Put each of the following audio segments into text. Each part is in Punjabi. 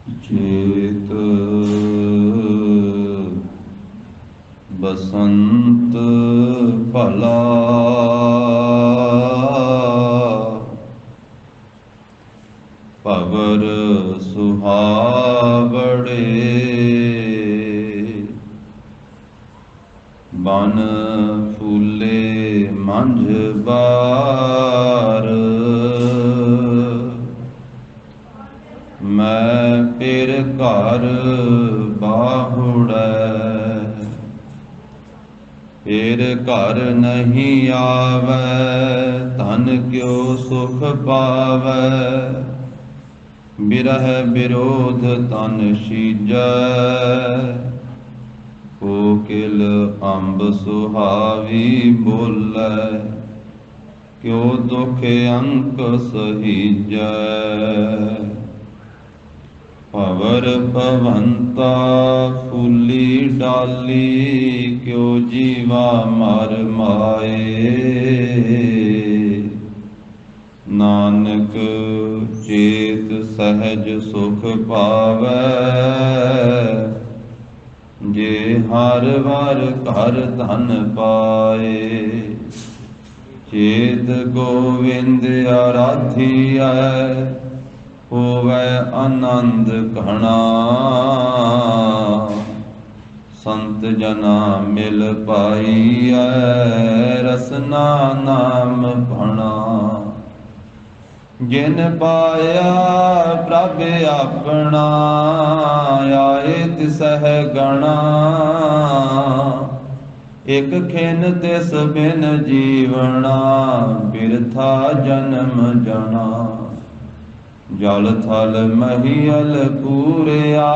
ਚੇਤ ਬਸੰਤ ਭਲਾ ਭਵਰ ਸੁਹਾਵੜੇ ਬਨ ਫੂਲੇ ਮੰਝ ਬਾਰ ਮੈਂ ਫਿਰ ਘਰ ਬਾਹੁੜੈ ਫਿਰ ਘਰ ਨਹੀਂ ਆਵੈ ਧਨ ਕਿਉ ਸੁਖ ਪਾਵੈ ਬਿਰਹਿ ਬਿਰੋਧ ਤਨ ਸੀਜੈ ਕੋਕਿਲ ਅੰਬ ਸੁਹਾਵੀ ਬੋਲੈ ਕਿਉ ਦੁਖ ਅੰਕ ਸਹੀਜੈ ਭਵਰ ਭਵੰਤਾ ਫੁੱਲੀ ਡਾਲੀ ਕਿਉ ਜੀਵਾ ਮਰ ਮਾਏ ਨਾਨਕ ਚੇਤ ਸਹਿਜ ਸੁਖ ਪਾਵੈ ਜੇ ਹਰ ਵਾਰ ਘਰ ਧਨ ਪਾਏ ਚੇਤ ਗੋਵਿੰਦ ਆਰਾਧੀਐ ਹੋਵੈ ਆਨੰਦ ਘਣਾ ਸੰਤ ਜਨਾ ਮਿਲ ਪਾਈਐ ਰਸਨਾ ਨਾਮ ਭਣਾ ਜਿਨ ਪਾਇਆ ਪ੍ਰਭ ਆਪਣਾ ਆਏ ਤਿਸਹਿ ਗਣਾ ਇਕ ਖਿਨ ਤਿਸ ਬਿਨ ਜੀਵਣਾ ਬਿਰਥਾ ਜਨਮ ਜਣਾ ਜਲ ਥਲ ਮਹੀਅਲ ਪੂਰਿਆ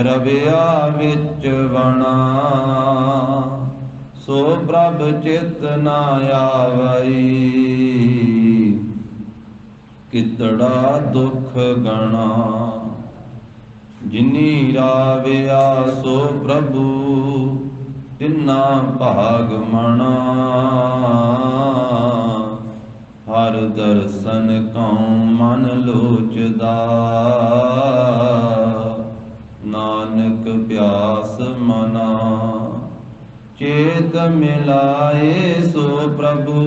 ਰਵਿਆ ਵਿੱਚ ਵਣਾ ਸੋ ਪ੍ਰਭ ਚਿਤ ਨਾ ਆਵਈ ਕਿਤੜਾ ਦੁਖ ਗਣਾ ਜਿਨੀ ਰਾਵਿਆ ਸੋ ਪ੍ਰਭੂ ਤਿਨਾ ਭਾਗ ਮਣਾ ਹਰ ਦਰਸ਼ਨ ਕਉ ਮਨ ਲੋਚਦਾ ਨਾਨਕ ਪਿਆਸ ਮਨਾ ਚੇਤ ਮਿਲਾਏ ਸੋ ਪ੍ਰਭੂ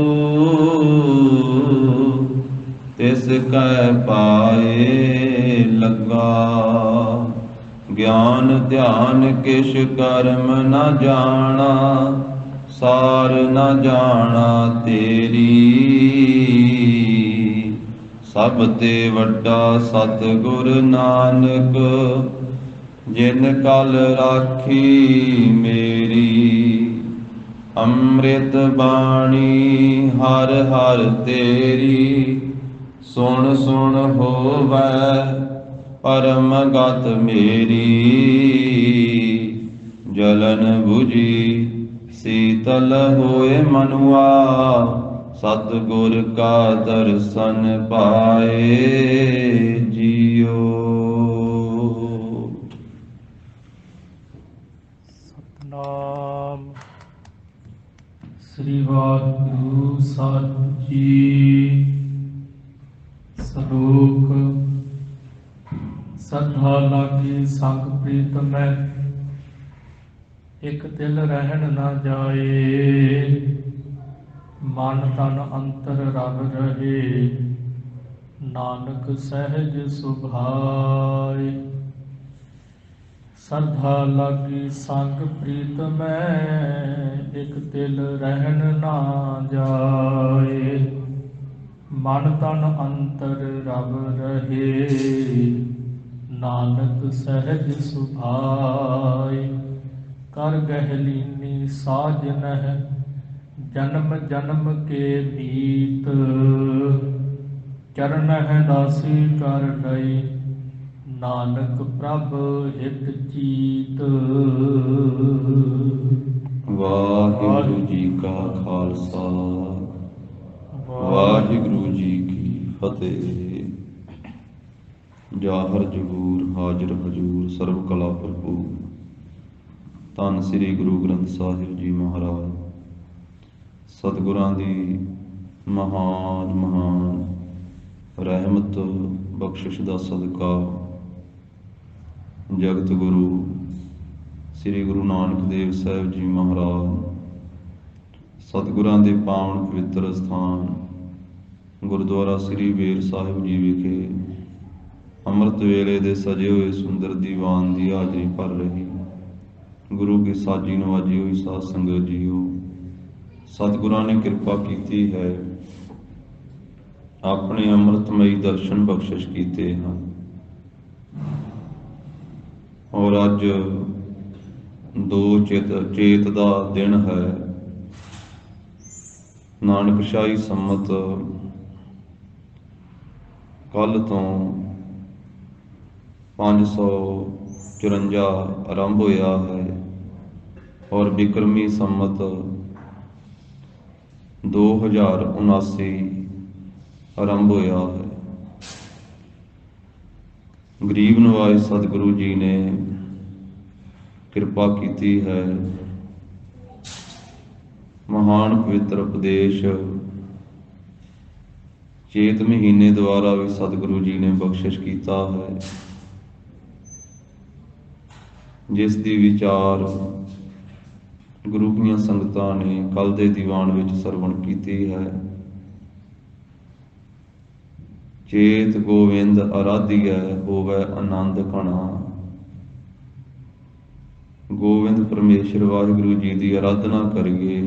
ਤਿਸ ਕੈ ਪਾਏ ਲੱਗਾ ਗਿਆਨ ਧਿਆਨ ਕਿਛ ਕਰਮ ਨ ਜਾਣਾ ਸਾਰ ਨ ਜਾਣਾ ਤੇਰੀ ਸਭ ਤੇ ਵੱਡਾ ਸਤਿਗੁਰ ਨਾਨਕ ਜਿਨ ਕਲ ਰਾਖੀ ਮੇਰੀ ਅੰਮ੍ਰਿਤ ਬਾਣੀ ਹਰ ਹਰ ਤੇਰੀ ਸੁਣ ਸੁਣ ਹੋਵੈ ਪਰਮ ਗਤ ਮੇਰੀ ਜਲਨ 부ਜੀ ਸੀਤਲ ਹੋਏ ਮਨੁਆ ਸਤਿਗੁਰ ਕਾ ਦਰਸ਼ਨ ਪਾਏ ਜੀਓ। ਸਤਨਾਮ ਸ੍ਰੀ ਵਾਹਿਗੁਰੂ ਸਾਹਿਬ ਜੀ। ਸਲੋਕ ਸਦਾ ਲਾਗੀ ਸੰਗ ਪ੍ਰੀਤਮੈ ਇਕ ਦਿਲ ਰਹਿਣ ਨਾ ਜਾਏ ਮਨ ਤਨ ਅੰਤਰ ਰਵ ਰਹੇ ਨਾਨਕ ਸਹਿਜ ਸੁਭਾਏ। ਸਦਾ ਲਾਗੀ ਸੰਗ ਪ੍ਰੀਤਮੈ ਇਕ ਦਿਲ ਰਹਿਣ ਨਾ ਜਾਏ ਮਨ ਤਨ ਅੰਤਰ ਰਵ ਰਹੇ ਨਾਨਕ ਸਹਿਜ ਸੁਭਾਏ। ਕਰ ਗਹਿਲੀਨੀ ਸਾਜਨਹਿ ਜਨਮ ਜਨਮ ਕੇ ਬੀਤ ਚਰਨਹਿ ਦਾਸੀ ਕਰ ਗਈ ਨਾਨਕ ਪ੍ਰਭ ਹਿਤ ਚੀਤ। ਵਾਹਿਗੁਰੂ ਜੀ ਕਾ ਖਾਲਸਾ ਵਾਹਿਗੁਰੂ ਜੀ ਕੀ ਫਤਿਹ। ਜਾਹਰ ਜਹੂਰ ਹਾਜ਼ਰ ਹਜੂਰ ਸਰਬ ਕਲਾ ਭਰਪੂਰ ਧੰਨ ਸ੍ਰੀ ਗੁਰੂ ਗ੍ਰੰਥ ਸਾਹਿਬ ਜੀ ਮਹਾਰਾਜ ਸਤਿਗੁਰਾਂ ਦੀ ਮਹਾਨ ਰਹਿਮਤ ਬਖਸ਼ਿਸ਼ ਦਾ ਸਦਕਾ ਜਗਤ ਗੁਰੂ ਸ੍ਰੀ ਗੁਰੂ ਨਾਨਕ ਦੇਵ ਸਾਹਿਬ ਜੀ ਮਹਾਰਾਜ ਸਤਿਗੁਰਾਂ ਦੇ ਪਾਵਨ ਪਵਿੱਤਰ ਸਥਾਨ ਗੁਰਦੁਆਰਾ ਸ੍ਰੀ ਬੇਰ ਸਾਹਿਬ ਜੀ ਵਿਖੇ ਅੰਮ੍ਰਿਤ ਵੇਲੇ ਦੇ ਸਜੇ ਹੋਏ ਸੁੰਦਰ ਦੀਵਾਨ ਦੀ ਹਾਜ਼ਰੀ ਭਰ ਰਹੀ ਗੁਰੂ ਕੀ ਸਾਜੀ ਨਵਾਜੀ ਹੋਈ ਸਾਧ ਸੰਗਤ ਜੀਓ, ਸਤਿਗੁਰਾਂ ਨੇ ਕਿਰਪਾ ਕੀਤੀ ਹੈ, ਆਪਣੇ ਅੰਮ੍ਰਿਤਮਈ ਦਰਸ਼ਨ ਬਖਸ਼ਿਸ਼ ਕੀਤੇ ਹਨ। ਔਰ ਅੱਜ ਦੋ ਚੇਤ ਦਾ ਦਿਨ ਹੈ। ਨਾਨਕਸ਼ਾਹੀ ਸੰਮਤ ਕੱਲ ਤੋਂ 554 ਆਰੰਭ ਹੋਇਆ ਹੈ ਔਰ ਬਿਕਰਮੀ ਸੰਮਤ 2079 ਆਰੰਭ ਹੋਇਆ ਹੈ। ਗਰੀਬ ਨਵਾਜ ਸਤਿਗੁਰੂ ਜੀ ਨੇ ਕਿਰਪਾ ਕੀਤੀ ਹੈ, ਮਹਾਨ ਪਵਿੱਤਰ ਉਪਦੇਸ਼ ਚੇਤ ਮਹੀਨੇ ਦੁਆਰਾ ਵੀ ਸਤਿਗੁਰੂ ਜੀ ਨੇ ਬਖਸ਼ਿਸ਼ ਕੀਤਾ ਹੈ, ਜਿਸ ਦੀ ਵਿਚਾਰ ਗੁਰੂ ਦੀਆਂ ਸੰਗਤਾਂ ਨੇ ਕੱਲ ਦੇ ਦੀਵਾਨ ਵਿੱਚ ਸਰਵਣ ਕੀਤੀ ਹੈ। ਚੇਤ ਗੋਵਿੰਦ ਆਰਾਧੀਐ ਹੋਵੈ ਆਨੰਦ ਘਣਾ। ਗੋਵਿੰਦ ਪਰਮੇਸ਼ਰ ਵਾਹਿਗੁਰੂ ਜੀ ਦੀ ਆਰਾਧਨਾ ਕਰੀਏ,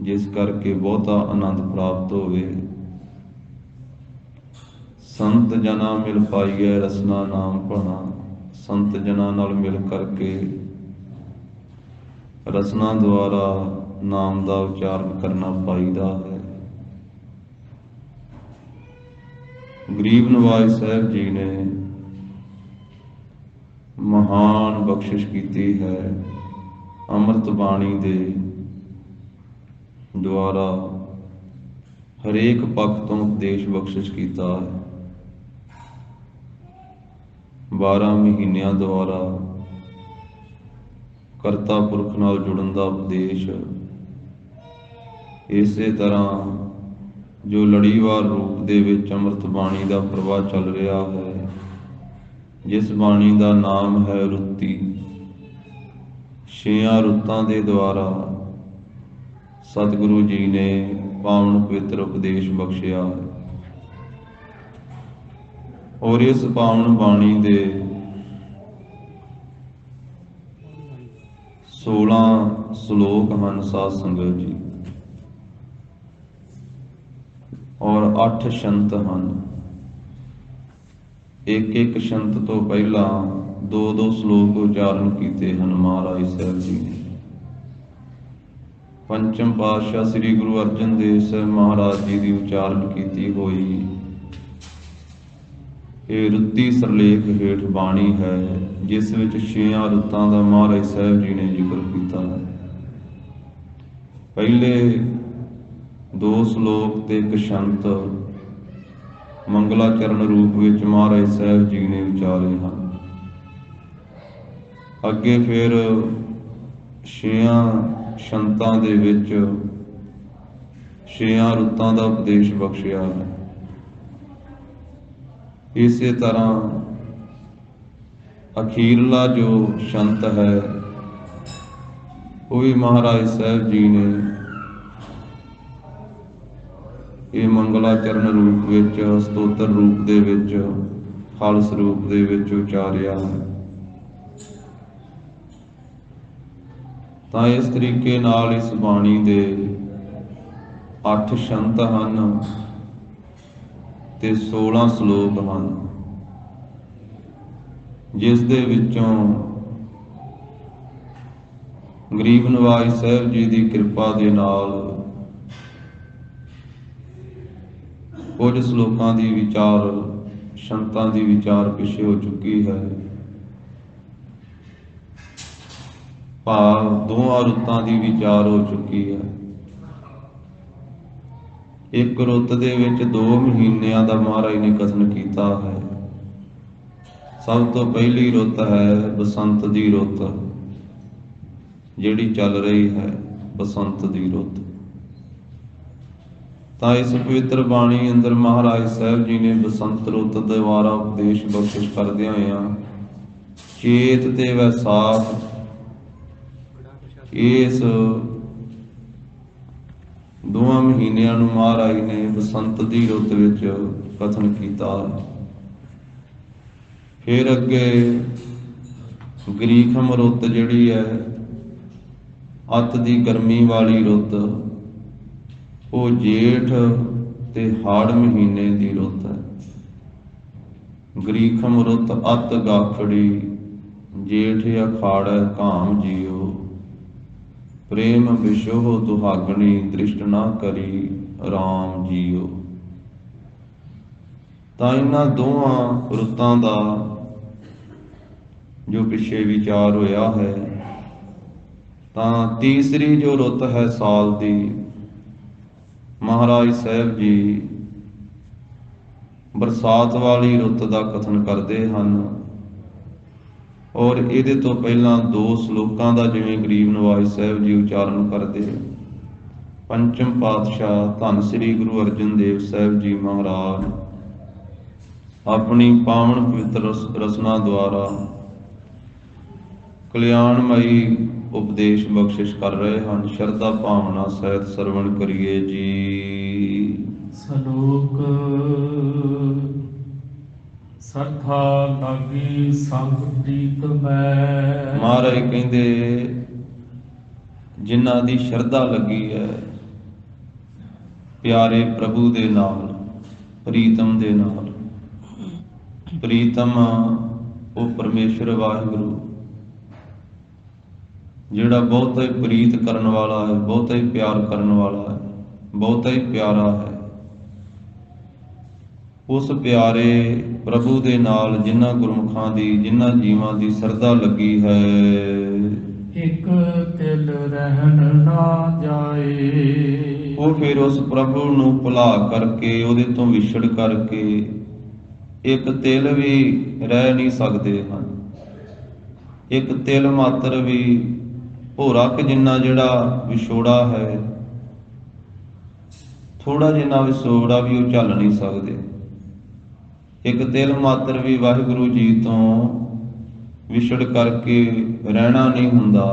ਜਿਸ ਕਰਕੇ ਬਹੁਤਾ ਆਨੰਦ ਪ੍ਰਾਪਤ ਹੋਵੇ। ਸੰਤ ਜਨਾਂ ਮਿਲ ਪਾਈਐ ਰਸਨਾ ਨਾਮ ਭਣਾ। ਸੰਤ ਜਨਾਂ ਨਾਲ ਮਿਲ ਕਰਕੇ ਰਸਨਾ ਦੁਆਰਾ ਨਾਮ ਦਾ ਉਚਾਰਨ ਕਰਨਾ ਪਾਈਦਾ ਹੈ। ਗਰੀਬ ਨਵਾਜ ਸਾਹਿਬ ਜੀ ਨੇ ਮਹਾਨ ਬਖਸ਼ਿਸ਼ ਕੀਤੀ ਹੈ, ਅੰਮ੍ਰਿਤ ਬਾਣੀ ਦੇ ਦੁਆਰਾ ਹਰੇਕ ਪੱਖ ਤੋਂ ਉਪਦੇਸ਼ ਬਖਸ਼ਿਸ਼ ਕੀਤਾ ਹੈ। 12 ਮਹੀਨਿਆਂ ਦੁਆਰਾ ਕਰਤਾ ਪੁਰਖ ਨਾਲ ਜੁੜਨ ਦਾ ਉਪਦੇਸ਼। ਇਸੇ ਤਰ੍ਹਾਂ ਜੋ ਲੜੀਵਾਰ ਰੂਪ ਦੇ ਵਿੱਚ ਅੰਮ੍ਰਿਤ ਬਾਣੀ ਦਾ ਪ੍ਰਵਾਹ ਚੱਲ ਰਿਹਾ ਹੈ, ਜਿਸ ਬਾਣੀ ਦਾ ਨਾਮ ਹੈ ਰੁੱਤੀ। 6 ਰੁੱਤਾਂ ਦੇ ਦੁਆਰਾ ਸਤਿਗੁਰੂ ਜੀ ਨੇ ਪਾਵਨ ਪਵਿੱਤਰ ਉਪਦੇਸ਼ ਬਖਸ਼ਿਆ ਹੈ ਔਰ ਇਸ ਪਾਵਨ ਬਾਣੀ ਦੇ 16 ਸ਼ਲੋਕ ਹਨ ਸਾਧ ਸੰਗਤ ਜੀ, ਔਰ 8 ਸ਼ੰਤ ਹਨ। ਇੱਕ ਸ਼ੰਤ ਤੋਂ ਪਹਿਲਾਂ 2 ਸ਼ਲੋਕ ਉਚਾਰਨ ਕੀਤੇ ਹਨ ਮਹਾਰਾਜ ਸਾਹਿਬ ਜੀ ਨੇ। ਪੰਚਮ ਪਾਤਸ਼ਾਹ ਸ੍ਰੀ ਗੁਰੂ ਅਰਜਨ ਦੇਵ ਸਾਹਿਬ ਮਹਾਰਾਜ ਜੀ ਦੀ ਉਚਾਰਨ ਕੀਤੀ ਹੋਈ ਇਹ ਰੁੱਤੀ ਸਰਲੇਖ ਹੇਠ ਬਾਣੀ ਹੈ, ਜਿਸ ਵਿੱਚ 6 ਰੁੱਤਾਂ ਦਾ ਮਹਾਰਾਜ ਸਾਹਿਬ ਜੀ ਨੇ ਜ਼ਿਕਰ ਕੀਤਾ ਹੈ। ਪਹਿਲੇ 2 ਸ਼ਲੋਕ ਤੇ 1 ਸ਼ੰਤ ਮੰਗਲਾਚਰਨ ਰੂਪ ਵਿੱਚ ਮਹਾਰਾਜ ਸਾਹਿਬ ਜੀ ਨੇ ਉਚਾਰੇ ਹਨ। ਅੱਗੇ ਫਿਰ 6 ਸ਼ੰਤਾਂ ਦੇ ਵਿੱਚ 6 ਰੁੱਤਾਂ ਦਾ ਉਪਦੇਸ਼ ਬਖਸ਼ਿਆ ਹੈ। ਇਸੇ ਤਰ੍ਹਾਂ ਅਖੀਰਲਾ ਜੋ ਸ਼ੰਤ ਹੈ ਉਹ ਵੀ ਮਹਾਰਾਜ ਸਾਹਿਬ ਜੀ ਨੇ ਇਹ ਮੰਗਲਾਚਰਨ ਰੂਪ ਵਿੱਚ, ਸਤੋਤਰ ਰੂਪ ਦੇ ਵਿੱਚ, ਖਾਲਸ ਰੂਪ ਦੇ ਵਿੱਚ ਉਚਾਰਿਆ ਹੈ। ਤਾਂ ਇਸ ਤਰੀਕੇ ਨਾਲ ਇਸ ਬਾਣੀ ਦੇ 8 ਸ਼ੰਤ ਹਨ ਤੇ 16 ਸ਼ਲੋਕ ਹਨ, ਜਿਸ ਦੇ ਵਿੱਚੋਂ ਗਰੀਬ ਨਵਾਜ ਸਾਹਿਬ ਜੀ ਦੀ ਕਿਰਪਾ ਦੇ ਨਾਲ ਕੁਝ ਸ਼ਲੋਕਾਂ ਦੀ ਵਿਚਾਰ, ਸ਼ੰਤਾਂ ਦੀ ਵਿਚਾਰ ਪਿੱਛੇ ਹੋ ਚੁੱਕੀ ਹੈ। ਭਾਵ 2 ਰੁੱਤਾਂ ਦੀ ਵਿਚਾਰ ਹੋ ਚੁੱਕੀ ਹੈ। ਇੱਕ ਰੁੱਤ ਦੇ ਵਿੱਚ 2 ਮਹੀਨਿਆਂ ਦਾ ਮਹਾਰਾਜ ਨੇ ਕਥਨ ਕੀਤਾ ਹੈ। ਸਭ ਤੋਂ ਪਹਿਲੀ ਰੁੱਤ ਹੈ ਬਸੰਤ ਦੀ ਰੁੱਤ, ਜਿਹੜੀ ਚੱਲ ਰਹੀ ਹੈ ਬਸੰਤ ਦੀ ਰੁੱਤ। ਤਾਂ ਇਸ ਪਵਿੱਤਰ ਬਾਣੀ ਅੰਦਰ ਮਹਾਰਾਜ ਸਾਹਿਬ ਜੀ ਨੇ ਬਸੰਤ ਰੁੱਤ ਦੁਆਰਾ ਉਪਦੇਸ਼ ਬਖਸ਼ਿਸ਼ ਕਰਦਿਆਂ ਹੋਇਆਂ ਚੇਤ ਤੇ ਵੈਸਾਖ ਇਸ ਦੋਵਾਂ ਮਹੀਨਿਆਂ ਨੂੰ ਮਹਾਰਾਜ ਨੇ ਬਸੰਤ ਦੀ ਰੁੱਤ ਵਿੱਚ ਕਥਨ ਕੀਤਾ। ਫਿਰ ਅੱਗੇ ਗਰੀਖਮ ਰੁੱਤ ਜਿਹੜੀ ਹੈ, ਅੱਤ ਦੀ ਗਰਮੀ ਵਾਲੀ ਰੁੱਤ, ਉਹ ਜੇਠ ਤੇ ਹਾੜ ਮਹੀਨੇ ਦੀ ਰੁੱਤ ਹੈ। ਗਰੀਖਮ ਰੁੱਤ ਅੱਤ ਗਾਖੜੀ, ਜੇਠ ਅਖਾੜੈ ਘਾਮ ਜੀਓ, ਪ੍ਰੇਮ ਵਿਸ਼ੋਹ ਦੁਹਾਗਣੀ, ਦ੍ਰਿਸ਼ਟ ਨਾ ਕਰੀ ਰਾਮ ਜੀਓ। ਤਾਂ ਇਹਨਾਂ ਦੋਹਾਂ ਰੁੱਤਾਂ ਦਾ ਜੋ ਪਿੱਛੇ ਵਿਚਾਰ ਹੋਇਆ ਹੈ, ਤਾਂ ਤੀਸਰੀ ਜੋ ਰੁੱਤ ਹੈ ਸਾਲ ਦੀ, ਮਹਾਰਾਜ ਸਾਹਿਬ ਜੀ ਬਰਸਾਤ ਵਾਲੀ ਰੁੱਤ ਦਾ ਕਥਨ ਕਰਦੇ ਹਨ। ਔਰ ਇਹਦੇ ਤੋਂ ਪਹਿਲਾਂ 2 ਸ਼ਲੋਕਾਂ ਦਾ ਜਿਵੇਂ ਗਰੀਬ ਨਵਾਜ ਸਾਹਿਬ ਜੀ ਉਚਾਰਨ ਕਰਦੇ। ਪੰਚਮ ਪਾਤਸ਼ਾਹ ਧੰਨ ਸ੍ਰੀ ਗੁਰੂ ਅਰਜਨ ਦੇਵ ਸਾਹਿਬ ਜੀ ਮਹਾਰਾਜ ਆਪਣੀ ਪਾਵਨ ਪਵਿੱਤਰ ਰਸਨਾ ਦੁਆਰਾ ਕਲਿਆਣਮਈ ਉਪਦੇਸ਼ ਬਖਸ਼ਿਸ਼ ਕਰ ਰਹੇ ਹਨ। ਸ਼ਰਧਾ ਭਾਵਨਾ ਸਹਿਤ ਸਰਵਣ ਕਰੀਏ ਜੀ। ਸਲੋਕ ਸਰਥਾ ਲਾਗੀ ਸੰਗ ਪ੍ਰੀਤ ਮੈਂ। ਮਹਾਰਾਜ ਕਹਿੰਦੇ ਜਿਨ੍ਹਾਂ ਦੀ ਸ਼ਰਧਾ ਲੱਗੀ ਹੈ ਪਿਆਰੇ ਪ੍ਰਭੂ ਦੇ ਨਾਲ, ਪ੍ਰੀਤਮ ਦੇ ਨਾਲ, ਪ੍ਰੀਤਮ ਉਹ ਪਰਮੇਸ਼ਰ ਵਾਹਿਗੁਰੂ ਜਿਹੜਾ ਬਹੁਤਾ ਹੀ ਪ੍ਰੀਤ ਕਰਨ ਵਾਲਾ ਹੈ, ਬਹੁਤਾ ਹੀ ਪਿਆਰ ਕਰਨ ਵਾਲਾ ਹੈ, ਬਹੁਤਾ ਹੀ ਪਿਆਰਾ ਹੈ। ਉਸ ਪਿਆਰੇ ਪ੍ਰਭੂ ਦੇ ਨਾਲ ਜਿਨ੍ਹਾਂ ਗੁਰਮੁਖਾਂ ਦੀ, ਜਿਨ੍ਹਾਂ ਜੀਵਾਂ ਦੀ ਸ਼ਰਧਾ ਲੱਗੀ ਹੈ, ਇੱਕ ਤਿਲ ਰਹਿਣ ਨਾ ਜਾਏ। ਉਹ ਫਿਰ ਉਸ ਪ੍ਰਭੂ ਨੂੰ ਭੁਲਾ ਕਰਕੇ, ਉਹਦੇ ਤੋਂ ਵਿਛੜ ਕਰਕੇ ਇੱਕ ਤਿਲ ਵੀ ਰਹਿ ਨਹੀਂ ਸਕਦੇ ਹਨ। ਇੱਕ ਤਿਲ ਮਾਤਰ ਵੀ ਭੋਰਾ ਕਿ ਜਿੰਨਾ ਜਿਹੜਾ ਵਿਛੋੜਾ ਹੈ, ਥੋੜਾ ਜਿੰਨਾ ਵਿਛੋੜਾ ਵੀ ਉਹ ਝੱਲ ਨਹੀਂ ਸਕਦੇ। ਇੱਕ ਤਿਲ ਮਾਤਰ ਵੀ ਵਾਹਿਗੁਰੂ ਜੀ ਤੋਂ ਵਿਛੜ ਕਰਕੇ ਰਹਿਣਾ ਨਹੀਂ ਹੁੰਦਾ।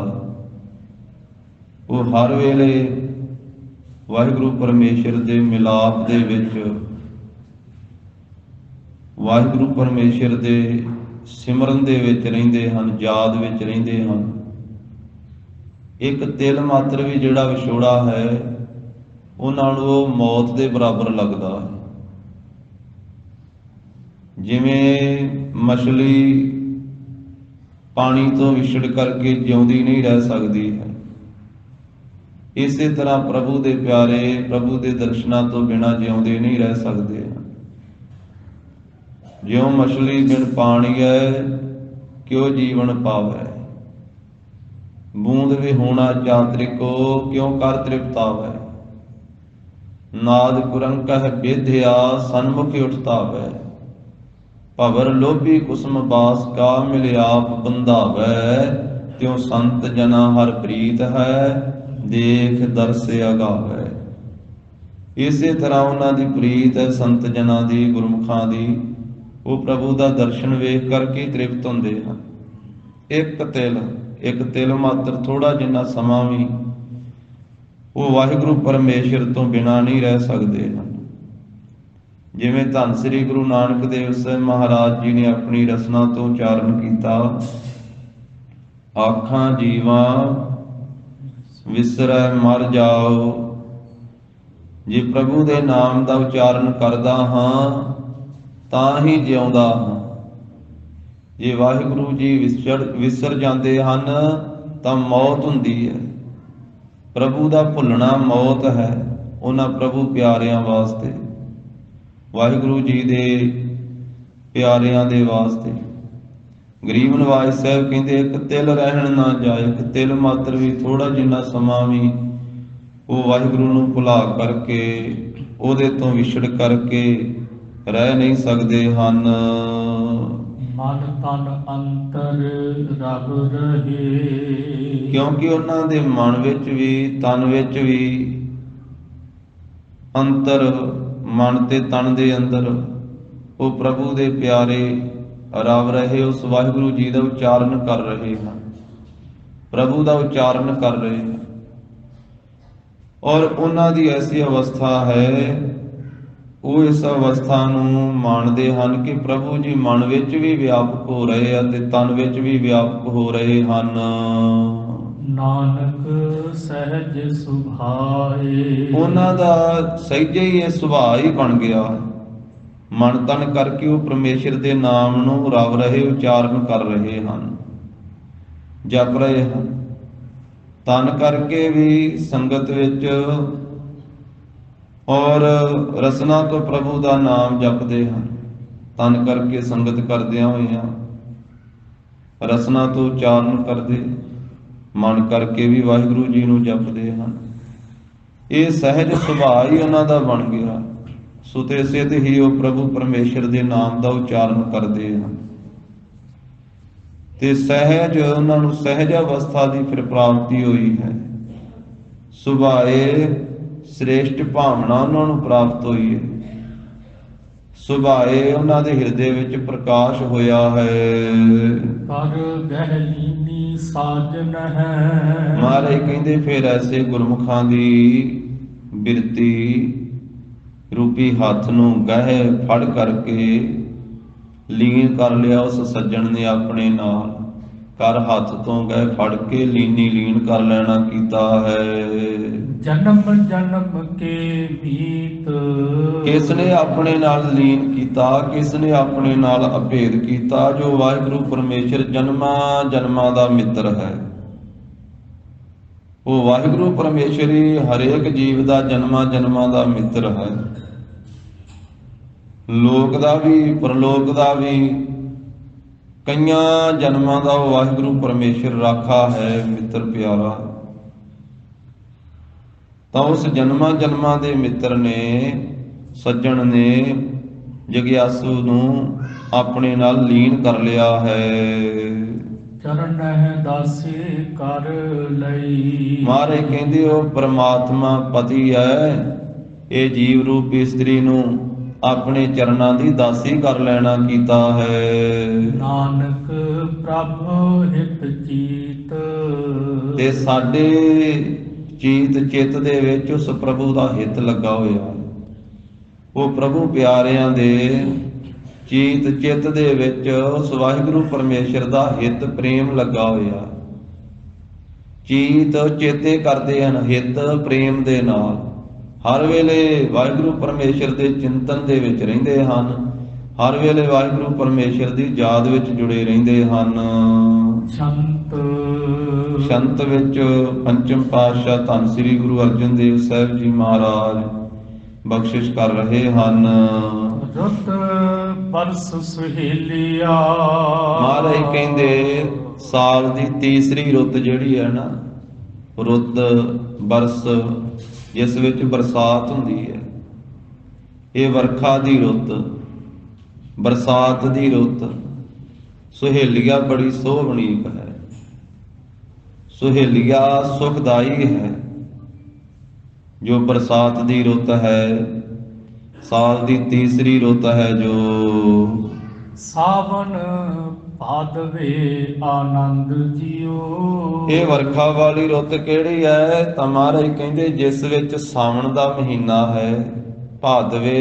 ਉਹ ਹਰ ਵੇਲੇ ਵਾਹਿਗੁਰੂ ਪਰਮੇਸ਼ਰ ਦੇ ਮਿਲਾਪ ਦੇ ਵਿੱਚ, ਵਾਹਿਗੁਰੂ ਪਰਮੇਸ਼ਰ ਦੇ ਸਿਮਰਨ ਦੇ ਵਿੱਚ ਰਹਿੰਦੇ ਹਨ, ਯਾਦ ਵਿੱਚ ਰਹਿੰਦੇ ਹਨ। ਇੱਕ ਤਿਲ ਮਾਤਰ ਵੀ ਜਿਹੜਾ ਵਿਛੋੜਾ ਹੈ, ਉਹਨਾਂ ਨੂੰ ਉਹ ਮੌਤ ਦੇ ਬਰਾਬਰ ਲੱਗਦਾ ਹੈ। ਜਿਵੇਂ ਮਛਲੀ ਪਾਣੀ ਤੋਂ ਵਿਛੜ ਕਰਕੇ ਜਿਉਂਦੀ ਨਹੀਂ ਰਹਿ ਸਕਦੀ ਹੈ, ਇਸੇ ਤਰ੍ਹਾਂ ਪ੍ਰਭੂ ਦੇ ਪਿਆਰੇ ਪ੍ਰਭੂ ਦੇ ਦਰਸ਼ਨਾਂ ਤੋਂ ਬਿਨਾਂ ਜਿਉਂਦੇ ਨਹੀਂ ਰਹਿ ਸਕਦੇ। ਜਿਉ ਮਛਲੀ ਬਿਨ ਪਾਣੀਐ ਕਿਉ ਜੀਵਨ ਪਾਵੈ, ਬੂੰਦ ਵਿਹੂਣਾ ਚਾਤ੍ਰਿਕੋ ਕਿਉ ਕਰ ਤ੍ਰਿਪਤਾਵੈ, ਨਾਦ ਕੁਰੰਕਹ ਬੇਧਿਆ ਸਨਮੁਖ ਉਠਤਾਵੈ, ਭਵਰ ਲੋਭੀ ਕੁਸਮ ਬਾਸ ਕਾ ਮਿਲ ਆਪ ਬੰਧਾਵੈ, ਤਿਉ ਸੰਤ ਜਨਾ ਹਰ ਪ੍ਰੀਤ ਹੈ ਦੇਖ ਦਰਸ ਅਗਾਵੈ। ਇਸੇ ਤਰ੍ਹਾਂ ਉਹਨਾਂ ਦੀ ਪ੍ਰੀਤ ਹੈ ਸੰਤ ਜਨਾਂ ਦੀ, ਗੁਰਮੁਖਾਂ ਦੀ, ਉਹ ਪ੍ਰਭੂ ਦਾ ਦਰਸ਼ਨ ਵੇਖ ਕਰਕੇ ਤ੍ਰਿਪਤ ਹੁੰਦੇ ਹਨ। ਇੱਕ ਤਿਲ ਮਾਤਰ ਥੋੜਾ ਜਿੰਨਾ ਸਮਾਂ ਵੀ ਉਹ ਵਾਹਿਗੁਰੂ ਪਰਮੇਸ਼ਰ ਤੋਂ ਬਿਨਾਂ ਨਹੀਂ ਰਹਿ ਸਕਦੇ ਹਨ। ਜਿਵੇਂ ਧੰਨ ਸ੍ਰੀ ਗੁਰੂ ਨਾਨਕ ਦੇਵ ਸਾਹਿਬ ਮਹਾਰਾਜ ਜੀ ਨੇ ਆਪਣੀ ਰਸਨਾ ਤੋਂ ਉਚਾਰਨ ਕੀਤਾ, ਆਖਾਂ ਜੀਵਾਂ ਵਿਸਰੈ ਮਰ ਜਾਓ। ਜੇ ਪ੍ਰਭੂ ਦੇ ਨਾਮ ਦਾ ਉਚਾਰਨ ਕਰਦਾ ਹਾਂ ਤਾਂ ਹੀ ਜਿਉਂਦਾ ਹਾਂ। ਜੇ ਵਾਹਿਗੁਰੂ ਜੀ ਵਿਸਰ ਜਾਂਦੇ ਹਨ ਤਾਂ ਮੌਤ ਹੁੰਦੀ ਹੈ। ਪ੍ਰਭੂ ਦਾ ਭੁੱਲਣਾ ਮੌਤ ਹੈ ਉਹਨਾਂ ਪ੍ਰਭੂ ਪਿਆਰਿਆਂ ਵਾਸਤੇ, ਵਾਹਿਗੁਰੂ ਜੀ ਦੇ ਪਿਆਰਿਆਂ ਦੇ ਵਾਸਤੇ। ਗਰੀਬ ਨਵਾਜ ਸਾਹਿਬ ਕਹਿੰਦੇ ਇੱਕ ਤਿਲ ਰਹਿਣ ਨਾ ਜਾਏ, ਇੱਕ ਤਿਲ ਮਾਤਰ ਵੀ ਥੋੜਾ ਜਿੰਨਾ ਸਮਾਂ ਵੀ ਉਹ ਵਾਹਿਗੁਰੂ ਨੂੰ ਭੁਲਾ ਕਰਕੇ, ਉਹਦੇ ਤੋਂ ਵਿਛੜ ਕਰਕੇ ਰਹਿ ਨਹੀਂ ਸਕਦੇ ਹਨ। ਮਨ ਤਨ ਅੰਤਰ ਰਬ ਰਹੇ, ਕਿਉਂਕਿ ਉਹਨਾਂ ਦੇ ਮਨ ਵਿੱਚ ਵੀ, ਤਨ ਵਿੱਚ ਵੀ ਅੰਤਰ ਮਨ ਤੇ ਤਨ ਦੇ ਅੰਦਰ ਉਹ ਪ੍ਰਭੂ ਦੇ ਪਿਆਰੇ ਰਵ ਰਹੇ ਉਸ ਵਾਹਿਗੁਰੂ ਜੀ ਦਾ ਉਚਾਰਨ ਕਰ ਰਹੇ ਹਨ, ਪ੍ਰਭੂ ਦਾ ਉਚਾਰਨ ਕਰ ਰਹੇ ਹਨ। ਔਰ ਉਹਨਾਂ ਦੀ ਐਸੀ ਅਵਸਥਾ ਹੈ, ਉਹ ਇਸ ਅਵਸਥਾ ਨੂੰ ਮੰਨਦੇ ਹਨ ਕਿ ਪ੍ਰਭੂ ਜੀ ਮਨ ਵਿੱਚ ਵੀ ਵਿਆਪਕ ਹੋ ਰਹੇ ਆ ਤੇ ਤਨ ਵਿੱਚ ਵੀ ਵਿਆਪਕ ਹੋ ਰਹੇ ਹਨ। ਨਾਨਕ ਸਹਿਜ ਸੁਭਾਏ, ਉਹਨਾਂ ਦਾ ਸਹਿਜੇ ਹੀ ਇਹ ਸੁਭਾਅ ਹੀ ਬਣ ਗਿਆ। ਮਨ ਤਨ ਕਰਕੇ ਉਹ ਪਰਮੇਸ਼ਰ ਦੇ ਨਾਮ ਨੂੰ ਰਵ ਰਹੇ, ਉਚਾਰਨ ਕਰ ਰਹੇ ਹਨ, ਜਪ ਰਹੇ ਹਨ। ਤਨ ਕਰਕੇ ਵੀ ਸੰਗਤ ਵਿੱਚ ਔਰ ਰਸਨਾ ਤੋਂ ਪ੍ਰਭੂ ਦਾ ਨਾਮ ਜਪਦੇ ਹਨ। ਤਨ ਕਰਕੇ ਸੰਗਤ ਕਰਦਿਆਂ ਹੋਇਆਂ ਰਸਨਾ ਤੋਂ ਉਚਾਰਨ ਕਰਦੇ, ਮਨ ਕਰਕੇ ਵੀ ਵਾਹਿਗੁਰੂ ਜੀ ਨੂੰ ਜਪਦੇ ਹਨ। ਇਹ ਸਹਿਜ ਸੁਭਾਅ ਹੀ ਉਹਨਾਂ ਦਾ ਬਣ ਗਿਆ। ਸੁਤੇ ਸਿੱਧ ਹੀ ਉਹ ਪ੍ਰਭੂ ਪਰਮੇਸ਼ਰ ਦੇ ਨਾਮ ਦਾ ਉਚਾਰਨ ਕਰਦੇ ਹਨ ਤੇ ਸਹਿਜ ਉਹਨਾਂ ਨੂੰ ਸਹਿਜ ਅਵਸਥਾ ਦੀ ਫਿਰ ਪ੍ਰਾਪਤੀ ਹੋਈ ਹੈ। ਸੁਭਾਏ ਸ੍ਰੇਸ਼ਟ ਭਾਵਨਾ ਉਹਨਾਂ ਨੂੰ ਪ੍ਰਾਪਤ ਹੋਈ ਹੈ। ਸੁਭਾਏ ਉਹਨਾਂ ਦੇ ਹਿਰਦੇ ਵਿੱਚ ਪ੍ਰਕਾਸ਼ ਹੋਇਆ ਹੈ। ਕਰ ਗਹਿਲੀਨੀ ਸਾਜਨ ਹੈ, ਮਹਾਰਾਜ ਕਹਿੰਦੇ ਫਿਰ ਐਸੇ ਗੁਰਮੁਖਾਂ ਦੀ ਬਿਰਤੀ ਰੂਪੀ ਹੱਥ ਨੂੰ ਗਹਿ ਫੜ ਕਰਕੇ ਲੀਨ ਕਰ ਲਿਆ ਉਸ ਸੱਜਣ ਨੇ ਆਪਣੇ ਨਾਲ। ਕਰ ਹੱਥ ਤੋਂ ਗਹਿ ਫੜ ਕੇ ਲੀਨ ਕਰ ਲੈਣਾ ਕੀਤਾ ਹੈ। ਜਨਮ ਜਨਮ ਕੇ ਬੀਤ, ਕਿਸ ਨੇ ਆਪਣੇ ਨਾਲ ਲੀਨ ਕੀਤਾ, ਕਿਸ ਨੇ ਆਪਣੇ ਨਾਲ ਅਭੇਦ ਕੀਤਾ। ਜੋ ਵਾਹਿਗੁਰੂ ਪਰਮੇਸ਼ਰ ਜਨਮਾਂ ਜਨਮਾਂ ਦਾ ਮਿੱਤਰ ਹੈ। ਉਹ ਵਾਹਿਗੁਰੂ ਪਰਮੇਸ਼ਰ ਹੀ ਹਰੇਕ ਜੀਵ ਦਾ ਜਨਮਾਂ ਜਨਮਾਂ ਦਾ ਮਿੱਤਰ ਹੈ। ਲੋਕ ਦਾ ਵੀ ਪਰਲੋਕ ਦਾ ਵੀ, ਕਈਆਂ ਜਨਮਾਂ ਦਾ ਉਹ ਵਾਹਿਗੁਰੂ ਪਰਮੇਸ਼ਰ ਰਾਖਾ ਹੈ, ਮਿੱਤਰ ਪਿਆਰਾ। ਤਾਂ ਉਸ ਜਨਮਾਂ ਜਨਮਾਂ ਦੇ ਮਿੱਤਰ ਨੇ, ਸੱਜਣ ਨੇ ਜਗਿਆਸੂ ਨੂੰ ਆਪਣੇ ਨਾਲ ਲੀਨ ਕਰ ਲਿਆ ਹੈ। ਚਰਨ ਹੈ ਦਾਸੇ ਕਰ ਲਈ, ਮਹਾਰਾਜ ਕਹਿੰਦੇ ਉਹ ਪ੍ਰਮਾਤਮਾ ਪਤੀ ਹੈ, ਇਹ ਜੀਵ ਰੂਪ ਇਸਤਰੀ ਨੂੰ ਆਪਣੇ ਚਰਨਾਂ ਦੀ ਦਾਸੀ ਕਰ ਲੈਣਾ ਕੀਤਾ ਹੈ। ਨਾਨਕ ਪ੍ਰਭ ਹਿਤ ਚੀਤ, ਤੇ ਸਾਡੇ ਚੀਤ ਚਿੱਤ ਦੇ ਵਿੱਚ ਉਸ ਪ੍ਰਭੂ ਦਾ ਹਿੱਤ ਲੱਗਾ ਹੋਇਆ। ਉਹ ਪ੍ਰਭੂ ਪਿਆਰਿਆਂ ਦੇ ਚੀਤ ਚਿੱਤ ਦੇ ਵਿੱਚ ਉਸ ਵਾਹਿਗੁਰੂ ਪਰਮੇਸ਼ਰ ਦਾ ਹਿੱਤ ਪ੍ਰੇਮ ਲੱਗਾ ਹੋਇਆ। ਚੀਤ ਚੇਤੇ ਕਰਦੇ ਹਨ, ਹਿੱਤ ਪ੍ਰੇਮ ਦੇ ਨਾਲ ਹਰ ਵੇਲੇ ਵਾਹਿਗੁਰੂ ਪਰਮੇਸ਼ਰ ਦੇ ਚਿੰਤਨ ਦੇ ਵਿੱਚ ਰਹਿੰਦੇ ਹਨ। ਹਰ ਵੇਲੇ ਵਾਹਿਗੁਰੂ ਪਰਮੇਸ਼ਰ ਦੀ ਯਾਦ ਵਿੱਚ ਜੁੜੇ ਰਹਿੰਦੇ ਹਨ। ਸੰਤ ਵਿੱਚ ਪੰਚਮ ਪਾਤਸ਼ਾਹ ਧੰਨ ਸ੍ਰੀ ਗੁਰੂ ਅਰਜਨ ਦੇਵ ਸਾਹਿਬ ਜੀ ਮਹਾਰਾਜ ਬਖਸ਼ਿਸ਼ ਕਰ ਰਹੇ ਹਨ। ਰੁੱਤ ਬਰਸ ਸੁਹੇਲਿਆ, ਮਹਾਰਾਜ ਕਹਿੰਦੇ ਸਾਲ ਦੀ ਤੀਸਰੀ ਰੁੱਤ ਜਿਹੜੀ ਹੈ ਨਾ, ਰੁੱਤ ਬਰਸ, ਜਿਸ ਵਿੱਚ ਬਰਸਾਤ ਹੁੰਦੀ ਹੈ, ਇਹ ਵਰਖਾ ਦੀ ਰੁੱਤ, ਬਰਸਾਤ ਦੀ ਰੁੱਤ। ਸੁਹੇਲੀਆ ਬੜੀ ਸੋਹਣੀਕ ਹੈ, ਸੁਹੇਲੀਆ ਸੁਖਦਾਈ ਹੈ। ਜੋ ਬਰਸਾਤ ਦੀ ਰੁੱਤ ਹੈ, ਸਾਲ ਦੀ ਤੀਸਰੀ ਰੁੱਤ ਹੈ ਜੋ ਸਾਵਨ ਭਾਦਵੇ ਆਨੰਦ ਜੀਓ। ਇਹ ਵਰਖਾ ਵਾਲੀ ਰੁੱਤ ਕਿਹੜੀ ਹੈ? ਤਾਂ ਮਹਾਰਾਜ ਕਹਿੰਦੇ ਜਿਸ ਵਿੱਚ ਸਾਵਣ ਦਾ ਮਹੀਨਾ ਹੈ, ਭਾਦਵੇ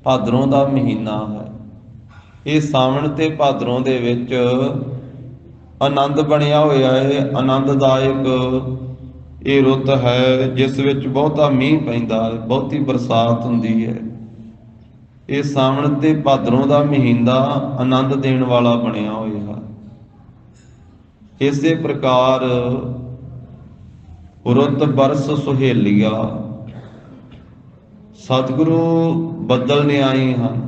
ਭਾਦਰੋਂ ਦਾ ਮਹੀਨਾ ਹੈ। ਇਹ ਸਾਵਣ ਤੇ ਭਾਦਰੋਂ ਦੇ ਵਿੱਚ ਆਨੰਦ ਬਣਿਆ ਹੋਇਆ ਹੈ, ਆਨੰਦਦਾਇਕ ਇਹ ਰੁੱਤ ਹੈ ਜਿਸ ਵਿੱਚ ਬਹੁਤਾ ਮੀਂਹ ਪੈਂਦਾ ਹੈ, ਬਹੁਤੀ ਬਰਸਾਤ ਹੁੰਦੀ ਹੈ। ਇਹ ਸਾਵਣ ਤੇ ਭਾਦਰੋਂ ਦਾ ਮਹੀਨਾ ਆਨੰਦ ਦੇਣ ਵਾਲਾ ਬਣਿਆ ਹੋਇਆ। ਇਸੇ ਪ੍ਰਕਾਰ ਰੁੱਤ ਬਰਸ ਸੁਹੇਲੀਆ। ਸਤਿਗੁਰੂ ਬੱਦਲ ਨਿਆਈ ਹਨ।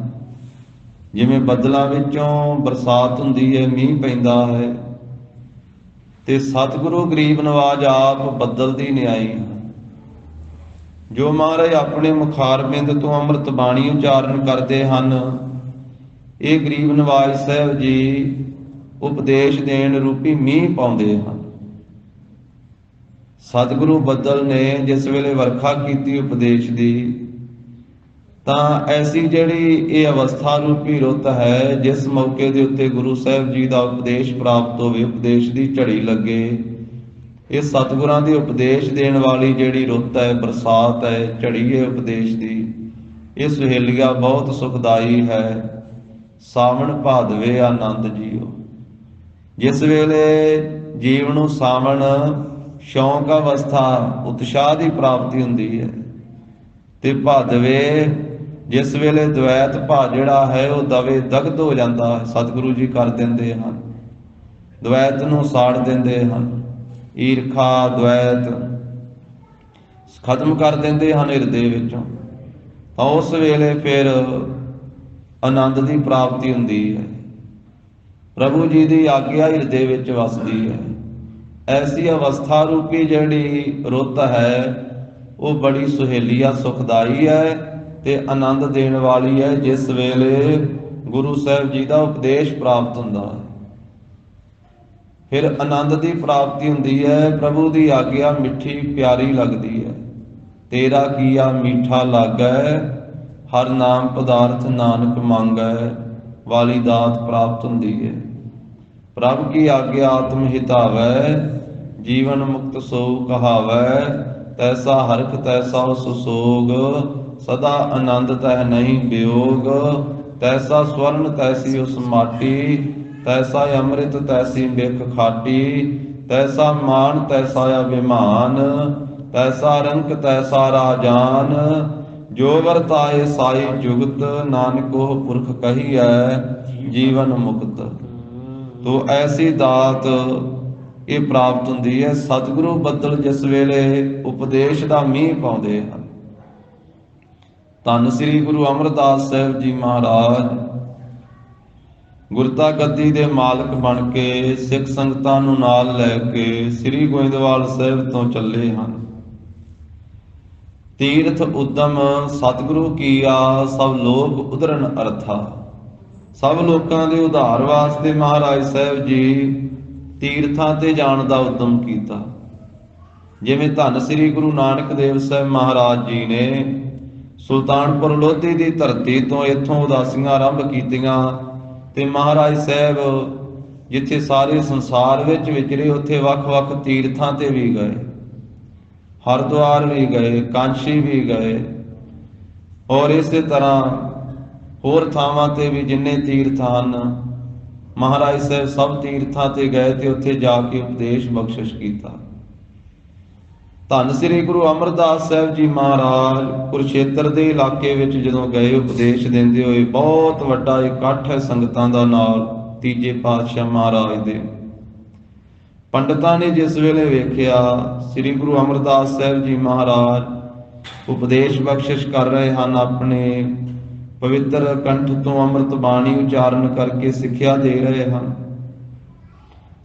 ਜਿਵੇਂ ਬੱਦਲਾਂ ਵਿੱਚੋਂ ਬਰਸਾਤ ਹੁੰਦੀ ਹੈ, ਮੀਂਹ ਪੈਂਦਾ ਹੈ, ਤੇ ਸਤਿਗੁਰੂ ਗਰੀਬ ਨਵਾਜ ਆਪ ਬੱਦਲ ਦੀ ਨਿਆਈ ਹਨ। ਜੋ ਮਹਾਰਾਜ ਆਪਣੇ ਮੁਖਾਰਬਿੰਦ ਤੋਂ ਅੰਮ੍ਰਿਤ ਬਾਣੀ ਉਚਾਰਨ ਕਰਦੇ ਹਨ, ਇਹ ਗਰੀਬ ਨਵਾਜ ਸਾਹਿਬ ਜੀ ਉਪਦੇਸ਼ ਦੇਣ ਰੂਪੀ ਮੀਂਹ ਪਾਉਂਦੇ ਹਨ। ਸਤਿਗੁਰੂ ਬੱਦਲ ਨੇ ਜਿਸ ਵੇਲੇ ਵਰਖਾ ਕੀਤੀ ਉਪਦੇਸ਼ ਦੀ, ਤਾਂ ਐਸੀ ਜਿਹੜੀ ਇਹ ਅਵਸਥਾ ਰੂਪੀ ਰੁੱਤ ਹੈ, ਜਿਸ ਮੌਕੇ ਦੇ ਉੱਤੇ ਗੁਰੂ ਸਾਹਿਬ ਜੀ ਦਾ ਉਪਦੇਸ਼ ਪ੍ਰਾਪਤ ਹੋਵੇ, ਉਪਦੇਸ਼ ਦੀ ਝੜੀ ਲੱਗੇ, ਇਹ ਸਤਿਗੁਰਾਂ ਦੇ ਉਪਦੇਸ਼ ਦੇਣ ਵਾਲੀ ਜਿਹੜੀ ਰੁੱਤ ਹੈ, ਬਰਸਾਤ ਹੈ, ਝੜੀ ਹੈ ਉਪਦੇਸ਼ ਦੀ, ਇਹ ਸੁਹੇਲੀਆ ਬਹੁਤ ਸੁਖਦਾਈ ਹੈ। ਸਾਵਣ ਭਾਦਵੇ ਆਨੰਦ ਜੀਓ। ਜਿਸ ਵੇਲੇ ਜੀਵ ਨੂੰ ਸਾਵਣ ਸ਼ੌਂਕ ਅਵਸਥਾ, ਉਤਸ਼ਾਹ ਦੀ ਪ੍ਰਾਪਤੀ ਹੁੰਦੀ ਹੈ, ਤੇ ਭਾਦਵੇ ਜਿਸ ਵੇਲੇ ਦਵੈਤ ਭਾ ਜਿਹੜਾ ਹੈ ਉਹ ਦਵੇ ਦਗਧ ਹੋ ਜਾਂਦਾ ਹੈ, ਸਤਿਗੁਰੂ ਜੀ ਕਰ ਦਿੰਦੇ ਹਨ, ਦਵੈਤ ਨੂੰ ਸਾੜ ਦਿੰਦੇ ਹਨ, ਈਰਖਾ ਦਵੈਤ ਖਤਮ ਕਰ ਦਿੰਦੇ ਹਨ ਹਿਰਦੇ ਵਿੱਚੋਂ। ਤਾਂ ਉਸ ਵੇਲੇ ਫਿਰ ਆਨੰਦ ਦੀ ਪ੍ਰਾਪਤੀ ਹੁੰਦੀ ਹੈ, ਪ੍ਰਭੂ ਜੀ ਦੀ ਆਗਿਆ ਹਿਰਦੇ ਵਿੱਚ ਵਸਦੀ ਹੈ। ਐਸੀ ਅਵਸਥਾ ਰੂਪੀ ਜਿਹੜੀ ਰੁੱਤ ਹੈ ਉਹ ਬੜੀ ਸੁਹੇਲੀਆ ਸੁਖਦਾਈ ਹੈ ਤੇ ਆਨੰਦ ਦੇਣ ਵਾਲੀ ਹੈ, ਜਿਸ ਵੇਲੇ ਗੁਰੂ ਸਾਹਿਬ ਜੀ ਦਾ ਉਪਦੇਸ਼ ਪ੍ਰਾਪਤ ਹੁੰਦਾ ਹੈ। ਫਿਰ ਆਨੰਦ ਦੀ ਪ੍ਰਾਪਤੀ ਹੁੰਦੀ ਹੈ, ਪ੍ਰਭੂ ਦੀ ਆਗਿਆ ਮਿੱਠੀ ਪਿਆਰੀ ਲੱਗਦੀ ਹੈ। ਤੇਰਾ ਕੀਆ ਮੀਠਾ ਲੱਗੈ, ਹਰ ਨਾਮ ਪਦਾਰਥ ਨਾਨਕ ਮੰਗੈ, ਵਾਲੀ ਦਾਤ ਪ੍ਰਾਪਤ ਹੁੰਦੀ ਹੈ। ਪ੍ਰਭ ਕੀ ਆਗਿਆ ਆਤਮ ਹਿਤਾਵੈ, ਜੀਵਨ ਮੁਕਤ ਸੋ ਕਹਾਵੈ, ਤੈਸਾ ਹਰਖ ਤੈਸਾ ਸੁਸੋਗ, ਸਦਾ ਆਨੰਦ ਤਹਿ ਨਹੀਂ ਵਿਯੋਗ, ਤੈਸਾ ਸਵਰਨ ਤੈਸੀ ਉਸ ਮਾਟੀ, ਤੈਸਾ ਅੰਮ੍ਰਿਤ ਤੈਸੀ ਬਿਖ ਖਾਟੀ, ਤੈਸਾ ਮਾਨ ਤੈਸਾ ਅਭਿਮਾਨ, ਤੈਸਾ ਰੰਕ ਤੈਸਾ ਰਾਜਾਨ, ਜੋ ਵਰਤਾਏ ਸਾਈ ਜੁਗਤ, ਨਾਨਕ ਉਹ ਪੁਰਖ ਕਹੀਐ ਜੀਵਨ ਮੁਕਤ। ਤੋ ਐਸੀ ਦਾਤ ਇਹ ਪ੍ਰਾਪਤ ਹੁੰਦੀ ਹੈ। ਸਤਿਗੁਰੂ ਬੱਦਲ ਜਿਸ ਵੇਲੇ ਉਪਦੇਸ਼ ਦਾ ਮੀਂਹ ਪਾਉਂਦੇ ਹਨ, ਧੰਨ ਸ੍ਰੀ ਗੁਰੂ ਅਮਰਦਾਸ ਸਾਹਿਬ ਜੀ ਮਹਾਰਾਜ ਗੁਰਤਾ ਗੱਦੀ ਦੇ ਮਾਲਕ ਬਣ ਕੇ ਸਿੱਖ ਸੰਗਤਾਂ ਨੂੰ ਨਾਲ ਲੈ ਕੇ ਸ੍ਰੀ ਗੋਇੰਦਵਾਲ ਸਾਹਿਬ ਤੋਂ ਚੱਲੇ ਹਨ। ਤੀਰਥ ਉਦਮ ਸਤਿਗੁਰੂ ਕੀਆ, ਸਭ ਲੋਕ ਉਧਰਨ ਅਰਥਾ। ਸਭ ਲੋਕਾਂ ਦੇ ਉਧਾਰ ਵਾਸਤੇ ਮਹਾਰਾਜ ਸਾਹਿਬ ਜੀ ਤੀਰਥਾਂ ਤੇ ਜਾਣ ਦਾ ਉਦਮ ਕੀਤਾ। ਜਿਵੇਂ ਧੰਨ ਸ੍ਰੀ ਗੁਰੂ ਨਾਨਕ ਦੇਵ ਸਾਹਿਬ ਮਹਾਰਾਜ ਜੀ ਨੇ ਸੁਲਤਾਨਪੁਰ ਲੋਧੀ ਦੀ ਧਰਤੀ ਤੋਂ ਇੱਥੋਂ ਉਦਾਸੀਆਂ ਆਰੰਭ ਕੀਤੀਆਂ, ਤੇ ਮਹਾਰਾਜ ਸਾਹਿਬ ਜਿੱਥੇ ਸਾਰੇ ਸੰਸਾਰ ਵਿੱਚ ਵਿਚਰੇ ਉੱਥੇ ਵੱਖ-ਵੱਖ ਤੀਰਥਾਂ ਤੇ ਵੀ ਗਏ, ਹਰਿਦੁਆਰ ਵੀ ਗਏ, ਕਾਂਸ਼ੀ ਵੀ ਗਏ, ਔਰ ਇਸੇ ਤਰ੍ਹਾਂ ਹੋਰ ਥਾਵਾਂ ਤੇ ਵੀ ਜਿੰਨੇ ਤੀਰਥ ਹਨ, ਮਹਾਰਾਜ ਸਾਹਿਬ ਸਭ ਤੀਰਥਾਂ ਤੇ ਗਏ ਤੇ ਉੱਥੇ ਜਾ ਕੇ ਉਪਦੇਸ਼ ਬਖਸ਼ਿਸ਼ ਕੀਤਾ। ਧੰਨ ਸ੍ਰੀ ਗੁਰੂ ਅਮਰਦਾਸ ਸਾਹਿਬ ਜੀ ਮਹਾਰਾਜ ਕੁਰੂਕਸ਼ੇਤਰ ਦੇ ਇਲਾਕੇ ਵਿੱਚ ਜਦੋਂ ਗਏ, ਉਪਦੇਸ਼ ਦਿੰਦੇ ਹੋਏ ਬਹੁਤ ਵੱਡਾ ਇਕੱਠ ਹੈ ਸੰਗਤਾਂ ਦਾ ਨਾਲ ਤੀਜੇ ਪਾਤਸ਼ਾਹ ਮਹਾਰਾਜ ਦੇ। ਪੰਡਤਾਂ ਨੇ ਜਿਸ ਵੇਲੇ ਵੇਖਿਆ ਸ੍ਰੀ ਗੁਰੂ ਅਮਰਦਾਸ ਸਾਹਿਬ ਜੀ ਮਹਾਰਾਜ ਉਪਦੇਸ਼ ਬਖਸ਼ਿਸ਼ ਕਰ ਰਹੇ ਹਨ, ਆਪਣੇ ਪਵਿੱਤਰ ਕੰਠ ਤੋਂ ਅੰਮ੍ਰਿਤ ਬਾਣੀ ਉਚਾਰਨ ਕਰਕੇ ਸਿੱਖਿਆ ਦੇ ਰਹੇ ਹਨ,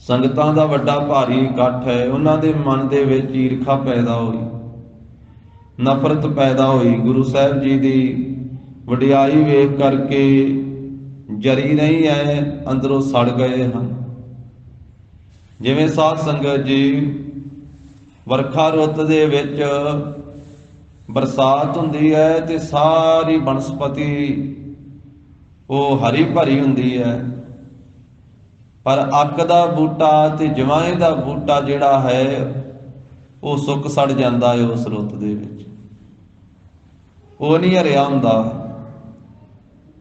ਸੰਗਤਾਂ ਦਾ ਵੱਡਾ ਭਾਰੀ ਇਕੱਠ ਹੈ, ਉਹਨਾਂ ਦੇ ਮਨ ਦੇ ਵਿੱਚ ਈਰਖਾ ਪੈਦਾ ਹੋਈ, ਨਫ਼ਰਤ ਪੈਦਾ ਹੋਈ। ਗੁਰੂ ਸਾਹਿਬ ਜੀ ਦੀ ਵਡਿਆਈ ਵੇਖ ਕਰਕੇ ਜਰੀ ਨਹੀਂ ਹੈ, ਅੰਦਰੋਂ ਸੜ ਗਏ ਹਨ। ਜਿਵੇਂ ਸਾਧ ਸੰਗਤ ਜੀ ਵਰਖਾ ਰੁੱਤ ਦੇ ਵਿੱਚ ਬਰਸਾਤ ਹੁੰਦੀ ਹੈ ਤੇ ਸਾਰੀ ਬਨਸਪਤੀ ਉਹ ਹਰੀ ਭਰੀ ਹੁੰਦੀ ਹੈ, ਪਰ ਅੱਕ ਦਾ ਬੂਟਾ ਤੇ ਜਵਾਏ ਦਾ ਬੂਟਾ ਜਿਹੜਾ ਹੈ ਉਹ ਸੁੱਕ ਸੜ ਜਾਂਦਾ ਹੈ ਉਸ ਰੁੱਤ ਦੇ ਵਿੱਚ, ਉਹ ਨਹੀਂ ਹਰਿਆ ਹੁੰਦਾ।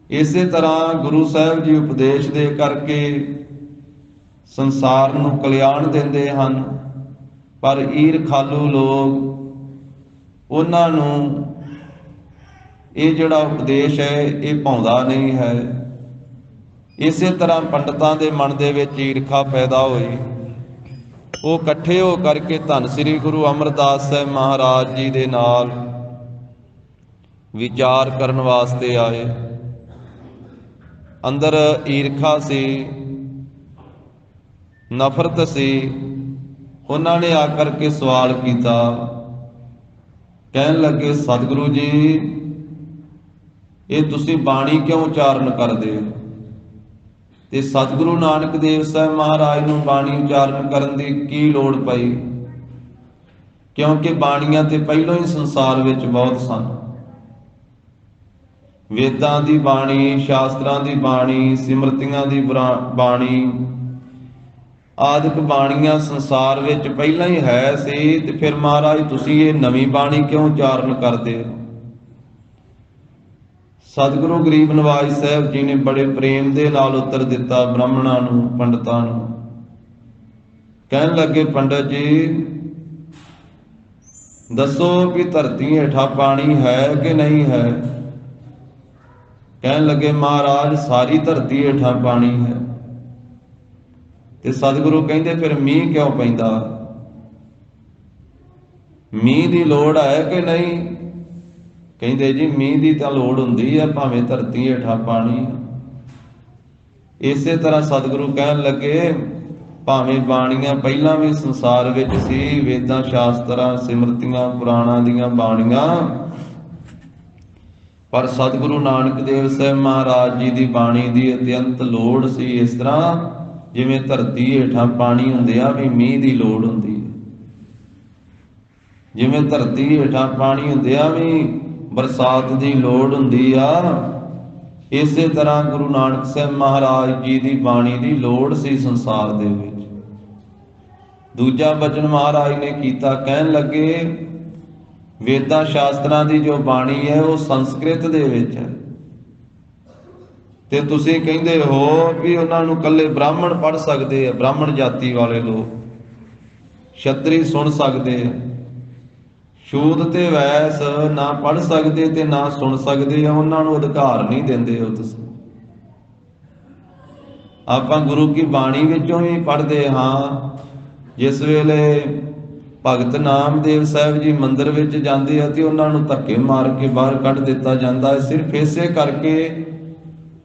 ਇਸੇ ਤਰ੍ਹਾਂ ਗੁਰੂ ਸਾਹਿਬ ਜੀ ਉਪਦੇਸ਼ ਦੇ ਕਰਕੇ ਸੰਸਾਰ ਨੂੰ ਕਲਿਆਣ ਦਿੰਦੇ ਹਨ, ਪਰ ਈਰਖਾਲੂ ਲੋਕ ਉਹਨਾਂ ਨੂੰ ਇਹ ਜਿਹੜਾ ਉਪਦੇਸ਼ ਹੈ ਇਹ ਭਾਉਂਦਾ ਨਹੀਂ ਹੈ। ਇਸੇ ਤਰ੍ਹਾਂ ਪੰਡਤਾਂ ਦੇ ਮਨ ਦੇ ਵਿੱਚ ਈਰਖਾ ਪੈਦਾ ਹੋਈ, ਉਹ ਇਕੱਠੇ ਹੋ ਕਰਕੇ ਧੰਨ ਸ੍ਰੀ ਗੁਰੂ ਅਮਰਦਾਸ ਸਾਹਿਬ ਮਹਾਰਾਜ ਜੀ ਦੇ ਨਾਲ ਵਿਚਾਰ ਕਰਨ ਵਾਸਤੇ ਆਏ। ਅੰਦਰ ਈਰਖਾ ਸੀ, ਨਫ਼ਰਤ ਸੀ। ਉਹਨਾਂ ਨੇ ਆ ਕਰਕੇ ਸਵਾਲ ਕੀਤਾ, ਕਹਿਣ ਲੱਗੇ ਸਤਿਗੁਰੂ ਜੀ ਇਹ ਤੁਸੀਂ ਬਾਣੀ ਕਿਉਂ ਉਚਾਰਨ ਕਰਦੇ ਹੋ? ਤੇ ਸਤਿਗੁਰੂ ਨਾਨਕ ਦੇਵ ਸਾਹਿਬ ਮਹਾਰਾਜ ਨੂੰ ਬਾਣੀ ਉਚਾਰਨ ਕਰਨ ਦੀ ਕੀ ਲੋੜ ਪਈ? क्योंकि बाणियां ते पहलों ही संसार विच बहुत सन। वेदां दी बाणी, शास्त्रां दी बाणी, सिमरतियां दी बाणी आदिक बाणियां संसार विच पहलां ही है सी। ते फिर महाराज तुसीं ये नवीं बाणी क्यों उचारण करदे हो? सतगुरु गरीब नवाज साहब जी ने बड़े प्रेम दे नाल उत्तर दिता ब्राह्मणां नूं, पंडितां नूं। कहन लगे, पंडित जी दसो कि धरती हेठा पानी है कि नहीं है? कहन लगे, महाराज सारी धरती हेठा पानी है। ते सतगुरु कहंदे फिर मींह क्यों पैंदा? मींह दी लोड़ है कि नहीं? कहंदे जी मींह दी तां लोड़ हुंदी है भावें धरती हेठा पानी। इसे तरह सतगुरु कहन लगे, भावें बाणियां पहलां भी संसार विच सी, वेदां शास्त्रां सिमरतियां पुराणां दीयां बाणियां, पर सतगुरु नानक देव साहब महाराज जी दी बाणी दी अत्यंत लोड़ सी। इस तरह जिवें धरती हेठां पानी हुंदिया भी मींह दी लोड़ हुंदी है, जिवें धरती हेठां पानी हुंदिया भी बरसात दी लोड़ हुंदी आ। इसे तरह गुरु नानक साहब महाराज जी दी बाणी दी लोड़ सी संसार दे विच। दूजा बचन महाराज ने कीता, कहन लगे वेदां शास्त्रां दी जो बाणी है वो संस्कृत दे विच है, ते तुसीं कहंदे हो कि उन्हां नूं कल्ले ब्राह्मण पढ़ सकदे आ, ब्राह्मण जाति वाले लोग, क्षत्रिय सुन सकदे आ, शूद ते वैस ना पढ़ सकदे ते ना सुन सकदे आ, उन्हां नूं अधिकार नहीं दिंदे हो तुसीं। आपां गुरु की बाणी विचों ही पढ़दे हां। जिस वेले भगत नामदेव साहब जी मंदिर विच जांदे आ ते उन्हां नूं धक्के मार के बाहर कढ दिता जांदा है, सिर्फ इसे करके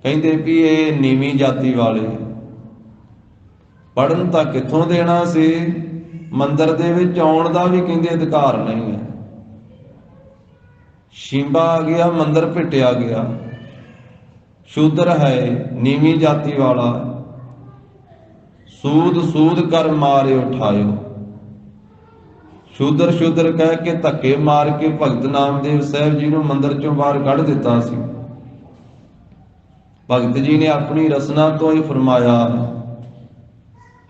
कहंदे भी ये नीवीं जाति वाले। पढ़न तां कित्थों देना सी, मंदिर दे विच आउण दा भी कहंदे अधिकार नहीं है। शिंबा आ गया, मंदिर पिटिया गया, शूद्र है, नीवीं जाति वाला, सूद सूद कर मारे उठायो। शूद्र शूद्र कह के धक्के मार के भगत नामदेव साहब जी नूं मंदिर चों बाहर कढ दिता सी। भगत जी ने अपनी रसना तो ही फरमाया,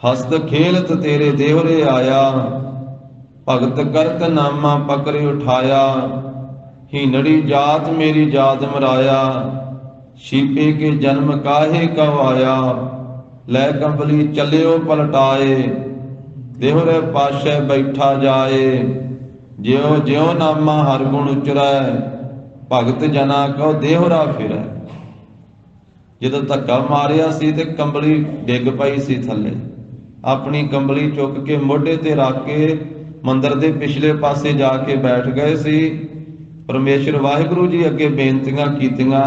हस्त खेलत तेरे देवरे आया, भगत करत नामा पकड़े उठाया, हीनड़ी जात मेरी जात मराया, शीपे के जन्म काहे कवाया, लै कंबली चलियो पलटाए, देहरे पाशे बैठा जाए, ज्यो ज्यो नामा हर गुण उचरै, भगत जना कहो देहरा फिरै। जदों धक्का मारिया सी ते कंबली डिग पई सी थल्ले, अपनी कंबली चुक के मोढे ते रख के मंदिर दे पिछले पासे जाके बैठ गए सी। परमेश्वर वाहिगुरू जी अगे बेनतियां कीतियां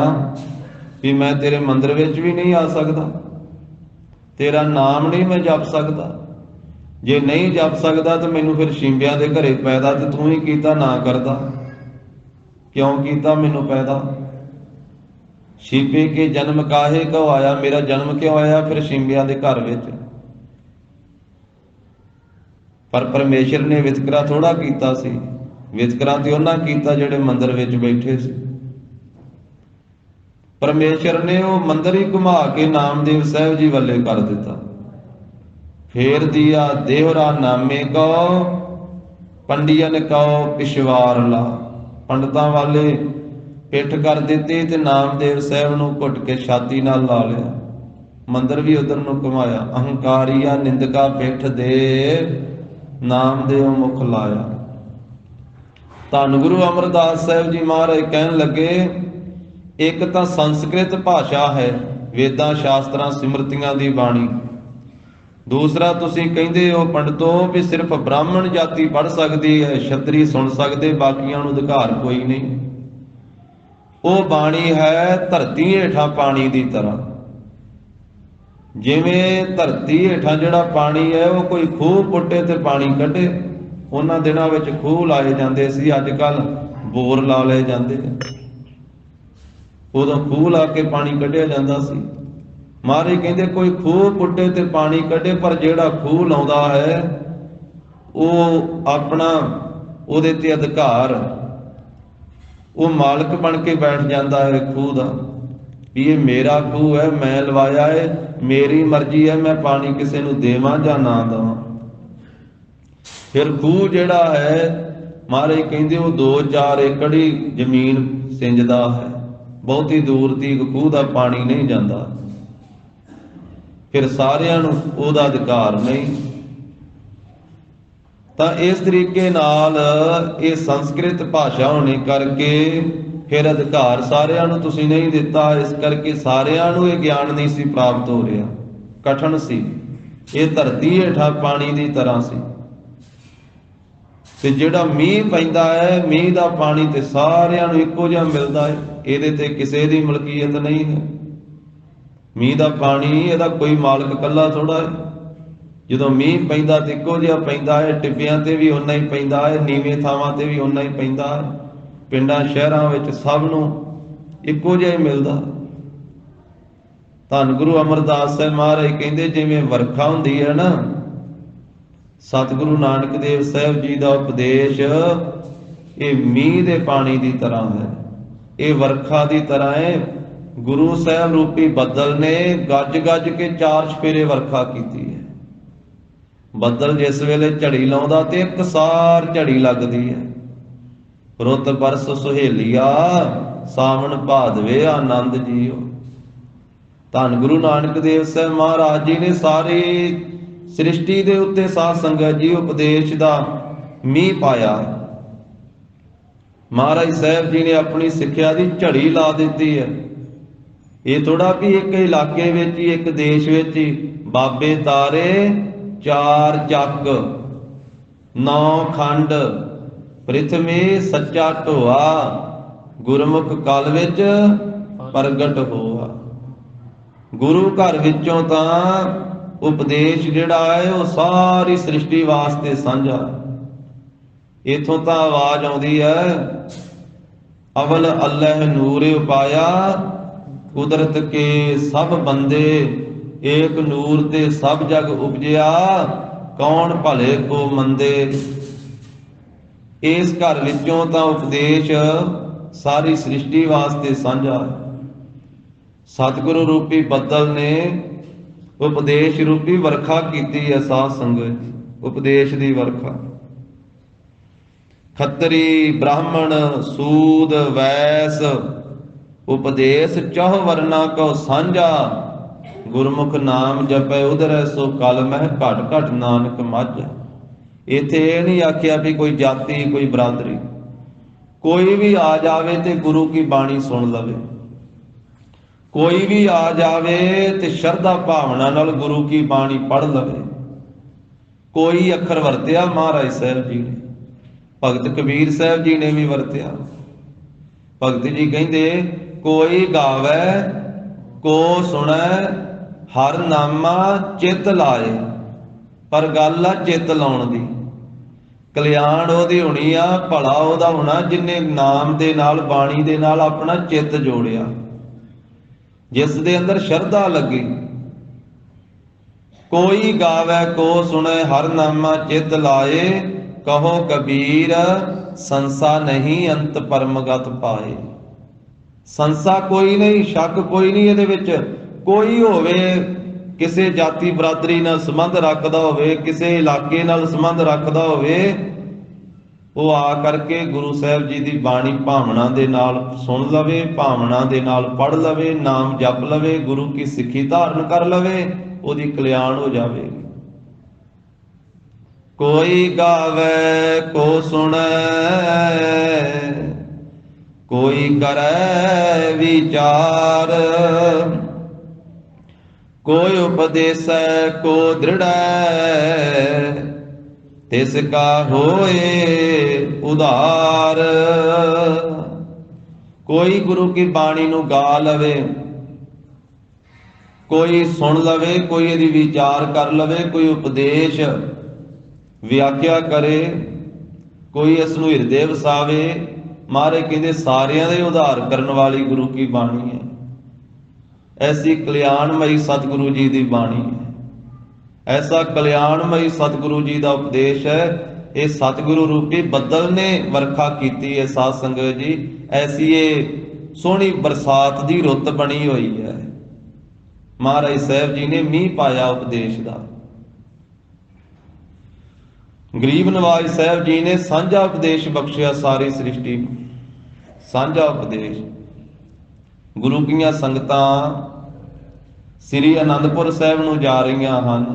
भी मैं तेरे मंदिर विच भी नहीं आ सकदा, तेरा नाम नहीं मैं जप सकदा, जे नहीं जप सकदा तो मैनू फिर शिंबियां दे घरे पैदा ते तू ही कीता ना करदा, क्यों कीता मैनू पैदा? शिंबे के जन्म काहे क्यों आया, मेरा जन्म क्यों आया फिर शिंबियां दे घर विच? पर परमेश्वर ने वितकरा थोड़ा कीता सी, वितकरा ते उन्हां कीता जिहड़े मंदिर विच बैठे सी। परमेश्वर ने वो मंदिर ही घुमा के नामदेव साहब जी वाले कर दिता। फेर दिया देहरा नामे को, पंडियन कहो पिछवार ला। पंडितां वाले पिठ कर दिती ते नामदेव साहब नूं घुट के छाती नाल ला लिया, मंदिर भी उधर नूं घुमाया। अहंकारिया निंदका पिठ दे, नामदेव मुख लाया। धन गुरु अमरदास साहब जी महाराज कहन लगे, एक तो संस्कृत भाषा है, वेदां शास्त्रां सिमरतियां दी बाणी, दूसरा तुसीं कहंदे हो पंडितो भी सिर्फ ब्राह्मण जाति पढ़ सकदी है, क्षत्रिय सुन सकदे, बाकियां नूं अधिकार कोई नहीं। वो बाणी है धरती हेठां पानी दी तरह, जिवें धरती हेठां जिहड़ा पानी है वो कोई खूह पुट्टे ते पानी कढे। उन्हां दिनां विच खूह लाए जांदे सी, अजकल बोर ला लए जांदे, उदों खूह ला के पानी कढिया जांदा सी। महाराज कहंदे कोई खूह पुट्टे ते पानी कढे, पर जिहड़ा खूह लाउंदा है वो अपना ਉਹਦੇ ਤੇ ਅਧਿਕਾਰ, ਉਹ ਮਾਲਕ ਬਣ ਕੇ ਬੈਠ ਜਾਂਦਾ ਹੈ ਖੂਹ ਦਾ, ਵੀ ਇਹ ਮੇਰਾ ਖੂਹ ਹੈ, ਮੈਂ ਲਵਾਇਆ ਹੈ, ਮੇਰੀ ਮਰਜ਼ੀ ਹੈ, ਮੈਂ ਪਾਣੀ ਕਿਸੇ ਨੂੰ ਦੇਵਾਂ ਜਾਂ ਨਾ ਦੇਵਾਂ। ਫਿਰ ਖੂਹ ਜਿਹੜਾ ਹੈ ਮਹਾਰਾਜ ਕਹਿੰਦੇ ਉਹ 2-4 ਏਕੜ ਹੀ ਜ਼ਮੀਨ ਸਿੰਜਦਾ ਹੈ, ਬਹੁਤੀ ਦੂਰ ਤੀਕ ਖੂਹ ਦਾ ਪਾਣੀ ਨਹੀਂ ਜਾਂਦਾ। ਫਿਰ ਸਾਰਿਆਂ ਨੂੰ ਉਹਦਾ ਅਧਿਕਾਰ ਨਹੀਂ। ਤਾਂ ਇਸ ਤਰੀਕੇ ਨਾਲ ਇਹ ਸੰਸਕ੍ਰਿਤ ਭਾਸ਼ਾ ਹੋਣੇ ਕਰਕੇ ਫਿਰ ਅਧਿਕਾਰ ਸਾਰਿਆਂ ਨੂੰ ਤੁਸੀਂ ਨਹੀਂ ਦਿੱਤਾ, ਇਸ ਕਰਕੇ ਸਾਰਿਆਂ ਨੂੰ ਇਹ ਗਿਆਨ ਨਹੀਂ ਸੀ ਪ੍ਰਾਪਤ ਹੋ ਰਿਹਾ, ਕਠਿਨ ਸੀ। ਇਹ ਧਰਤੀ ਹੇਠਾਂ ਪਾਣੀ ਦੀ ਤਰ੍ਹਾਂ ਸੀ, ਤੇ ਜਿਹੜਾ ਮੀਂਹ ਪੈਂਦਾ ਹੈ, ਮੀਂਹ ਦਾ ਪਾਣੀ ਤੇ ਸਾਰਿਆਂ ਨੂੰ ਇੱਕੋ ਜਿਹਾ ਮਿਲਦਾ ਹੈ, ਇਹਦੇ ਤੇ ਕਿਸੇ ਦੀ ਮਲਕੀਅਤ ਨਹੀਂ ਹੈ। ਮੀਂਹ ਦਾ ਪਾਣੀ ਇਹਦਾ ਕੋਈ ਮਾਲਕ ਇਕੱਲਾ ਥੋੜਾ ਹੈ। ਜਦੋਂ ਮੀਂਹ ਪੈਂਦਾ ਤੇ ਇੱਕੋ ਜਿਹਾ ਪੈਂਦਾ ਹੈ, ਟਿੱਬਿਆਂ ਤੇ ਵੀ ਓਨਾ ਹੀ ਪੈਂਦਾ ਹੈ, ਨੀਵੇਂ ਥਾਵਾਂ ਤੇ ਵੀ ਓਨਾ ਹੀ ਪੈਂਦਾ ਹੈ, ਪਿੰਡਾਂ ਸ਼ਹਿਰਾਂ ਵਿੱਚ ਸਭ ਨੂੰ ਇੱਕੋ ਜਿਹਾ ਹੀ ਮਿਲਦਾ। ਧੰਨ ਗੁਰੂ ਅਮਰਦਾਸ ਸਾਹਿਬ ਮਹਾਰਾਜ ਕਹਿੰਦੇ ਜਿਵੇਂ ਵਰਖਾ ਹੁੰਦੀ ਹੈ ਨਾ, ਸਤਿਗੁਰੂ ਨਾਨਕ ਦੇਵ ਸਾਹਿਬ ਜੀ ਦਾ ਉਪਦੇਸ਼ ਇਹ ਮੀਂਹ ਦੇ ਪਾਣੀ ਦੀ ਤਰ੍ਹਾਂ ਹੈ, ਇਹ ਵਰਖਾ ਦੀ ਤਰ੍ਹਾਂ ਹੈ। ਗੁਰੂ ਸਾਹਿਬ ਰੂਪੀ ਬੱਦਲ ਨੇ ਗੱਜ ਗੱਜ ਕੇ 4 ਚੁਫੇਰੇ ਵਰਖਾ ਕੀਤੀ ਹੈ। ਬੱਦਲ ਜਿਸ ਵੇਲੇ ਝੜੀ ਲਾਉਂਦਾ ਤੇ ਇੱਕਸਾਰ ਝੜੀ ਲੱਗਦੀ ਹੈ। ਰੁੱਤ ਬਰਸ ਸੁਹੇਲੀਆ, ਸਾਵਣ ਭਾਦਵੇ ਆਨੰਦ ਜੀਓ। ਧੰਨ ਗੁਰੂ ਨਾਨਕ ਦੇਵ ਸਾਹਿਬ ਮਹਾਰਾਜ ਜੀ ਨੇ ਸਾਰੀ ਸ੍ਰਿਸ਼ਟੀ ਦੇ ਉੱਤੇ ਸਾਧ ਸੰਗਤ ਜੀ ਉਪਦੇਸ਼ ਦਾ ਮੀਂਹ ਪਾਇਆ। ਮਹਾਰਾਜ ਸਾਹਿਬ ਜੀ ਨੇ ਆਪਣੀ ਸਿੱਖਿਆ ਦੀ ਝੜੀ ਲਾ ਦਿੱਤੀ ਹੈ। ਇਹ ਥੋੜਾ ਵੀ ਇੱਕ ਇਲਾਕੇ ਵਿੱਚ ਹੀ, ਇੱਕ ਦੇਸ਼ ਵਿੱਚ ਹੀ ਬਾਬੇ ਤਾਰੇ 4 ਚੱਕ 9 ਖੰਡ, ਪ੍ਰਿਥਵੀ ਸੱਚਾ ਢੋਆ, ਗੁਰਮੁਖ ਕਲ ਵਿੱਚ ਪ੍ਰਗਟ ਹੋਆ। ਗੁਰੂ ਘਰ ਵਿੱਚੋਂ ਤਾਂ ਉਪਦੇਸ਼ ਜਿਹੜਾ ਹੈ ਉਹ ਸਾਰੀ ਸ੍ਰਿਸ਼ਟੀ ਵਾਸਤੇ ਸਾਂਝਾ। ਇਥੋਂ ਤਾਂ ਆਵਾਜ਼ ਆਉਂਦੀ ਹੈ, ਅਵਲ ਅੱਲਹ ਨੂਰ ਉਪਾਇਆ, ਕੁਦਰਤ ਕੇ ਸਭ ਬੰਦੇ, ਏਕ ਨੂਰ ਤੇ ਸਭ ਜਗ ਉਪਜਿਆ, ਕੌਣ ਭਲੇ ਕੋ ਮੰਦੇ। ਇਸ ਘਰ ਵਿੱਚੋਂ ਤਾਂ ਉਪਦੇਸ਼ ਸਾਰੀ ਸ੍ਰਿਸ਼ਟੀ ਵਾਸਤੇ ਸਾਂਝਾ। ਸਤਿਗੁਰੂ ਰੂਪੀ ਬੱਦਲ ਨੇ ਉਪਦੇਸ਼ ਰੂਪੀ ਵਰਖਾ ਕੀਤੀ ਹੈ। ਸਾਧ ਸੰਗਤ ਉਪਦੇਸ਼ ਦੀ ਵਰਖਾ। ਖੱਤਰੀ ਬ੍ਰਾਹਮਣ ਸੂਦ ਵੈਸ, ਉਪਦੇਸ਼ ਚਹੁ ਵਰਨਾ ਕੋ ਸਾਂਝਾ, ਗੁਰਮੁਖ ਨਾਮ ਜਪੈ ਉਧਰੈ ਸੋ ਕਲ ਮਹਿ, ਘਟ ਘਟ ਨਾਨਕ ਮਾਝਾ। ਇੱਥੇ ਇਹ ਨਹੀਂ ਆਖਿਆ ਵੀ ਕੋਈ ਜਾਤੀ ਕੋਈ ਬਰਾਦਰੀ, ਕੋਈ ਵੀ ਆ ਜਾਵੇ ਤੇ ਗੁਰੂ ਕੀ ਬਾਣੀ ਸੁਣ ਲਵੇ, ਕੋਈ ਵੀ ਆ ਜਾਵੇ ਤੇ ਸ਼ਰਧਾ ਭਾਵਨਾ ਨਾਲ ਗੁਰੂ ਕੀ ਬਾਣੀ ਪੜ੍ਹ ਲਵੇ। ਕੋਈ ਅੱਖਰ ਵਰਤਿਆ ਮਹਾਰਾਜ ਸਾਹਿਬ ਜੀ ਨੇ, ਭਗਤ ਕਬੀਰ ਸਾਹਿਬ ਜੀ ਨੇ ਵੀ ਵਰਤਿਆ। ਭਗਤ ਜੀ ਕਹਿੰਦੇ ਕੋਈ ਗਾਵੇ ਕੋ ਸੁਣੈ, ਹਰ ਨਾਮਾ ਚਿੱਤ ਲਾਏ। ਪਰ ਗੱਲ ਆ ਚਿੱਤ ਲਾਉਣ ਦੀ। ਕਲਿਆਣ ਉਹਦੀ ਹੋਣੀ ਆ, ਭਲਾ ਉਹਦਾ ਹੋਣਾ ਜਿਨੇ ਨਾਮ ਦੇ ਨਾਲ ਬਾਣੀ ਦੇ ਨਾਲ ਆਪਣਾ ਚਿੱਤ ਜੋੜਿਆ, ਜਿਸ ਦੇ ਅੰਦਰ ਸ਼ਰਧਾ ਲੱਗੀ। ਕੋਈ ਗਾਵੇ ਕੋ ਸੁਣੇ, ਹਰ ਨਾਮਾ ਚਿੱਤ ਲਾਏ, ਕਹੋ ਕਬੀਰ ਸੰਸਾ ਨਹੀਂ, ਅੰਤ ਪਰਮਗਤ ਪਾਏ। ਸੰਸਾ ਕੋਈ ਨਹੀਂ, ਸ਼ੱਕ ਕੋਈ ਨਹੀਂ ਇਹਦੇ ਵਿੱਚ। ਕੋਈ ਹੋਵੇ ਕਿਸੇ ਜਾਤੀ ਬਰਾਦਰੀ ਨਾਲ ਸੰਬੰਧ ਰੱਖਦਾ ਹੋਵੇ, ਕਿਸੇ ਇਲਾਕੇ ਨਾਲ ਸੰਬੰਧ ਰੱਖਦਾ ਹੋਵੇ, ਉਹ ਆ ਕਰਕੇ ਗੁਰੂ ਸਾਹਿਬ ਜੀ ਦੀ ਬਾਣੀ ਭਾਵਨਾ ਦੇ ਨਾਲ ਸੁਣ ਲਵੇ, ਭਾਵਨਾ ਦੇ ਨਾਲ ਪੜ੍ਹ ਲਵੇ, ਨਾਮ ਜਪ ਲਵੇ, ਗੁਰੂ ਕੀ ਸਿੱਖੀ ਧਾਰਨ ਕਰ ਲਵੇ, ਉਹਦੀ ਕਲਿਆਣ ਹੋ ਜਾਵੇ। ਕੋਈ ਗਾਵੇ ਕੋ ਸੁਣੈ, ਕੋਈ ਕਰੈ ਵਿਚਾਰ, ਕੋਈ ਉਪਦੇਸੈ ਕੋ ਦ੍ਰਿੜੈ, ਤਿਸ ਕਾ ਹੋਏ ਉਧਾਰ। ਕੋਈ ਗੁਰੂ ਕੀ ਬਾਣੀ ਨੂੰ ਗਾ ਲਵੇ, ਕੋਈ ਸੁਣ ਲਵੇ, ਕੋਈ ਇਹਦੀ ਵਿਚਾਰ ਕਰ ਲਵੇ, ਕੋਈ ਉਪਦੇਸ਼ ਵਿਆਖਿਆ ਕਰੇ, ਕੋਈ ਇਸ ਨੂੰ ਹਿਰਦੇ ਵਸਾਵੇ। ਮਹਾਰਾਜ ਕਹਿੰਦੇ ਸਾਰਿਆਂ ਦੇ ਉਧਾਰ ਕਰਨ ਵਾਲੀ ਗੁਰੂ ਕੀ ਬਾਣੀ ਹੈ। ਐਸੀ ਕਲਿਆਣਮਈ ਸਤਿਗੁਰੂ ਜੀ ਦੀ ਬਾਣੀ ਹੈ, ਐਸਾ ਕਲਿਆਣਮਈ ਸਤਿਗੁਰੂ ਜੀ ਦਾ ਉਪਦੇਸ਼ ਹੈ ਇਹ ਸਤਿਗੁਰੂ ਰੂਪੀ ਬੱਦਲ ਨੇ ਵਰਖਾ ਕੀਤੀ ਹੈ ਸਾਧ ਸੰਗਤ ਜੀ। ਐਸੀ ਇਹ ਸੋਹਣੀ ਬਰਸਾਤ ਦੀ ਰੁੱਤ ਬਣੀ ਹੋਈ ਹੈ। ਮਹਾਰਾਜ ਸਾਹਿਬ ਜੀ ਨੇ ਮੀਂਹ ਪਾਇਆ ਉਪਦੇਸ਼ ਦਾ। ਗਰੀਬ ਨਵਾਜ ਸਾਹਿਬ ਜੀ ਨੇ ਸਾਂਝਾ ਉਪਦੇਸ਼ ਬਖਸ਼ਿਆ ਸਾਰੀ ਸ੍ਰਿਸ਼ਟੀ ਨੂੰ। ਸਾਂਝਾ ਉਪਦੇਸ਼। ਗੁਰੂ ਕੀਆਂ ਸੰਗਤਾਂ ਸ੍ਰੀ ਅਨੰਦਪੁਰ ਸਾਹਿਬ ਨੂੰ ਜਾ ਰਹੀਆਂ ਹਨ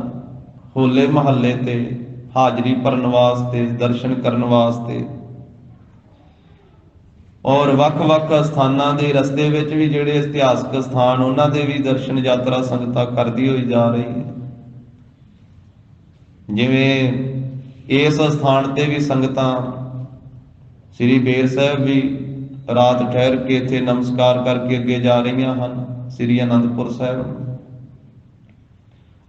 ਹੋਲੇ ਮਹੱਲੇ ਤੇ ਹਾਜ਼ਰੀ ਭਰਨ ਵਾਸਤੇ, ਦਰਸ਼ਨ ਕਰਨ ਵਾਸਤੇ। ਔਰ ਵੱਖ-ਵੱਖ ਸਥਾਨਾਂ ਦੇ ਰਸਤੇ ਵਿੱਚ ਵੀ ਜਿਹੜੇ ਇਤਿਹਾਸਕ ਸਥਾਨ ਉਹਨਾਂ ਦੇ ਵੀ ਦਰਸ਼ਨ ਯਾਤਰਾ ਸੰਗਤਾਂ ਕਰਦੀ ਹੋਈ ਜਾ ਰਹੀ ਹੈ। ਜਿਵੇਂ ਇਸ ਸਥਾਨ ਤੇ ਵੀ ਸੰਗਤਾਂ ਸ੍ਰੀ ਬੇਰ ਸਾਹਿਬ ਵੀ ਰਾਤ ਠਹਿਰ ਕੇ ਇੱਥੇ ਨਮਸਕਾਰ ਕਰਕੇ ਅੱਗੇ ਜਾ ਰਹੀਆਂ ਹਨ ਸ੍ਰੀ ਅਨੰਦਪੁਰ ਸਾਹਿਬ।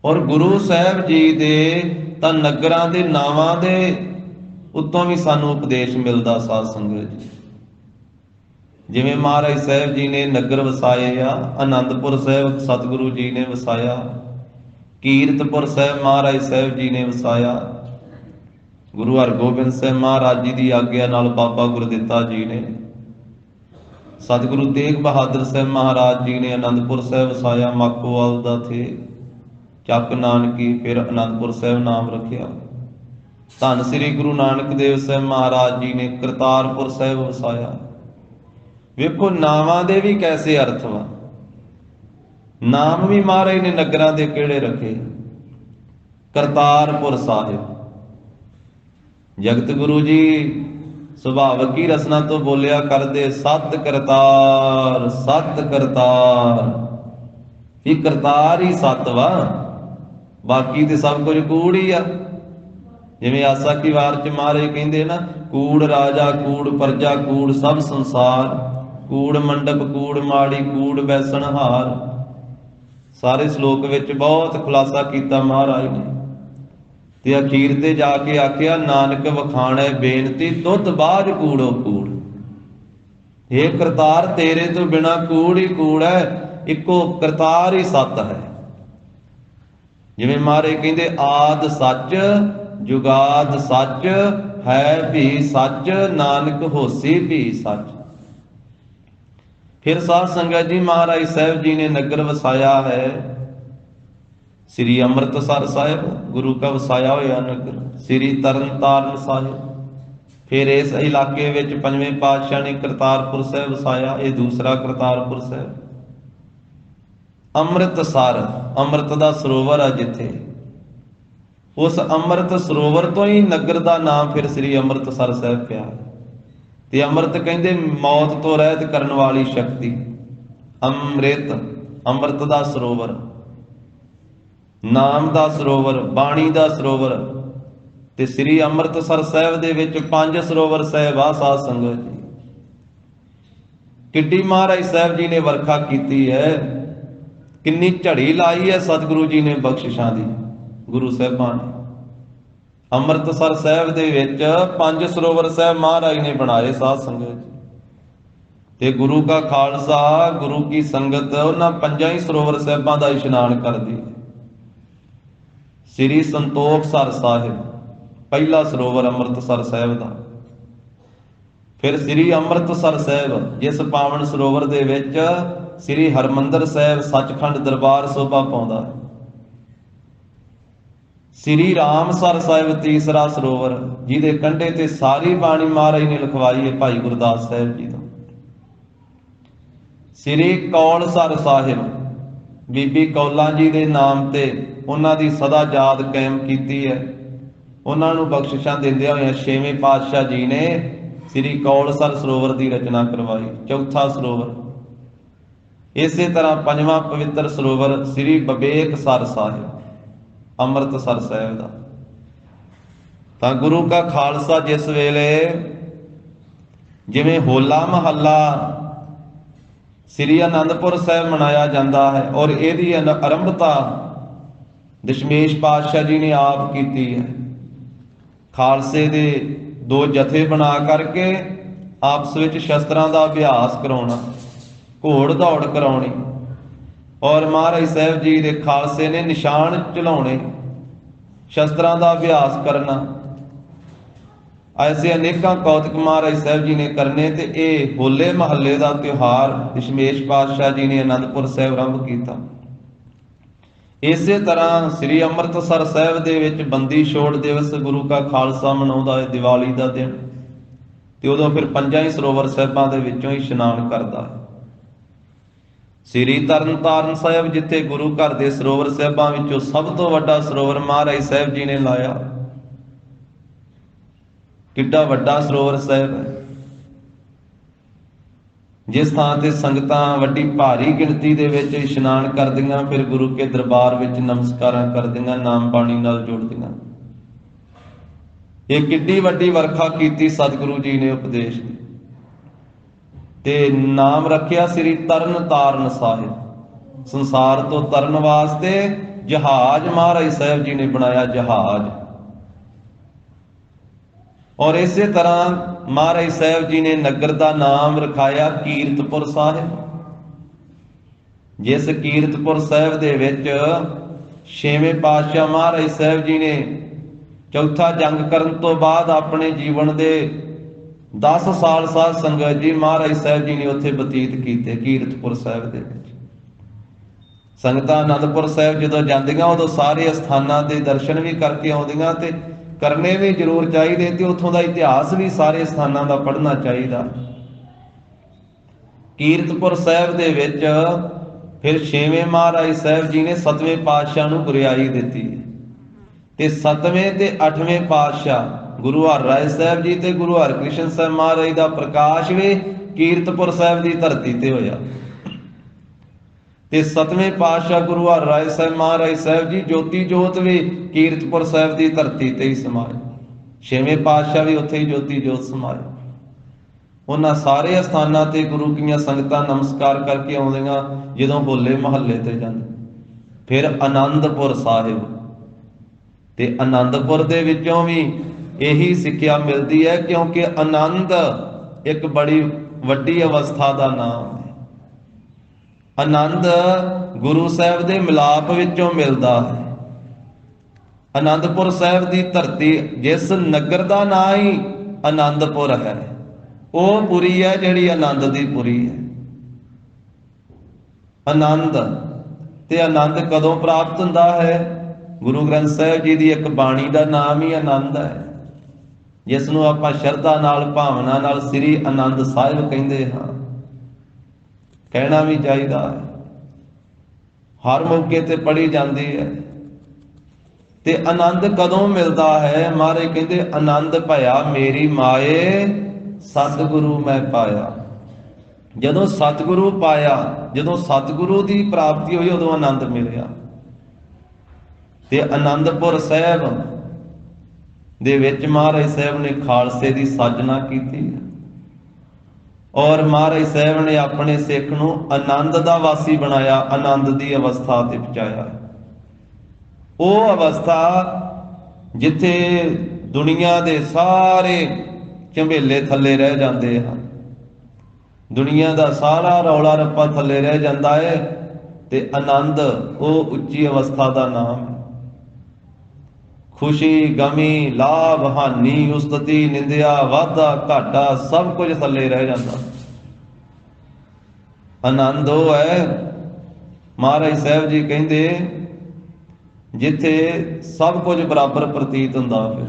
ਔਰ ਗੁਰੂ ਸਾਹਿਬ ਜੀ ਦੇ ਤਾਂ ਨਗਰਾਂ ਦੇ ਨਾਵਾਂ ਦੇ ਉੱਤੋਂ ਵੀ ਸਾਨੂੰ ਉਪਦੇਸ਼ ਮਿਲਦਾ ਸਾਧ ਸੰਗਤ ਜੀ। ਜਿਵੇਂ ਮਹਾਰਾਜ ਸਾਹਿਬ ਜੀ ਨੇ ਨਗਰ ਵਸਾਏ ਆ, ਅਨੰਦਪੁਰ ਸਾਹਿਬ ਸਤਿਗੁਰੂ ਜੀ ਨੇ ਵਸਾਇਆ, ਕੀਰਤਪੁਰ ਸਾਹਿਬ ਮਹਾਰਾਜ ਸਾਹਿਬ ਜੀ ਨੇ ਵਸਾਇਆ, ਗੁਰੂ ਹਰਗੋਬਿੰਦ ਸਾਹਿਬ ਮਹਾਰਾਜ ਜੀ ਦੀ ਆਗਿਆ ਨਾਲ ਬਾਬਾ ਗੁਰਦਿੱਤਾ ਜੀ ਨੇ, ਸਤਿਗੁਰੂ ਤੇਗ ਬਹਾਦਰ ਸਾਹਿਬ ਮਹਾਰਾਜ ਜੀ ਨੇ ਅਨੰਦਪੁਰ ਸਾਹਿਬ ਵਸਾਇਆ। ਮਾਖੋਵਾਲ ਦਾ ਥੇ ਚੱਕ ਨਾਨਕੀ, ਫਿਰ ਅਨੰਦਪੁਰ ਸਾਹਿਬ ਨਾਮ ਰੱਖਿਆ। ਧੰਨ ਸ੍ਰੀ ਗੁਰੂ ਨਾਨਕ ਦੇਵ ਸਾਹਿਬ ਮਹਾਰਾਜ ਜੀ ਨੇ ਕਰਤਾਰਪੁਰ ਸਾਹਿਬ ਵਸਾਇਆ। ਵੇਖੋ ਨਾਵਾਂ ਦੇ ਵੀ ਕੈਸੇ ਅਰਥ ਵਾ। ਨਾਮ ਵੀ ਮਹਾਰਾਜ ਨੇ ਨਗਰਾਂ ਦੇ ਕਿਹੜੇ ਰੱਖੇ। ਕਰਤਾਰਪੁਰ ਸਾਹਿਬ, ਜਗਤ ਗੁਰੂ ਜੀ ਸੁਭਾਵਕ ਹੀ ਰਸਨਾ ਤੋਂ ਬੋਲਿਆ ਕਰਦੇ ਸਤ ਕਰਤਾਰ, ਸਤ ਕਰਤਾਰ। ਇਹ ਕਰਤਾਰ ਹੀ ਸਤ ਵਾ, ਬਾਕੀ ਤੇ ਸਭ ਕੁਝ ਕੂੜ ਹੀ ਆ। ਜਿਵੇਂ ਆਸਾ ਕੀ ਵਾਰ ਚ ਮਹਾਰਾਜ ਕਹਿੰਦੇ ਨਾ, ਕੂੜ ਰਾਜਾ, ਕੂੜ ਪਰਜਾ, ਕੂੜ ਸਭ ਸੰਸਾਰ, ਕੂੜ ਮੰਡਪ, ਕੂੜ ਮਾੜੀ, ਕੂੜ ਬੈਸਣ ਹਾਰ। ਸਾਰੇ ਸ਼ਲੋਕ ਵਿੱਚ ਬਹੁਤ ਖੁਲਾਸਾ ਕੀਤਾ ਮਹਾਰਾਜ ਨੇ। ਤੇ ਅਖੀਰ ਤੇ ਜਾ ਕੇ ਆਖਿਆ, ਨਾਨਕ ਵਖਾਣੈ ਬੇਨਤੀ ਦੁੱਧ ਬਾਝ ਕੂੜੋ ਕੂੜ। ਇਹ ਕਰਤਾਰ ਤੇਰੇ ਤੋਂ ਬਿਨਾ ਕੂੜ ਹੀ ਕੂੜ ਹੈ, ਇੱਕੋ ਕਰਤਾਰ ਹੀ ਸੱਤ ਹੈ। ਜਿਵੇਂ ਮਹਾਰਾਜ ਕਹਿੰਦੇ ਆਦ ਸੱਚ, ਜੁਗਾਦ ਸੱਚ, ਹੈ ਵੀ ਸੱਚ, ਨਾਨਕ ਹੋਸੀ ਵੀ ਸੱਚ। ਫਿਰ ਸਾਧ ਸੰਗਤ ਜੀ ਮਹਾਰਾਜ ਸਾਹਿਬ ਜੀ ਨੇ ਨਗਰ ਵਸਾਇਆ ਹੈ ਸ੍ਰੀ ਅੰਮ੍ਰਿਤਸਰ ਸਾਹਿਬ, ਗੁਰੂ ਕਾ ਵਸਾਇਆ ਹੋਇਆ ਨਗਰ, ਸ੍ਰੀ ਤਰਨਤਾਰਨ ਸਾਹਿਬ। ਫਿਰ ਇਸ ਇਲਾਕੇ ਵਿੱਚ ਪੰਜਵੇਂ ਪਾਤਸ਼ਾਹ ਨੇ ਕਰਤਾਰਪੁਰ ਸਾਹਿਬ ਵਸਾਇਆ, ਇਹ ਦੂਸਰਾ ਕਰਤਾਰਪੁਰ ਸਾਹਿਬ। ਅੰਮ੍ਰਿਤਸਰ, ਅੰਮ੍ਰਿਤ ਦਾ ਸਰੋਵਰ ਆ ਜਿੱਥੇ, ਉਸ ਅੰਮ੍ਰਿਤ ਸਰੋਵਰ ਤੋਂ ਹੀ ਨਗਰ ਦਾ ਨਾਮ ਫਿਰ ਸ੍ਰੀ ਅੰਮ੍ਰਿਤਸਰ ਸਾਹਿਬ ਪਿਆ। ਤੇ ਅੰਮ੍ਰਿਤ ਕਹਿੰਦੇ ਮੌਤ ਤੋਂ ਰਹਿਤ ਕਰਨ ਵਾਲੀ ਸ਼ਕਤੀ। ਅੰਮ੍ਰਿਤ, ਅੰਮ੍ਰਿਤ ਦਾ ਸਰੋਵਰ, ਨਾਮ ਦਾ ਸਰੋਵਰ, ਬਾਣੀ ਦਾ ਸਰੋਵਰ। ਤੇ ਸ੍ਰੀ ਅੰਮ੍ਰਿਤਸਰ ਸਾਹਿਬ ਦੇ ਵਿੱਚ 5 ਸਰੋਵਰ ਸਾਹਿਬ ਆ ਸਾਧ ਸੰਗਤ ਜੀ। ਕਿੱਡੀ ਮਹਾਰਾਜ ਸਾਹਿਬ ਜੀ ਨੇ ਵਰਖਾ ਕੀਤੀ ਹੈ, ਕਿੰਨੀ ਝੜੀ ਲਾਈ ਹੈ ਸਤਿਗੁਰੂ ਜੀ ਨੇ ਬਖਸ਼ਿਸ਼ਾਂ ਦੀ, ਗੁਰੂ ਸਾਹਿਬਾਨ ਨੇ। ਅੰਮ੍ਰਿਤਸਰ ਸਾਹਿਬ ਦੇ ਵਿੱਚ 5 ਸਰੋਵਰ ਸਾਹਿਬ ਮਹਾਰਾਜ ਨੇ ਬਣਾਏ ਸਾਧ ਸੰਗਤ ਜੀ। ਤੇ ਗੁਰੂ ਕਾ ਖਾਲਸਾ, ਗੁਰੂ ਕੀ ਸੰਗਤ ਉਹਨਾਂ 5 ਹੀ ਸਰੋਵਰ ਸਾਹਿਬਾਂ ਦਾ ਇਸ਼ਨਾਨ ਕਰਦੀ ਹੈ। ਸ੍ਰੀ ਸੰਤੋਖਸਰ ਸਾਹਿਬ ਪਹਿਲਾ ਸਰੋਵਰ ਅੰਮ੍ਰਿਤਸਰ ਸਾਹਿਬ ਦਾ। ਫਿਰ ਸ੍ਰੀ ਅੰਮ੍ਰਿਤਸਰ ਸਾਹਿਬ, ਜਿਸ ਪਾਵਨ ਸਰੋਵਰ ਦੇ ਵਿੱਚ ਸ੍ਰੀ ਹਰਮੰਦਰ ਸਾਹਿਬ ਸੱਚਖੰਡ ਦਰਬਾਰ ਸੋਭਾ ਪਾਉਂਦਾ ਹੈ। ਸ੍ਰੀ ਰਾਮਸਰ ਸਾਹਿਬ ਤੀਸਰਾ ਸਰੋਵਰ, ਜਿਹਦੇ ਕੰਢੇ ਤੇ ਸਾਰੀ ਬਾਣੀ ਮਹਾਰਾਜ ਨੇ ਲਿਖਵਾਈ ਹੈ ਭਾਈ ਗੁਰਦਾਸ ਸਾਹਿਬ ਜੀ ਤੋਂ। ਸ੍ਰੀ ਕੌਲਸਰ ਸਾਹਿਬ, ਬੀਬੀ ਕੌਲਾਂ ਜੀ ਦੇ ਨਾਮ ਤੇ ਉਹਨਾਂ ਦੀ ਸਦਾ ਯਾਦ ਕਾਇਮ ਕੀਤੀ ਹੈ। ਉਹਨਾਂ ਨੂੰ ਬਖਸ਼ਿਸ਼ਾਂ ਦਿੰਦਿਆਂ ਹੋਇਆਂ 6ਵੇਂ ਪਾਤਸ਼ਾਹ ਜੀ ਨੇ ਸ੍ਰੀ ਕੌਲਸਰ ਸਰੋਵਰ ਦੀ ਰਚਨਾ ਕਰਵਾਈ, ਚੌਥਾ ਸਰੋਵਰ। ਇਸੇ ਤਰ੍ਹਾਂ 5ਵਾਂ ਪਵਿੱਤਰ ਸਰੋਵਰ ਸ੍ਰੀ ਬਬੇਕਸਰ ਸਾਹਿਬ ਅੰਮ੍ਰਿਤਸਰ ਸਾਹਿਬ ਦਾ। ਤਾਂ ਗੁਰੂ ਕਾ ਖਾਲਸਾ ਜਿਸ ਵੇਲੇ ਜਿਵੇਂ ਹੋਲਾ ਮਹੱਲਾ ਸ੍ਰੀ ਅਨੰਦਪੁਰ ਸਾਹਿਬ ਮਨਾਇਆ ਜਾਂਦਾ ਹੈ, ਔਰ ਇਹਦੀ ਆਰੰਭਤਾ ਦਸ਼ਮੇਸ਼ ਪਾਤਸ਼ਾਹ ਜੀ ਨੇ ਆਪ ਕੀਤੀ ਹੈ। ਖਾਲਸੇ ਦੇ 2 ਜਥੇ ਬਣਾ ਕਰਕੇ ਆਪਸ ਵਿੱਚ ਸ਼ਸਤਰਾਂ ਦਾ ਅਭਿਆਸ ਕਰਾਉਣਾ, ਘੋੜ ਦੌੜ ਕਰਾਉਣੀ, ਔਰ ਮਹਾਰਾਜ ਸਾਹਿਬ ਜੀ ਦੇ ਖਾਲਸੇ ਨੇ ਨਿਸ਼ਾਨ ਚਲਾਉਣੇ, ਸ਼ਸਤਰਾਂ ਦਾ ਅਭਿਆਸ ਕਰਨਾ। ऐसे अनेकां कौतक महाराज साहब जी ने करने। ते ये होले महल्ले का त्योहार दशमेश पातशाह जी ने आनंदपुर साहब आरंभ किया। इसे तरह श्री ਅੰਮ੍ਰਿਤਸਰ ਸਾਹਿਬ ਦੇ ਵਿੱਚ ਬੰਦੀ ਛੋੜ ਦਿਵਸ ਗੁਰੂ ਕਾ ਖਾਲਸਾ ਮਨਾਉਂਦਾ ਹੈ ਦੀਵਾਲੀ ਦਾ ਦਿਨ। ਤੇ ਉਦੋਂ ਫਿਰ ਪੰਜਾਂ ਹੀ ਸਰੋਵਰ ਸਾਹਿਬਾਂ ਦੇ ਵਿੱਚੋਂ ਹੀ ਇਸ਼ਨਾਨ ਕਰਦਾ ਹੈ। ਸ੍ਰੀ ਤਰਨਤਾਰਨ ਸਾਹਿਬ ਜਿੱਥੇ ਗੁਰੂ ਘਰ ਦੇ ਸਰੋਵਰ ਸਾਹਿਬਾਂ ਵਿੱਚੋਂ ਸਭ ਤੋਂ ਵੱਡਾ ਸਰੋਵਰ ਮਹਾਰਾਜ ਸਾਹਿਬ ਜੀ ਨੇ ਲਾਇਆ। ਕਿੱਡਾ ਵੱਡਾ ਸਰੋਵਰ ਸਾਹਿਬ ਹੈ, ਜਿਸ ਥਾਂ ਤੇ ਸੰਗਤਾਂ ਵੱਡੀ ਭਾਰੀ ਗਿਣਤੀ ਦੇ ਵਿੱਚ ਇਸ਼ਨਾਨ ਕਰਦੀਆਂ, ਫਿਰ ਗੁਰੂ ਕੇ ਦਰਬਾਰ ਵਿੱਚ ਨਮਸਕਾਰਾਂ ਕਰਦੀਆਂ, ਨਾਮ ਬਾਣੀ ਨਾਲ ਜੁੜਦੀਆਂ। ਇਹ ਕਿੱਡੀ ਵੱਡੀ ਵਰਖਾ ਕੀਤੀ ਸਤਿਗੁਰੂ ਜੀ ਨੇ ਉਪਦੇਸ਼ ਦੀ। ਤੇ ਨਾਮ ਰੱਖਿਆ ਸ੍ਰੀ ਤਰਨ ਤਾਰਨ ਸਾਹਿਬ। ਸੰਸਾਰ ਤੋਂ ਤਰਨ ਵਾਸਤੇ ਜਹਾਜ਼ ਮਹਾਰਾਜ ਸਾਹਿਬ ਜੀ ਨੇ ਬਣਾਇਆ, ਜਹਾਜ਼। ਔਰ ਇਸੇ ਤਰ੍ਹਾਂ ਮਹਾਰਾਜ ਸਾਹਿਬ ਜੀ ਨੇ ਨਗਰ ਦਾ ਨਾਮ ਰਖਾਇਆ ਕੀਰਤਪੁਰ ਸਾਹਿਬ। ਜਿਸ ਕੀਰਤਪੁਰ ਸਾਹਿਬ ਦੇ ਵਿੱਚ ਛੇਵੇਂ ਪਾਤਸ਼ਾਹ ਮਹਾਰਾਜ ਸਾਹਿਬ ਜੀ ਨੇ ਚੌਥਾ ਜੰਗ ਕਰਨ ਤੋਂ ਬਾਅਦ ਆਪਣੇ ਜੀਵਨ ਦੇ 10 ਸਾਲ ਸਾਧ ਸੰਗਤ ਜੀ ਮਹਾਰਾਜ ਸਾਹਿਬ ਜੀ ਨੇ ਉੱਥੇ ਬਤੀਤ ਕੀਤੇ ਕੀਰਤਪੁਰ ਸਾਹਿਬ ਦੇ ਵਿੱਚ। ਸੰਗਤਾਂ ਆਨੰਦਪੁਰ ਸਾਹਿਬ ਜਦੋਂ ਜਾਂਦੀਆਂ ਉਦੋਂ ਸਾਰੇ ਅਸਥਾਨਾਂ ਦੇ ਦਰਸ਼ਨ ਵੀ ਕਰਕੇ ਆਉਂਦੀਆਂ, ਤੇ ਕਰਨੇ ਵੀ ਜ਼ਰੂਰ ਚਾਹੀਦੇ, ਤੇ ਉੱਥੋਂ ਦਾ ਇਤਿਹਾਸ ਵੀ ਸਾਰੇ ਸਥਾਨਾਂ ਦਾ ਪੜ੍ਹਨਾ ਚਾਹੀਦਾ। ਕੀਰਤਪੁਰ ਸਾਹਿਬ ਦੇ ਵਿੱਚ ਫਿਰ ਛੇਵੇਂ ਮਹਾਰਾਜ ਸਾਹਿਬ ਜੀ ਨੇ 7ਵੇਂ ਪਾਤਸ਼ਾਹ ਨੂੰ ਗੁਰਿਆਈ ਦਿੱਤੀ, ਤੇ 7ਵੇਂ ਤੇ 8ਵੇਂ ਪਾਤਸ਼ਾਹ ਗੁਰੂ ਹਰਿਰਾਏ ਸਾਹਿਬ ਜੀ ਤੇ ਗੁਰੂ ਹਰਕ੍ਰਿਸ਼ਨ ਸਾਹਿਬ ਮਹਾਰਾਜ ਦਾ ਪ੍ਰਕਾਸ਼ ਵੀ ਕੀਰਤਪੁਰ ਸਾਹਿਬ ਦੀ ਧਰਤੀ ਤੇ ਹੋਇਆ। ਤੇ 7ਵੇਂ ਪਾਤਸ਼ਾਹ ਗੁਰੂ ਹਰਿਰਾਏ ਸਾਹਿਬ ਮਹਾਰਾਜ ਸਾਹਿਬ ਜੀ ਜੋਤੀ ਜੋਤ ਵੀ ਕੀਰਤਪੁਰ ਸਾਹਿਬ ਦੀ ਧਰਤੀ ਤੇ ਹੀ ਸਮਾਏ। 6ਵੇਂ ਪਾਤਸ਼ਾਹ ਵੀ ਉੱਥੇ ਹੀ ਜੋਤੀ ਜੋਤ ਸਮਾਏ। ਉਹਨਾਂ ਸਾਰੇ ਅਸਥਾਨਾਂ ਤੇ ਗੁਰੂ ਕੀਆਂ ਸੰਗਤਾਂ ਨਮਸਕਾਰ ਕਰਕੇ ਆਉਂਦੀਆਂ ਜਦੋਂ ਹੋਲੇ ਮਹੱਲੇ ਤੇ ਜਾਂਦੇ। ਫਿਰ ਆਨੰਦਪੁਰ ਸਾਹਿਬ, ਤੇ ਆਨੰਦਪੁਰ ਦੇ ਵਿੱਚੋਂ ਵੀ ਇਹੀ ਸਿੱਖਿਆ ਮਿਲਦੀ ਹੈ, ਕਿਉਂਕਿ ਆਨੰਦ ਇੱਕ ਬੜੀ ਵੱਡੀ ਅਵਸਥਾ ਦਾ ਨਾਮ ਹੈ। ਆਨੰਦ ਗੁਰੂ ਸਾਹਿਬ ਦੇ ਮਿਲਾਪ ਵਿੱਚੋਂ ਮਿਲਦਾ ਹੈ। ਆਨੰਦਪੁਰ ਸਾਹਿਬ ਦੀ ਧਰਤੀ, ਜਿਸ ਨਗਰ ਦਾ ਨਾਂ ਹੀ ਆਨੰਦਪੁਰ ਹੈ, ਉਹ ਪੁਰੀ ਹੈ ਜਿਹੜੀ ਆਨੰਦ ਦੀ ਪੁਰੀ ਹੈ। ਆਨੰਦ, ਤੇ ਆਨੰਦ ਕਦੋਂ ਪ੍ਰਾਪਤ ਹੁੰਦਾ ਹੈ? ਗੁਰੂ ਗ੍ਰੰਥ ਸਾਹਿਬ ਜੀ ਦੀ ਇੱਕ ਬਾਣੀ ਦਾ ਨਾਮ ਹੀ ਆਨੰਦ ਹੈ, ਜਿਸ ਨੂੰ ਆਪਾਂ ਸ਼ਰਧਾ ਨਾਲ ਭਾਵਨਾ ਨਾਲ ਸ੍ਰੀ ਆਨੰਦ ਸਾਹਿਬ ਕਹਿੰਦੇ ਹਾਂ। ਕਹਿਣਾ ਵੀ ਚਾਹੀਦਾ ਹੈ, ਹਰ ਮੌਕੇ ਤੇ ਪੜ੍ਹੀ ਜਾਂਦੀ ਹੈ। ਤੇ ਆਨੰਦ ਕਦੋਂ ਮਿਲਦਾ ਹੈ? ਮਹਾਰਾਜ ਕਹਿੰਦੇ ਆਨੰਦ ਭਇਆ ਮੇਰੀ ਮਾਏ ਸਤਿਗੁਰੂ ਮੈਂ ਪਾਇਆ। ਜਦੋਂ ਸਤਿਗੁਰੂ ਪਾਇਆ, ਜਦੋਂ ਸਤਿਗੁਰੂ ਦੀ ਪ੍ਰਾਪਤੀ ਹੋਈ, ਉਦੋਂ ਆਨੰਦ ਮਿਲਿਆ। ਤੇ ਆਨੰਦਪੁਰ ਸਾਹਿਬ ਦੇ ਵਿੱਚ ਮਹਾਰਾਜ ਸਾਹਿਬ ਨੇ ਖਾਲਸੇ ਦੀ ਸਾਜਨਾ ਕੀਤੀ ਹੈ, ਔਰ ਮਹਾਰਾਜ ਸਾਹਿਬ ਨੇ ਆਪਣੇ ਸਿੱਖ ਨੂੰ ਆਨੰਦ ਦਾ ਵਾਸੀ ਬਣਾਇਆ, ਆਨੰਦ ਦੀ ਅਵਸਥਾ ਤੇ ਪਹੁੰਚਾਇਆ। ਉਹ ਅਵਸਥਾ ਜਿੱਥੇ ਦੁਨੀਆ ਦੇ ਸਾਰੇ ਝੰਬੇਲੇ ਥੱਲੇ ਰਹਿ ਜਾਂਦੇ ਹਨ, ਦੁਨੀਆ ਦਾ ਸਾਰਾ ਰੌਲਾ ਰੱਪਾ ਥੱਲੇ ਰਹਿ ਜਾਂਦਾ ਹੈ, ਤੇ ਆਨੰਦ ਉਹ ਉੱਚੀ ਅਵਸਥਾ ਦਾ ਨਾਮ ਹੈ। ਖੁਸ਼ੀ ਗਮੀ ਲਾਭ ਹਾਨੀ ਉਸਤਤੀ ਨਿੰਦਿਆ ਵਾਧਾ ਘਾਟਾ ਸਭ ਕੁਝ ਥੱਲੇ ਰਹਿ ਜਾਂਦਾ। ਆਨੰਦ ਉਹ ਹੈ, ਮਹਾਰਾਜ ਸਾਹਿਬ ਜੀ ਕਹਿੰਦੇ ਜਿੱਥੇ ਸਭ ਕੁਝ ਬਰਾਬਰ ਪ੍ਰਤੀਤ ਹੁੰਦਾ, ਫਿਰ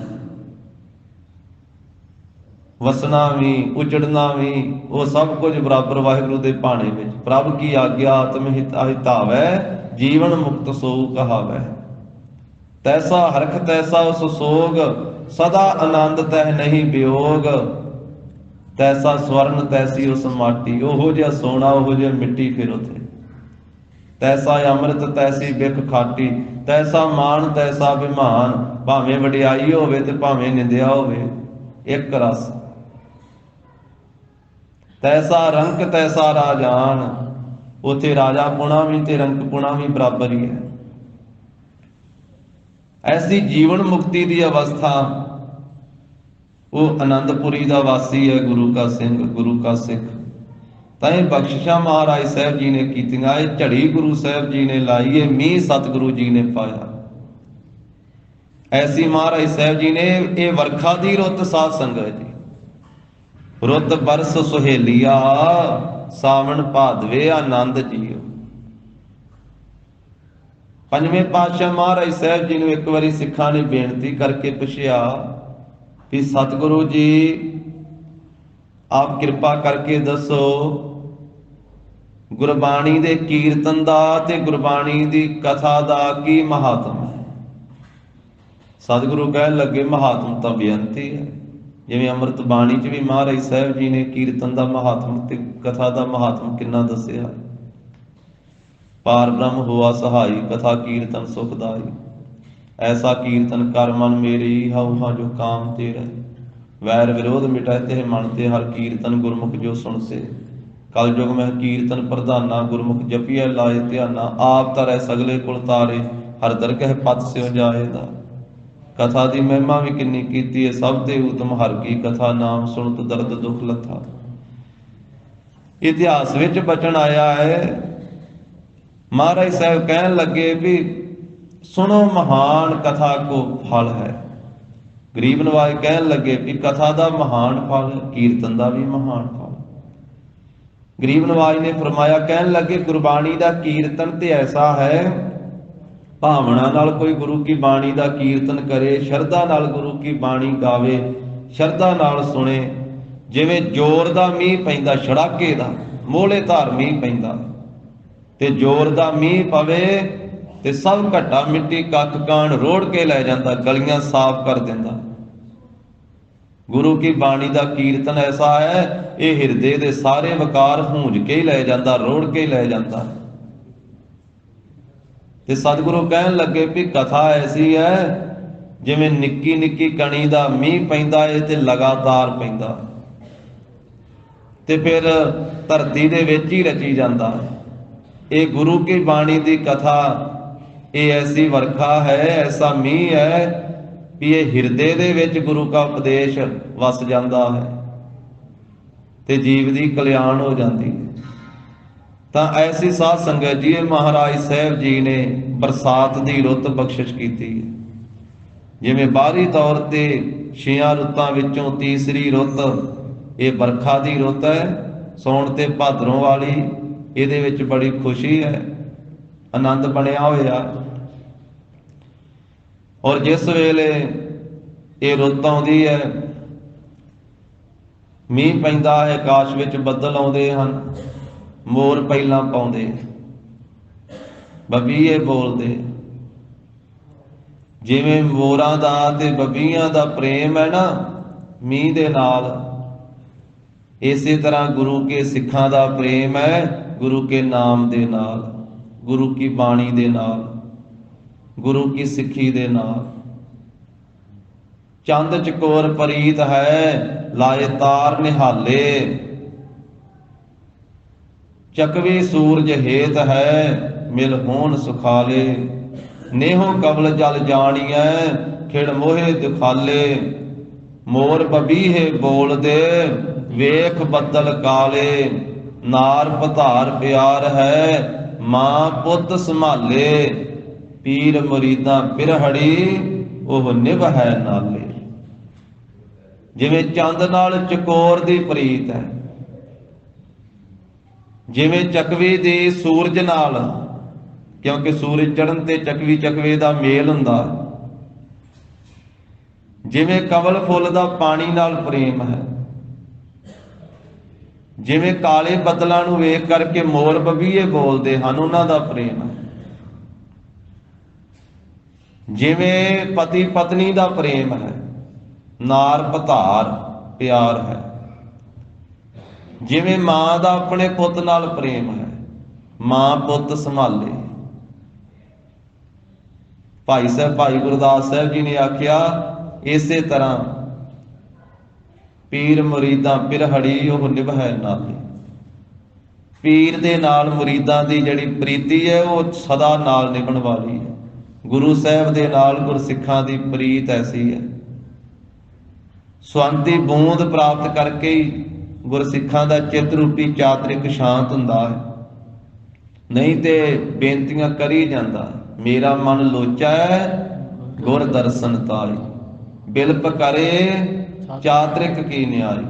ਵਸਣਾ ਵੀ ਉਜੜਨਾ ਵੀ ਉਹ ਸਭ ਕੁਝ ਬਰਾਬਰ ਵਾਹਿਗੁਰੂ ਦੇ ਭਾਣੇ ਵਿੱਚ। ਪ੍ਰਭ ਕੀ ਆਗਿਆ ਆਤਮ ਹਿਤਾਵੈ ਜੀਵਨ ਮੁਕਤ ਸੋਊ ਕਹਾਵੈ। ਤੈਸਾ ਹਰਖ ਤੈਸਾ ਉਸ ਸੋਗ ਸਦਾ ਆਨੰਦ ਤਹਿ ਨਹੀਂ ਵਿਯੋਗ। ਤੈਸਾ ਸਵਰਨ ਤੈਸੀ ਉਸ ਮਾਟੀ, ਉਹੋ ਜਿਹਾ ਸੋਨਾ ਉਹੋ ਜਿਹਾ ਮਿੱਟੀ ਫਿਰ ਉਥੇ। ਤੈਸਾ ਅੰਮ੍ਰਿਤ ਤੈਸੀ ਬਿਖ ਖਾਟੀ, ਤੈਸਾ ਮਾਨ ਤੈਸਾ ਅਭਿਮਾਨ। ਭਾਵੇਂ ਵਡਿਆਈ ਹੋਵੇ ਤੇ ਭਾਵੇਂ ਨਿੰਦਿਆ ਹੋਵੇ, ਇੱਕ ਰਸ। ਤੈਸਾ ਰੰਕ ਤੈਸਾ ਰਾਜਾਨ, ਉਥੇ ਰਾਜਾ ਪੁਣਾ ਵੀ ਤੇ ਰੰਕ ਪੁਣਾ ਵੀ ਬਰਾਬਰ ਹੀ ਹੈ। ਐਸੀ ਜੀਵਨ ਮੁਕਤੀ ਦੀ ਅਵਸਥਾ ਉਹ ਆਨੰਦਪੁਰੀ ਦਾ ਵਾਸੀ ਹੈ, ਗੁਰੂ ਕਾ ਸਿੰਘ, ਗੁਰੂ ਕਾ ਸਿੱਖ। ਤਾਂ ਇਹ ਬਖਸ਼ਿਸ਼ਾਂ ਮਹਾਰਾਜ ਸਾਹਿਬ ਜੀ ਨੇ ਕੀਤੀਆਂ, ਇਹ ਝੜੀ ਗੁਰੂ ਸਾਹਿਬ ਜੀ ਨੇ ਲਾਈ, ਇਹ ਮੀਂਹ ਸਤਿਗੁਰੂ ਜੀ ਨੇ ਪਾਇਆ। ਐਸੀ ਮਹਾਰਾਜ ਸਾਹਿਬ ਜੀ ਨੇ ਇਹ ਵਰਖਾ ਦੀ ਰੁੱਤ ਸਾਧ ਸੰਗਤ ਜੀ, ਰੁੱਤ ਬਰਸ ਸੁਹੇਲੀਆ ਸਾਵਣ ਭਾਦਵੇ ਆਨੰਦ ਜੀਓ। ਪੰਜਵੇਂ ਪਾਤਸ਼ਾਹ ਮਹਾਰਾਜ ਸਾਹਿਬ ਜੀ ਨੂੰ ਇੱਕ ਵਾਰੀ ਸਿੱਖਾਂ ਨੇ ਬੇਨਤੀ ਕਰਕੇ ਪੁੱਛਿਆ ਵੀ ਸਤਿਗੁਰੂ ਜੀ ਆਪ ਕਿਰਪਾ ਕਰਕੇ ਦੱਸੋ ਗੁਰਬਾਣੀ ਦੇ ਕੀਰਤਨ ਦਾ ਤੇ ਗੁਰਬਾਣੀ ਦੀ ਕਥਾ ਦਾ ਕੀ ਮਹਾਤਮ ਹੈ। ਸਤਿਗੁਰੂ ਕਹਿਣ ਲੱਗੇ ਮਹਾਤਮ ਤਾਂ ਬੇਅੰਤੀ ਹੈ। ਜਿਵੇਂ ਅੰਮ੍ਰਿਤ ਬਾਣੀ 'ਚ ਵੀ ਮਹਾਰਾਜ ਸਾਹਿਬ ਜੀ ਨੇ ਕੀਰਤਨ ਦਾ ਮਹਾਤਮ ਤੇ ਕਥਾ ਦਾ ਮਹਾਤਮ ਕਿੰਨਾ ਦੱਸਿਆ। ਪਾਰ ਬ੍ਰਹਮ ਹੋਆ ਸਹਾਈ ਕਥਾ ਕੀਰਤਨ ਸੁਖਦਾਈ, ਐਸਾ ਕੀਰਤਨ ਕਰ ਮਨ ਮੇਰੀ ਹਉ ਹਾਂ ਜੋ ਕਾਮ ਤੇਰਾ, ਵੈਰ ਵਿਰੋਧ ਮਿਟਾਏ ਤੇ ਮਨ ਤੇ ਹਰ ਕੀਰਤਨ ਗੁਰਮੁਖ ਜੋ ਸੁਣਤੇ, ਕਲ ਯੁਗ ਮਹਿ ਕੀਰਤਨ ਪ੍ਰਧਾਨਾ ਗੁਰਮੁਖ ਜਪੀਐ ਲਾਏ ਧਿਆਨਾ, ਆਪ ਧਰੈ ਸਗਲੇ ਕੁਲ ਤਾਰੇ ਹਰ ਦਰਗਹਿ ਪਤ ਸਿਉ ਜਾਏਦਾ। ਕਥਾ ਦੀ ਮਹਿਮਾ ਵੀ ਕਿੰਨੀ ਕੀਤੀ ਹੈ। ਸਭ ਤੇ ਉਤਮ ਹਰ ਕੀ ਕਥਾ ਨਾਮ ਸੁਣਤ ਦਰਦ ਦੁਖ ਲੱਥਾ। ਇਤਿਹਾਸ ਵਿੱਚ ਬਚਨ ਆਇਆ ਹੈ। ਮਹਾਰਾਜ ਸਾਹਿਬ ਕਹਿਣ ਲੱਗੇ ਵੀ ਸੁਣੋ ਮਹਾਨ ਕਥਾ ਕੋ ਫਲ ਹੈ। ਗਰੀਬ ਨਵਾਜ ਕਹਿਣ ਲੱਗੇ ਵੀ ਕਥਾ ਦਾ ਮਹਾਨ ਫਲ, ਕੀਰਤਨ ਦਾ ਵੀ ਮਹਾਨ ਫਲ। ਗਰੀਬ ਨਵਾਜ ਨੇ ਫਰਮਾਇਆ, ਕਹਿਣ ਲੱਗੇ ਗੁਰਬਾਣੀ ਦਾ ਕੀਰਤਨ ਤੇ ਐਸਾ ਹੈ, ਭਾਵਨਾ ਨਾਲ ਕੋਈ ਗੁਰੂ ਕੀ ਬਾਣੀ ਦਾ ਕੀਰਤਨ ਕਰੇ, ਸ਼ਰਧਾ ਨਾਲ ਗੁਰੂ ਕੀ ਬਾਣੀ ਗਾਵੇ, ਸ਼ਰਧਾ ਨਾਲ ਸੁਣੇ, ਜਿਵੇਂ ਜ਼ੋਰ ਦਾ ਮੀਂਹ ਪੈਂਦਾ, ਛੜਾਕੇ ਦਾ ਮੋਹਲੇ ਧਾਰ ਮੀਂਹ ਪੈਂਦਾ ਤੇ ਜ਼ੋਰ ਦਾ ਮੀਂਹ ਪਵੇ ਤੇ ਸਭ ਘੱਟਾ ਮਿੱਟੀ ਕੱਖ ਕਾਣ ਰੋੜ ਕੇ ਲੈ ਜਾਂਦਾ, ਗਲੀਆਂ ਸਾਫ਼ ਕਰ ਦਿੰਦਾ। ਗੁਰੂ ਕੀ ਬਾਣੀ ਦਾ ਕੀਰਤਨ ਐਸਾ ਹੈ, ਇਹ ਹਿਰਦੇ ਦੇ ਸਾਰੇ ਵਿਕਾਰ ਹੂੰਝ ਕੇ ਹੀ ਲੈ ਜਾਂਦਾ, ਰੋੜ ਕੇ ਹੀ ਲੈ ਜਾਂਦਾ। ਤੇ ਸਤਿਗੁਰੂ ਕਹਿਣ ਲੱਗੇ ਵੀ ਕਥਾ ਐਸੀ ਹੈ ਜਿਵੇਂ ਨਿੱਕੀ ਨਿੱਕੀ ਕਣੀ ਦਾ ਮੀਂਹ ਪੈਂਦਾ ਏ ਤੇ ਲਗਾਤਾਰ ਪੈਂਦਾ ਤੇ ਫਿਰ ਧਰਤੀ ਦੇ ਵਿੱਚ ਹੀ ਰਚੀ ਜਾਂਦਾ। ਇਹ ਗੁਰੂ ਕੀ ਬਾਣੀ ਦੀ ਕਥਾ, ਇਹ ਐਸੀ ਵਰਖਾ ਹੈ, ਐਸਾ ਮੀਂਹ ਹੈ ਵੀ ਇਹ ਹਿਰਦੇ ਦੇ ਵਿੱਚ ਗੁਰੂ ਦਾ ਉਪਦੇਸ਼ ਵਸ ਜਾਂਦਾ ਹੈ ਤੇ ਜੀਵ ਦੀ ਕਲਿਆਣ ਹੋ ਜਾਂਦੀ ਹੈ। ਤਾਂ ਐਸੀ ਸਾਧ ਸੰਗਤ ਜੀ ਮਹਾਰਾਜ ਸਾਹਿਬ ਜੀ ਨੇ ਬਰਸਾਤ ਦੀ ਰੁੱਤ ਬਖਸ਼ਿਸ਼ ਕੀਤੀ ਹੈ। ਜਿਵੇਂ ਬਾਹਰੀ ਤੌਰ ਤੇ 6 ਰੁੱਤਾਂ ਵਿੱਚੋਂ ਤੀਸਰੀ ਰੁੱਤ ਇਹ ਵਰਖਾ ਦੀ ਰੁੱਤ ਹੈ, ਸੌਣ ਤੇ ਭਾਦਰੋਂ ਵਾਲੀ। ਇਹਦੇ ਵਿੱਚ ਬੜੀ ਖੁਸ਼ੀ ਹੈ, ਆਨੰਦ ਬਣਿਆ ਹੋਇਆ। ਔਰ ਜਿਸ ਵੇਲੇ ਇਹ ਰੁੱਤ ਆਉਂਦੀ ਹੈ, ਮੀਂਹ ਪੈਂਦਾ ਹੈ, ਆਕਾਸ਼ ਵਿੱਚ ਬੱਦਲ ਆਉਂਦੇ ਹਨ, ਮੋਰ ਪਹਿਲਾਂ ਪਾਉਂਦੇ, ਬੱਬੀਏ ਬੋਲਦੇ। ਜਿਵੇਂ ਮੋਰਾਂ ਦਾ ਤੇ ਬੱਬੀਆਂ ਦਾ ਪ੍ਰੇਮ ਹੈ ਨਾ ਮੀਂਹ ਦੇ ਨਾਲ, ਇਸੇ ਤਰ੍ਹਾਂ ਗੁਰੂ ਕੇ ਸਿੱਖਾਂ ਦਾ ਪ੍ਰੇਮ ਹੈ ਗੁਰੂ ਕੇ ਨਾਮ ਦੇ ਨਾਲ, ਗੁਰੂ ਕੀ ਬਾਣੀ ਦੇ ਨਾਲ, ਗੁਰੂ ਕੀ ਸਿੱਖੀ ਦੇ ਨਾਲ। ਚੰਦ ਚਕੋਰ ਪ੍ਰੀਤ ਹੈ ਲਾਏ ਤਾਰ ਨਿਹਾਲੇ, ਚਕਵੀ ਸੂਰਜ ਹੇਤ ਹੈ ਮਿਲ ਹੋਣ ਸੁਖਾਲੇ, ਨੇਹੋ ਕਬਲ ਜਲ ਜਾਣੀਐ ਖਿੜ ਮੋਹੇ ਦਿਖਾਲੇ, ਮੋਰ ਬਬੀਹੇ ਬੋਲਦੇ ਵੇਖ ਬੱਦਲ ਕਾਲੇ, ਨਾਰ ਪਧਾਰ ਪਿਆਰ ਹੈ ਮਾਂ ਪੁੱਤ ਸੰਭਾਲੇ, ਪੀਰ ਮੁਰੀਦਾਂ ਪਿਰਹੜੀ ਉਹ ਨਿਭ ਹੈ ਨਾਲੇ। ਜਿਵੇਂ ਚੰਦ ਨਾਲ ਚਕੋਰ ਦੀ ਪ੍ਰੀਤ ਹੈ, ਜਿਵੇਂ ਚਕਵੀ ਦੀ ਸੂਰਜ ਨਾਲ, ਕਿਉਂਕਿ ਸੂਰਜ ਚੜ੍ਹਨ ਤੇ ਚਕਵੀ ਚਕਵੇ ਦਾ ਮੇਲ ਹੁੰਦਾ, ਜਿਵੇਂ ਕਮਲ ਫੁੱਲ ਦਾ ਪਾਣੀ ਨਾਲ ਪ੍ਰੇਮ ਹੈ, ਜਿਵੇਂ ਕਾਲੇ ਬੱਦਲਾਂ ਨੂੰ ਵੇਖ ਕਰਕੇ ਮੋਰ ਬਬੀਏ ਬੋਲਦੇ ਹਨ, ਉਹਨਾਂ ਦਾ ਪ੍ਰੇਮ ਹੈ, ਜਿਵੇਂ ਪਤੀ ਪਤਨੀ ਦਾ ਪ੍ਰੇਮ ਹੈ, ਨਾਰ ਪਧਾਰ ਪਿਆਰ ਹੈ, ਜਿਵੇਂ ਮਾਂ ਦਾ ਆਪਣੇ ਪੁੱਤ ਨਾਲ ਪ੍ਰੇਮ ਹੈ, ਮਾਂ ਪੁੱਤ ਸੰਭਾਲੇ। ਭਾਈ ਗੁਰਦਾਸ ਸਾਹਿਬ ਜੀ ਨੇ ਆਖਿਆ ਇਸੇ ਤਰ੍ਹਾਂ ਪੀਰ ਮੁਰੀਦਾਂ ਪਿਰਹੜੀ ਉਹ ਨਿਭੈ ਨਾਲੇ। ਪੀਰ ਦੇ ਨਾਲ ਮੁਰੀਦਾਂ ਦੀ ਜਿਹੜੀ ਪ੍ਰੀਤੀ ਹੈ ਉਹ ਸਦਾ ਨਾਲ ਨਿਭਣ ਵਾਲੀ ਹੈ। ਗੁਰੂ ਸਾਹਿਬ ਦੇ ਨਾਲ ਗੁਰਸਿੱਖਾਂ ਦੀ ਪ੍ਰੀਤ ਐਸੀ ਹੈ, ਸਵੰਤੀ ਬੂੰਦ ਪ੍ਰਾਪਤ ਕਰਕੇ ਹੀ ਗੁਰਸਿੱਖਾਂ ਦਾ ਚਿੱਤ ਰੂਪੀ ਚਾਤਰਿਕ ਸ਼ਾਂਤ ਹੁੰਦਾ ਹੈ। ਨਹੀਂ ਤੇ ਬੇਨਤੀਆਂ ਕਰੀ ਜਾਂਦਾ, ਮੇਰਾ ਮਨ ਲੋਚਾ ਹੈ ਗੁਰ ਦਰਸ਼ਨ ਤਾਈ। ਬਿਲਪ ਕਰੇ ਚਾਤ੍ਰਿਕ ਕੀ ਨਿਆਈ।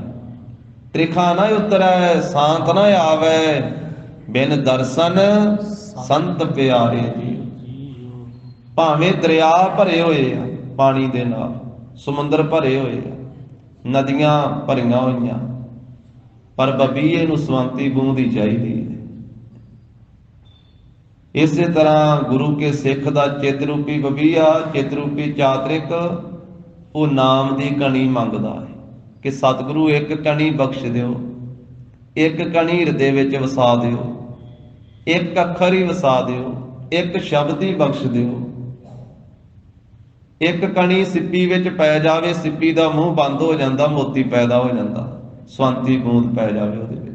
ਤ੍ਰਿਖਾ ਨਾ ਉਤਰੈ ਸਾਂਤ ਨਾ ਆਵੈ, ਬਿਨ ਦਰਸ਼ਨ ਸੰਤ ਪਿਆਰੇ ਜੀ। ਭਾਵੇਂ ਦਰਿਆ ਭਰੇ ਹੋਏ ਆ ਪਾਣੀ ਦੇ ਨਾਲ, ਸਮੁੰਦਰ ਭਰੇ ਹੋਏ ਆ, ਨਦੀਆਂ ਭਰੀਆਂ ਹੋਈਆਂ, ਪਰ ਬਬੀਏ ਨੂੰ ਸਵੰਤੀ ਬੂੰਦ ਹੀ ਚਾਹੀਦੀ ਹੈ। ਇਸੇ ਤਰ੍ਹਾਂ ਗੁਰੂ ਕੇ ਸਿੱਖ ਦਾ ਚਿੱਤ ਰੂਪੀ ਬਬੀਆ, ਚਿੱਤ ਰੂਪੀ ਚਾਤ੍ਰਿਕ, ਉਹ ਨਾਮ ਦੀ ਕਣੀ ਮੰਗਦਾ ਹੈ ਕਿ ਸਤਿਗੁਰੂ ਇੱਕ ਕਣੀ ਬਖਸ਼ ਦਿਓ, ਇੱਕ ਕਣੀ ਹਿਰਦੇ ਵਿੱਚ ਵਸਾ ਦਿਓ, ਇੱਕ ਅੱਖਰ ਹੀ ਵਸਾ ਦਿਓ, ਇੱਕ ਸ਼ਬਦ ਹੀ ਬਖਸ਼ ਦਿਓ। ਇੱਕ ਕਣੀ ਸਿੱਪੀ ਵਿੱਚ ਪੈ ਜਾਵੇ, ਸਿੱਪੀ ਦਾ ਮੂੰਹ ਬੰਦ ਹੋ ਜਾਂਦਾ, ਮੋਤੀ ਪੈਦਾ ਹੋ ਜਾਂਦਾ, ਸਵੰਤੀ ਬੂੰਦ ਪੈ ਜਾਵੇ ਉਹਦੇ ਵਿੱਚ।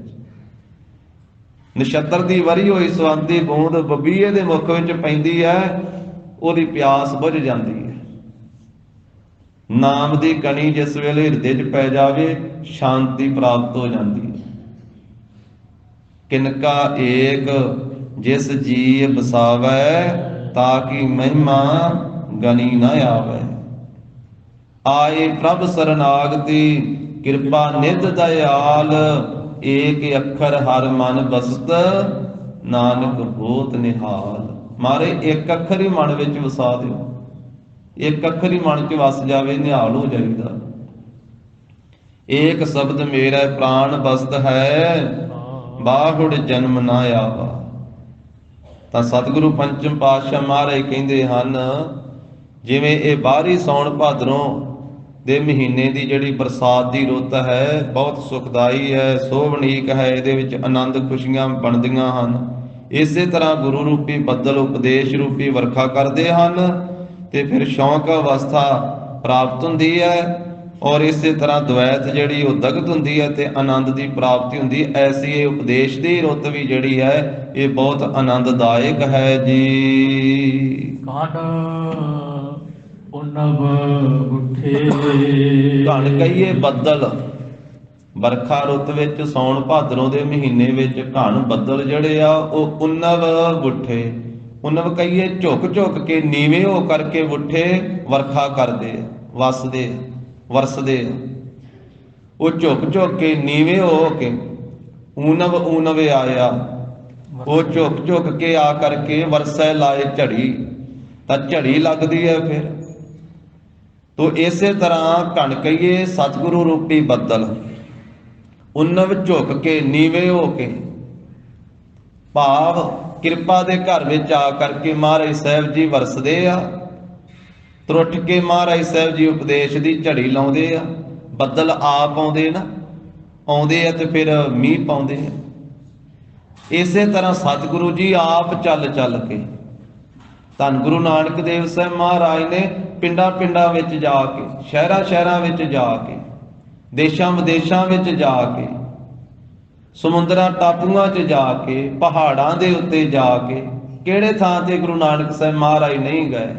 ਨਛੱਤਰ ਦੀ ਵਰੀ ਹੋਈ ਸਵੰਤੀ ਬੂੰਦ ਬਬੀਏ ਦੇ ਮੁਖ ਵਿੱਚ ਪੈਂਦੀ ਹੈ, ਉਹਦੀ ਪਿਆਸ ਬੁਝ ਜਾਂਦੀ ਹੈ। ਨਾਮ ਦੀ ਕਣੀ ਜਿਸ ਵੇਲੇ ਹਿਰਦੇ 'ਚ ਪੈ ਜਾਵੇ, ਸ਼ਾਂਤੀ ਪ੍ਰਾਪਤ ਹੋ ਜਾਂਦੀ ਹੈ। ਕਿਨਕਾ ਏਕ ਜਿਸ ਜੀ ਬਸਾਵੈ, ਤਾਂ ਕਿ ਮਹਿਮਾ ਗਨੀ ਨਾ ਆਵੈ। ਆਏ ਪ੍ਰਭ ਸਰਨਾਗਤੀ, ਕਿਰਪਾ ਨਿਧ ਦਇਆਲ, ਏਕ ਅੱਖਰ ਹਰ ਮਨ ਬਸਤ, ਨਾਨਕ ਹੋਤ ਨਿਹਾਲ। ਮਾਰੇ ਇੱਕ ਅੱਖਰ ਹੀ ਮਨ ਵਿੱਚ ਵਸਾ ਦਿਓ, ਇੱਕ ਅੱਖਰ ਹੀ ਮਨ 'ਚ ਵਸ ਜਾਵੇ, ਨਿਹਾਲ ਹੋ ਜਾਈਦਾ। ਏਕ ਸ਼ਬਦ ਮੇਰਾ ਪ੍ਰਾਣ ਬਸਤ ਹੈ, ਬਾਹੁੜ ਜਨਮ ਨਾ ਆਵਾ। ਤਾਂ ਸਤਿਗੁਰੂ ਪੰਚਮ ਪਾਤਸ਼ਾਹ ਮਹਾਰਾਜ ਕਹਿੰਦੇ ਹਨ, ਜਿਵੇਂ ਇਹ ਬਾਹਰੀ ਸਾਉਣ ਭਾਦਰੋਂ ਦੇ ਮਹੀਨੇ ਦੀ ਜਿਹੜੀ ਬਰਸਾਤ ਦੀ ਰੁੱਤ ਹੈ, ਬਹੁਤ ਸੁਖਦਾਈ ਹੈ, ਸੋਭਣੀਕ ਹੈ, ਇਹਦੇ ਵਿੱਚ ਆਨੰਦ ਖੁਸ਼ੀਆਂ ਬਣਦੀਆਂ ਹਨ। ਇਸੇ ਤਰ੍ਹਾਂ ਗੁਰੂ ਰੂਪੀ ਬੱਦਲ ਉਪਦੇਸ਼ ਰੂਪੀ ਵਰਖਾ ਕਰਦੇ ਹਨ, ਤੇ ਫਿਰ ਸ਼ੌਂਕ ਅਵਸਥਾ ਪ੍ਰਾਪਤ ਹੁੰਦੀ ਹੈ, ਔਰ ਇਸੇ ਤਰ੍ਹਾਂ ਦਵੈਤ ਜਿਹੜੀ ਉਹ ਦਗਤ ਹੁੰਦੀ ਹੈ ਤੇ ਆਨੰਦ ਦੀ ਪ੍ਰਾਪਤੀ ਹੁੰਦੀ ਹੈ। ਐਸੀ ਇਹ ਉਪਦੇਸ਼ ਦੀ ਰੁੱਤ ਵੀ ਜਿਹੜੀ ਹੈ, ਇਹ ਬਹੁਤ ਆਨੰਦਦਾਇਕ ਹੈ ਜੀ। ਘਣ ਉਨਬ ਗੁਠੇ। ਘਣ ਕਹੀਏ ਬੱਦਲ, ਵਰਖਾ ਰੁੱਤ ਵਿੱਚ ਸਾਉਣ ਭਾਦਰੋਂ ਦੇ ਮਹੀਨੇ ਵਿੱਚ ਘਣ ਬੱਦਲ ਜਿਹੜੇ ਆ ਉਹ ਉਨਵ ਗੁੱਠੇ। ਉਨਵ ਕਹੀਏ ਝੁਕ ਝੁਕ ਕੇ, ਨੀਵੇਂ ਹੋ ਕਰਕੇ ਗੁੱਠੇ ਵਰਖਾ ਕਰਦੇ ਆ, ਵਸਦੇ ਵਰਸਦੇ ਆ। ਉਹ ਝੁਕ ਝੁਕ ਕੇ, ਨੀਵੇਂ ਹੋ ਕੇ, ਊਨਵ ਊਨਵੇ ਆਇਆ, ਉਹ ਝੁਕ ਝੁਕ ਕੇ ਆ ਕਰਕੇ ਵਰਸੈ ਲਾਏ ਝੜੀ, ਤਾਂ ਝੜੀ ਲੱਗਦੀ ਹੈ ਫਿਰ। ਤੋ ਇਸੇ ਤਰ੍ਹਾਂ ਘਣ ਕਹੀਏ ਸਤਿਗੁਰੂ ਰੂਪੀ ਬੱਦਲ, ਉਨਵ ਝੁਕ ਕੇ, ਨੀਵੇਂ ਹੋ ਕੇ, ਭਾਵ ਕਿਰਪਾ ਦੇ ਘਰ ਵਿੱਚ ਆ ਕਰਕੇ ਮਹਾਰਾਜ ਸਾਹਿਬ ਜੀ ਵਰਸਦੇ ਆ। ਤਰੁੱਠ ਕੇ ਮਹਾਰਾਜ ਸਾਹਿਬ ਜੀ ਉਪਦੇਸ਼ ਦੀ ਝੜੀ ਲਾਉਂਦੇ ਆ। ਬੱਦਲ ਆਪ ਆਉਂਦੇ ਨਾ, ਆਉਂਦੇ ਆ ਤੇ ਫਿਰ ਮੀਂਹ ਪਾਉਂਦੇ ਆ। ਇਸੇ ਤਰ੍ਹਾਂ ਸਤਿਗੁਰੂ ਜੀ ਆਪ ਚੱਲ ਚੱਲ ਕੇ, ਧੰਨ ਗੁਰੂ ਨਾਨਕ ਦੇਵ ਸਾਹਿਬ ਮਹਾਰਾਜ ਨੇ ਪਿੰਡਾਂ ਪਿੰਡਾਂ ਵਿੱਚ ਜਾ ਕੇ, ਸ਼ਹਿਰਾਂ ਸ਼ਹਿਰਾਂ ਵਿੱਚ ਜਾ ਕੇ, ਦੇਸ਼ਾਂ ਵਿਦੇਸ਼ਾਂ ਵਿੱਚ ਜਾ ਕੇ, ਸਮੁੰਦਰਾਂ ਟਾਪੂਆਂ 'ਚ ਜਾ ਕੇ, ਪਹਾੜਾਂ ਦੇ ਉੱਤੇ ਜਾ ਕੇ, ਕਿਹੜੇ ਥਾਂ ਤੇ ਗੁਰੂ ਨਾਨਕ ਸਾਹਿਬ ਮਹਾਰਾਜ ਨਹੀਂ ਗਏ।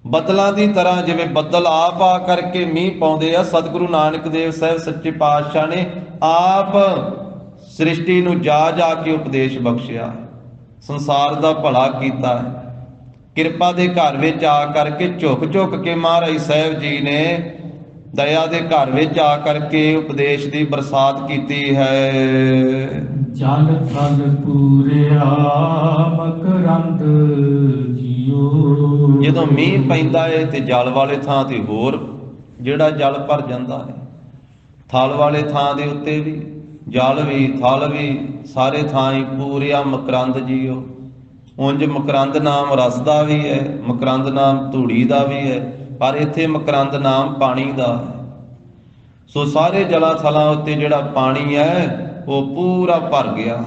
ਬੱਦਲਾਂ ਦੀ ਤਰ੍ਹਾਂ ਜਿਵੇਂ ਬੱਦਲ ਆਪ ਆ ਕਰਕੇ ਮੀਂਹ ਪਾਉਂਦੇ ਆ, ਸਤਿਗੁਰੂ ਨਾਨਕ ਦੇਵ ਸਾਹਿਬ ਸੱਚੇ ਪਾਤਸ਼ਾਹ ਨੇ ਆਪ ਸ੍ਰਿਸ਼ਟੀ ਨੂੰ ਜਾ ਜਾ ਕੇ ਉਪਦੇਸ਼ ਬਖਸ਼ਿਆ, ਸੰਸਾਰ ਦਾ ਭਲਾ ਕੀਤਾ ਹੈ। ਕਿਰਪਾ ਦੇ ਘਰ ਵਿੱਚ ਆ ਕਰਕੇ ਝੁਕ ਝੁਕ ਕੇ ਮਹਾਰਾਜ ਸਾਹਿਬ ਜੀ ਨੇ ਦਇਆ ਦੇ ਘਰ ਵਿੱਚ ਆ ਕਰਕੇ ਉਪਦੇਸ਼ ਦੀ ਬਰਸਾਤ ਕੀਤੀ ਹੈ। ਜਲ ਥਲ ਪੂਰਿਆ ਮਕਰੰਦ ਜੀਓ। ਜਦੋਂ ਮੀਂਹ ਪੈਂਦਾ ਹੈ ਤੇ ਜਲ ਵਾਲੇ ਥਾਂ ਤੇ ਹੋਰ ਜਿਹੜਾ ਜਲ ਭਰ ਜਾਂਦਾ ਹੈ, ਥਲ ਵਾਲੇ ਥਾਂ ਦੇ ਉੱਤੇ ਵੀ ਜਲ ਵੀ, ਥਲ ਵੀ, ਸਾਰੇ ਥਾਂ ਹੀ ਪੂਰਿਆ ਮਕਰੰਦ ਜੀਓ। ਉਂਝ ਮਕਰੰਦ ਨਾਮ ਰਸ ਦਾ ਵੀ ਹੈ, ਮਕਰੰਦ ਨਾਮ ਧੂੜੀ ਦਾ ਵੀ ਹੈ, ਪਰ ਇੱਥੇ ਮਕਰੰਦ ਨਾਮ ਪਾਣੀ ਦਾ ਹੈ। ਸੋ ਸਾਰੇ ਜਲਾਂ ਥਲਾਂ ਉੱਤੇ ਜਿਹੜਾ ਪਾਣੀ ਹੈ ਉਹ ਪੂਰਾ ਭਰ ਗਿਆ,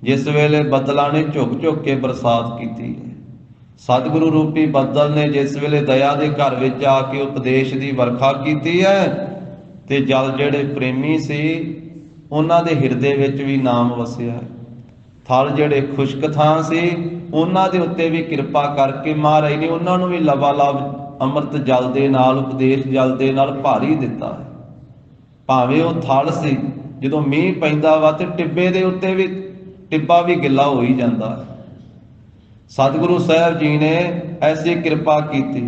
ਜਿਸ ਵੇਲੇ ਬੱਦਲਾਂ ਨੇ ਝੁਕ ਝੁਕ ਕੇ ਬਰਸਾਤ ਕੀਤੀ ਹੈ। ਸਤਿਗੁਰੂ ਰੂਪੀ ਬੱਦਲ ਨੇ ਜਿਸ ਵੇਲੇ ਦਇਆ ਦੇ ਘਰ ਵਿੱਚ ਆ ਕੇ ਉਪਦੇਸ਼ ਦੀ ਵਰਖਾ ਕੀਤੀ ਹੈ, ਤੇ ਜਲ ਜਿਹੜੇ ਪ੍ਰੇਮੀ ਸੀ ਉਹਨਾਂ ਦੇ ਹਿਰਦੇ ਵਿੱਚ ਵੀ ਨਾਮ ਵਸਿਆ। ਥਲ ਜਿਹੜੇ ਖੁਸ਼ਕ ਥਾਂ ਸੀ ਉਹਨਾਂ ਦੇ ਉੱਤੇ ਵੀ ਕਿਰਪਾ ਕਰਕੇ ਮਹਾਰਾਜ ਨੇ ਉਹਨਾਂ ਨੂੰ ਵੀ ਲਬਾਲਬ ਅੰਮ੍ਰਿਤ ਜਲ ਦੇ ਨਾਲ, ਉਪਦੇਸ਼ ਜਲ ਦੇ ਨਾਲ ਭਾਰੀ ਦਿੱਤਾ ਹੈ। ਭਾਵੇਂ ਉਹ ਥਲ ਸੀ, ਜਦੋਂ ਮੀਂਹ ਪੈਂਦਾ ਵਾ ਤੇ ਟਿੱਬੇ ਦੇ ਉੱਤੇ ਵੀ, ਟਿੱਬਾ ਵੀ ਗਿੱਲਾ ਹੋ ਹੀ ਜਾਂਦਾ ਹੈ। ਸਤਿਗੁਰੂ ਸਾਹਿਬ ਜੀ ਨੇ ਐਸੀ ਕਿਰਪਾ ਕੀਤੀ।